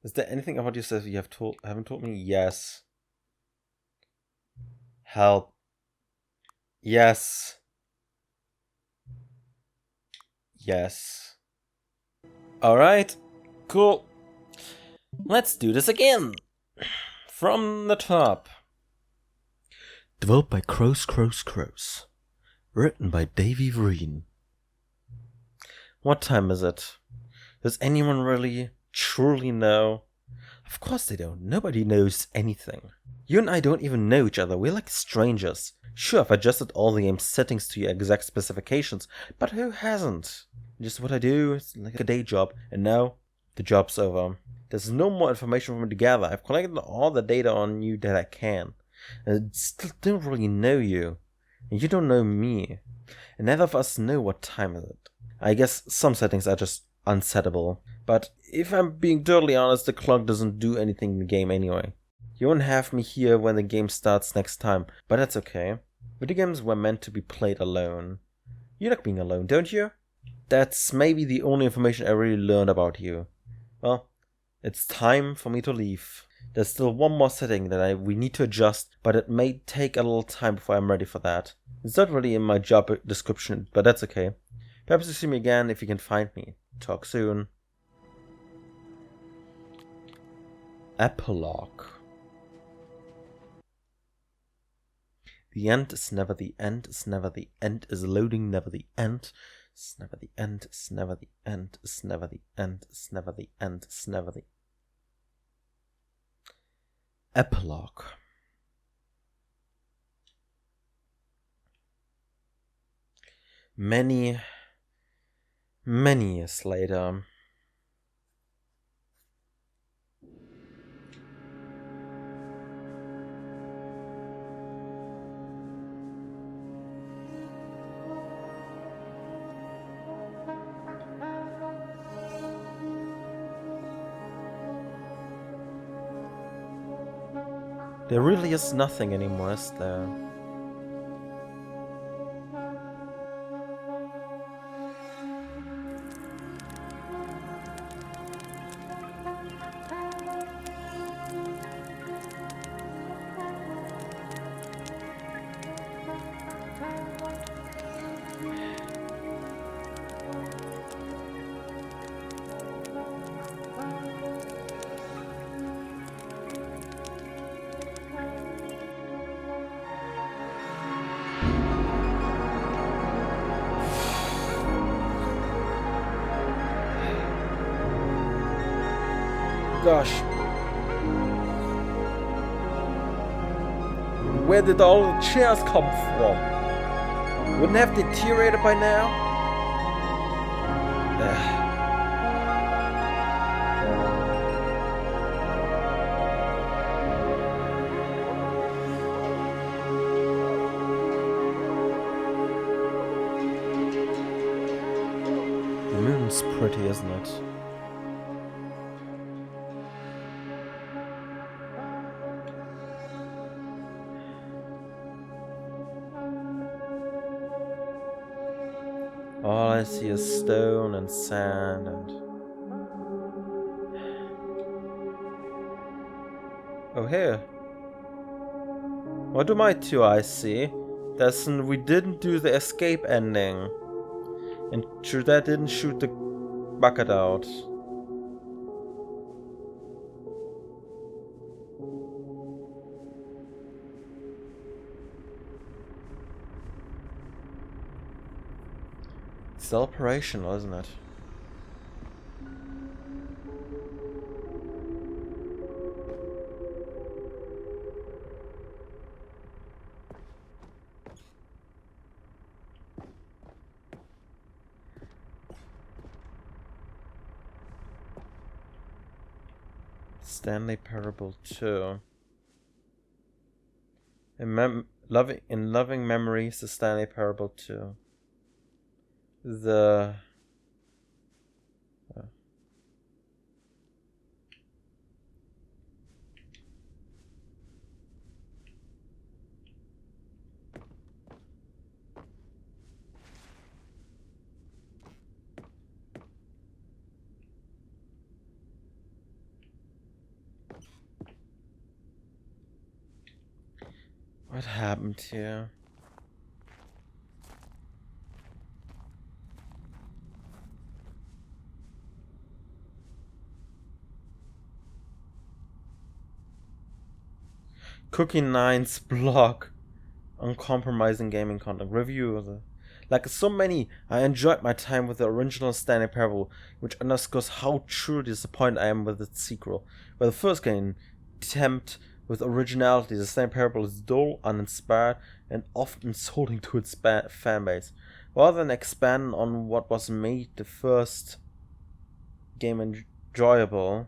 Is there anything about yourself you haven't told me? Yes. Help. Yes. Yes. Alright. Cool. Let's do this again. From the top. Developed by Crows. Written by Davey Vreen. What time is it? Does anyone really, truly know? Of course they don't. Nobody knows anything. You and I don't even know each other. We're like strangers. Sure, I've adjusted all the game's settings to your exact specifications, but who hasn't? Just what I do, it's like a day job, and now the job's over. There's no more information for me to gather. I've collected all the data on you that I can. And I still don't really know you. And you don't know me. And neither of us know what time is it. I guess some settings are just unsettable. But if I'm being totally honest, the clock doesn't do anything in the game anyway. You won't have me here when the game starts next time, but that's okay. Video games were meant to be played alone. You like being alone, don't you? That's maybe the only information I really learned about you. Well, it's time for me to leave. There's still one more setting that we need to adjust, but it may take a little time before I'm ready for that. It's not really in my job description, but that's okay. Perhaps you see me again if you can find me. Talk soon. Epilogue. The end is never the end, is never the end, is loading, never the end. It's never the end, it's never the end, it's never the end, it's never the end, it's never the Epilogue. Many years later. There really is nothing anymore, is there? Gosh. Where did all the chairs come from? Wouldn't have deteriorated by now? The moon's pretty, isn't it? All I see is stone and sand and... Oh, here. What do my two eyes see? We didn't do the escape ending. And sure, that didn't shoot the bucket out. Still operational, isn't it? Stanley Parable 2. In loving memories, the Stanley Parable 2. The what happened here? Cookie Nine's blog. Uncompromising gaming content. Review of the... Like so many, I enjoyed my time with the original Stanley Parable, which underscores how truly disappointed I am with its sequel. Where the first game attempt with originality, the Stanley Parable is dull, uninspired, and often insulting to its fanbase. Rather than expand on what was made the first game enjoyable,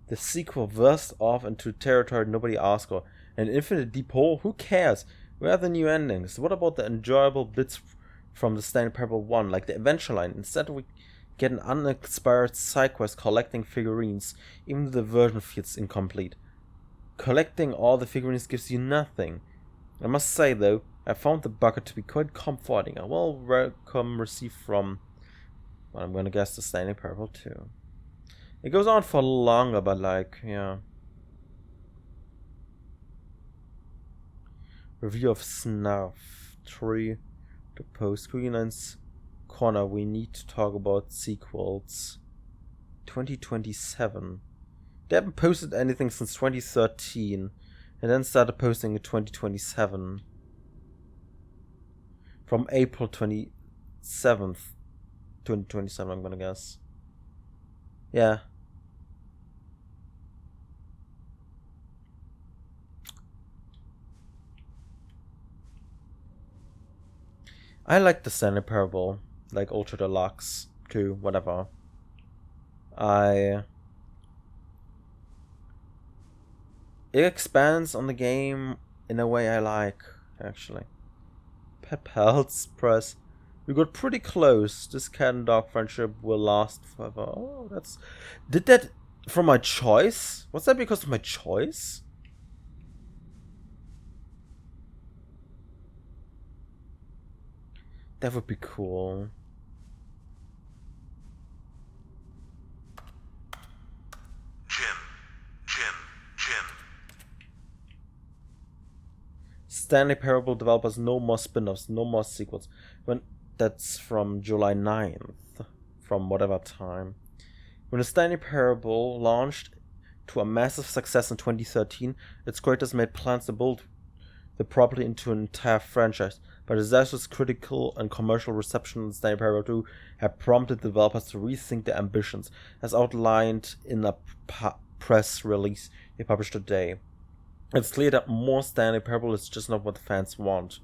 the sequel veered off into territory nobody asked for. An infinite deep hole? Who cares? Where are the new endings? What about the enjoyable bits from the Stanley Parable 1, like the adventure line? Instead we get an uninspired side quest collecting figurines, even though the version feels incomplete. Collecting all the figurines gives you nothing. I must say though, I found the bucket to be quite comforting. A welcome received from, well, I'm gonna guess the Stanley Parable 2. It goes on for longer, but like, yeah. Review of Snuff 3. The post Queen's Corner. We need to talk about sequels. 2027. They haven't posted anything since 2013, and then started posting in 2027. From April 27th, 2027, I'm gonna guess. Yeah. I like the Stanley Parable, like Ultra Deluxe 2, whatever. It expands on the game in a way I like, actually. Pet Pals Press. We got pretty close. This cat and dog friendship will last forever. Oh, that's... Did that from my choice? Was that because of my choice? That would be cool. Jim. Stanley Parable developers, no more spin-offs, no more sequels. When that's from July 9th, from whatever time. When the Stanley Parable launched to a massive success in 2013, its creators made plans to build the property into an entire franchise, but disastrous critical and commercial reception of Stanley Parable 2 have prompted developers to rethink their ambitions, as outlined in a press release they published today. It's clear that more Stanley Parable is just not what the fans want,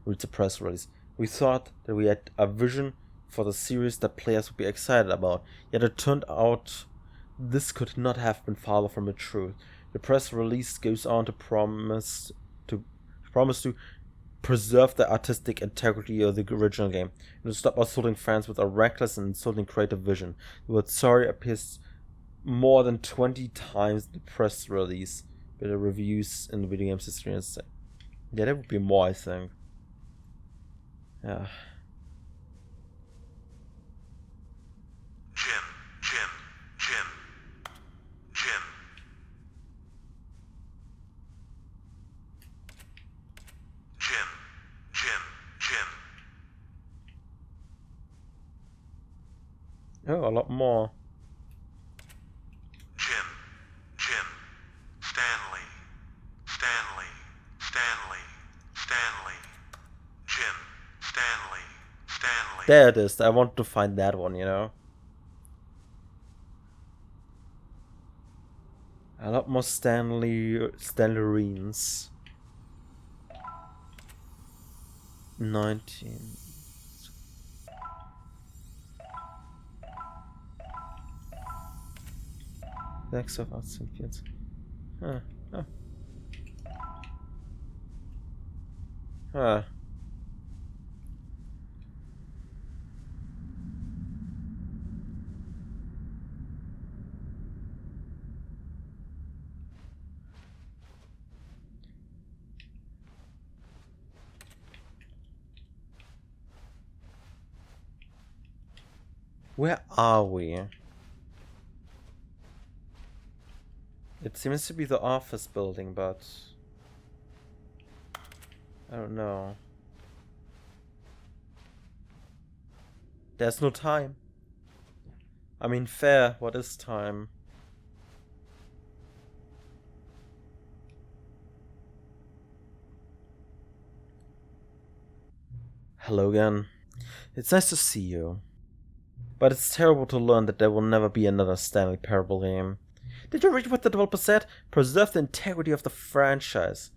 reads the press release. We thought that we had a vision for the series that players would be excited about, yet it turned out this could not have been farther from the truth. The press release goes on to promise to preserve the artistic integrity of the original game and to stop assaulting fans with a reckless and insulting creative vision. The word sorry appears more than 20 times in the press release, but the reviews in the video games history and say, yeah, there would be more, I think. Yeah. Jim. Oh, a lot more. Jim. Stanley. Jim. Stanley. There it is. I want to find that one, you know. A lot more Stanleyrines. 19. Next of us and fields. Huh. Oh. Huh. Where are we? It seems to be the office building, but I don't know. There's no time. I mean, fair, what is time? Hello again. It's nice to see you. But it's terrible to learn that there will never be another Stanley Parable game. Did you read what the developer said? Preserve the integrity of the franchise.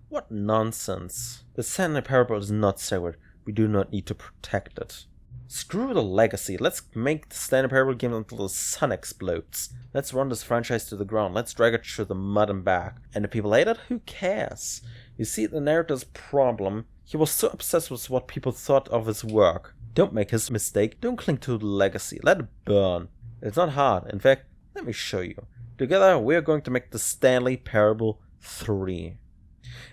What nonsense. The Stanley Parable is not sacred. We do not need to protect it. Screw the legacy. Let's make the Stanley Parable game until the sun explodes. Let's run this franchise to the ground. Let's drag it through the mud and back. And if people hate it, who cares? You see, the narrator's problem, he was so obsessed with what people thought of his work. Don't make his mistake. Don't cling to the legacy. Let it burn. It's not hard. In fact, let me show you. Together, we're going to make the Stanley Parable 3.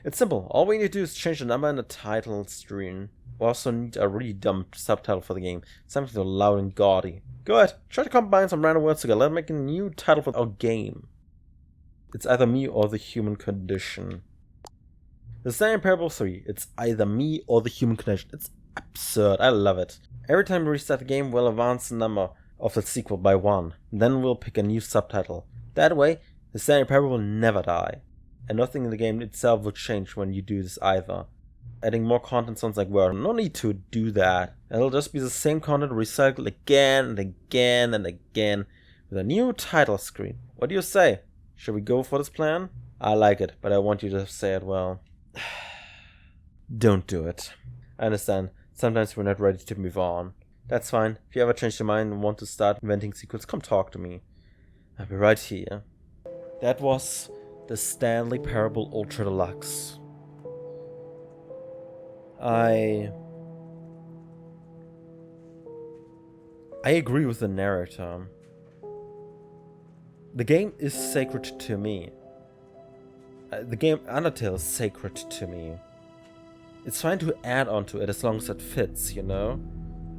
It's simple. All we need to do is change the number in the title screen. We also need a really dumb subtitle for the game. Something loud and gaudy. Go ahead. Try to combine some random words together and make a new title for our game. It's either me or the human condition. The Stanley Parable 3. It's either me or the human condition. It's absurd. I love it. Every time we restart the game, we'll advance the number of the sequel by 1. Then we'll pick a new subtitle. That way, the Stanley Parable will never die. And nothing in the game itself will change when you do this either. Adding more content sounds like well, no need to do that. It'll just be the same content recycled again and again and again with a new title screen. What do you say? Should we go for this plan? I like it, but I want you to say it well. Don't do it. I understand. Sometimes we're not ready to move on. That's fine. If you ever change your mind and want to start inventing sequels, come talk to me. I'll be right here. That was the Stanley Parable Ultra Deluxe. I agree with the narrator. The game is sacred to me. The game Undertale is sacred to me. It's fine to add on to it as long as it fits, you know?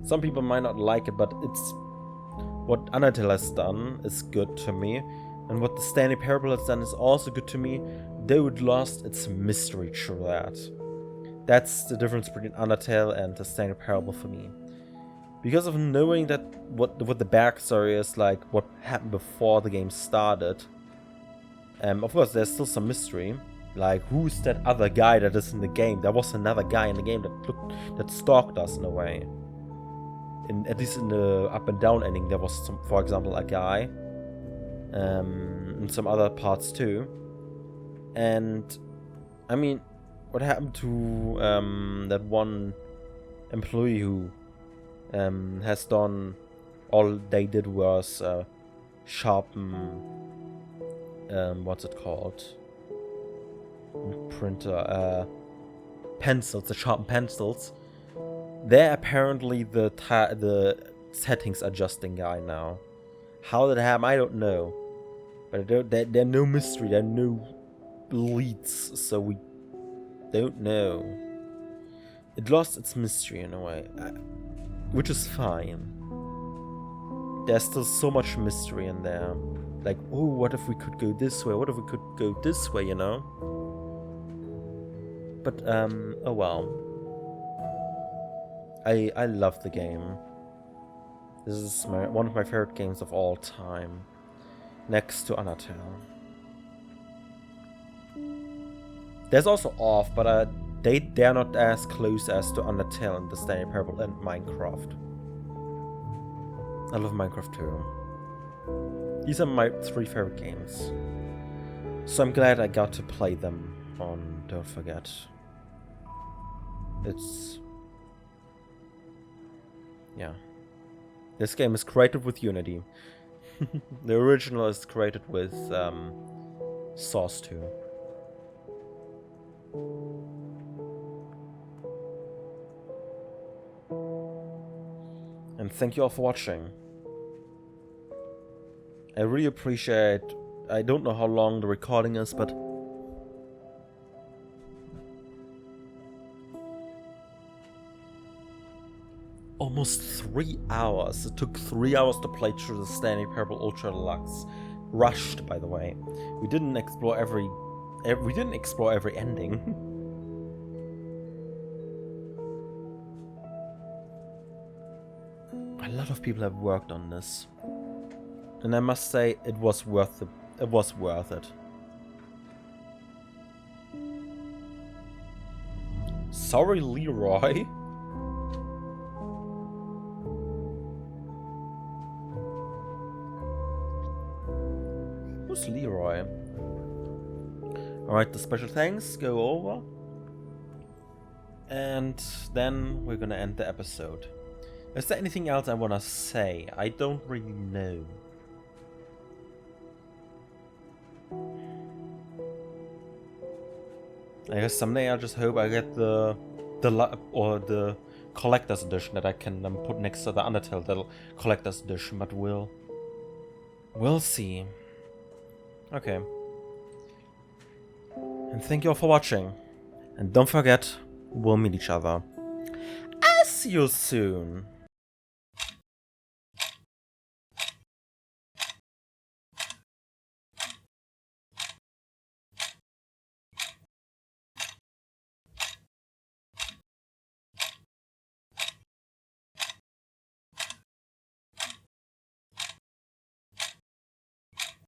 Some people might not like it, but it's what Undertale has done is good to me, and what the Stanley Parable has done is also good to me, though it lost its mystery through that. That's the difference between Undertale and the Stanley Parable for me. Because of knowing that what the backstory is, like what happened before the game started, of course there's still some mystery. Like, who's that other guy that is in the game? There was another guy in the game that stalked us in a way. At least in the up and down ending, there was some, for example, a guy. And some other parts too. And I mean, what happened to that one employee who has done all they did was sharpen what's it called? Printer pencils, the sharpened pencils. They're apparently the settings adjusting guy now. How did it happen? I don't know. But there are no mystery, there are no leads, so we don't know. It lost its mystery in a way, which is fine. There's still so much mystery in there. Like, oh, what if we could go this way? What if we could go this way, you know? But, oh well. I love the game. This is one of my favorite games of all time. Next to Undertale. There's also Off, but they're not as close as to Undertale and the Stanley Parable and Minecraft. I love Minecraft too. These are my 3 favorite games. So I'm glad I got to play them on Don't Forget. It's... yeah. This game is created with Unity. The original is created with Source 2. And thank you all for watching. I really appreciate... I don't know how long the recording is, but... almost 3 hours. It took 3 hours to play through the Stanley Parable Ultra Deluxe. Rushed, by the way. We didn't explore every ending. A lot of people have worked on this, and I must say it was worth it. It was worth it. Sorry, Leroy. Who's Leroy? Alright, the special thanks go over. And then we're gonna end the episode. Is there anything else I wanna say? I don't really know. I guess someday I just hope I get the collector's edition that I can put next to the Undertale collector's edition, but we'll see. Okay. And thank you all for watching. And don't forget, we'll meet each other. I'll see you soon.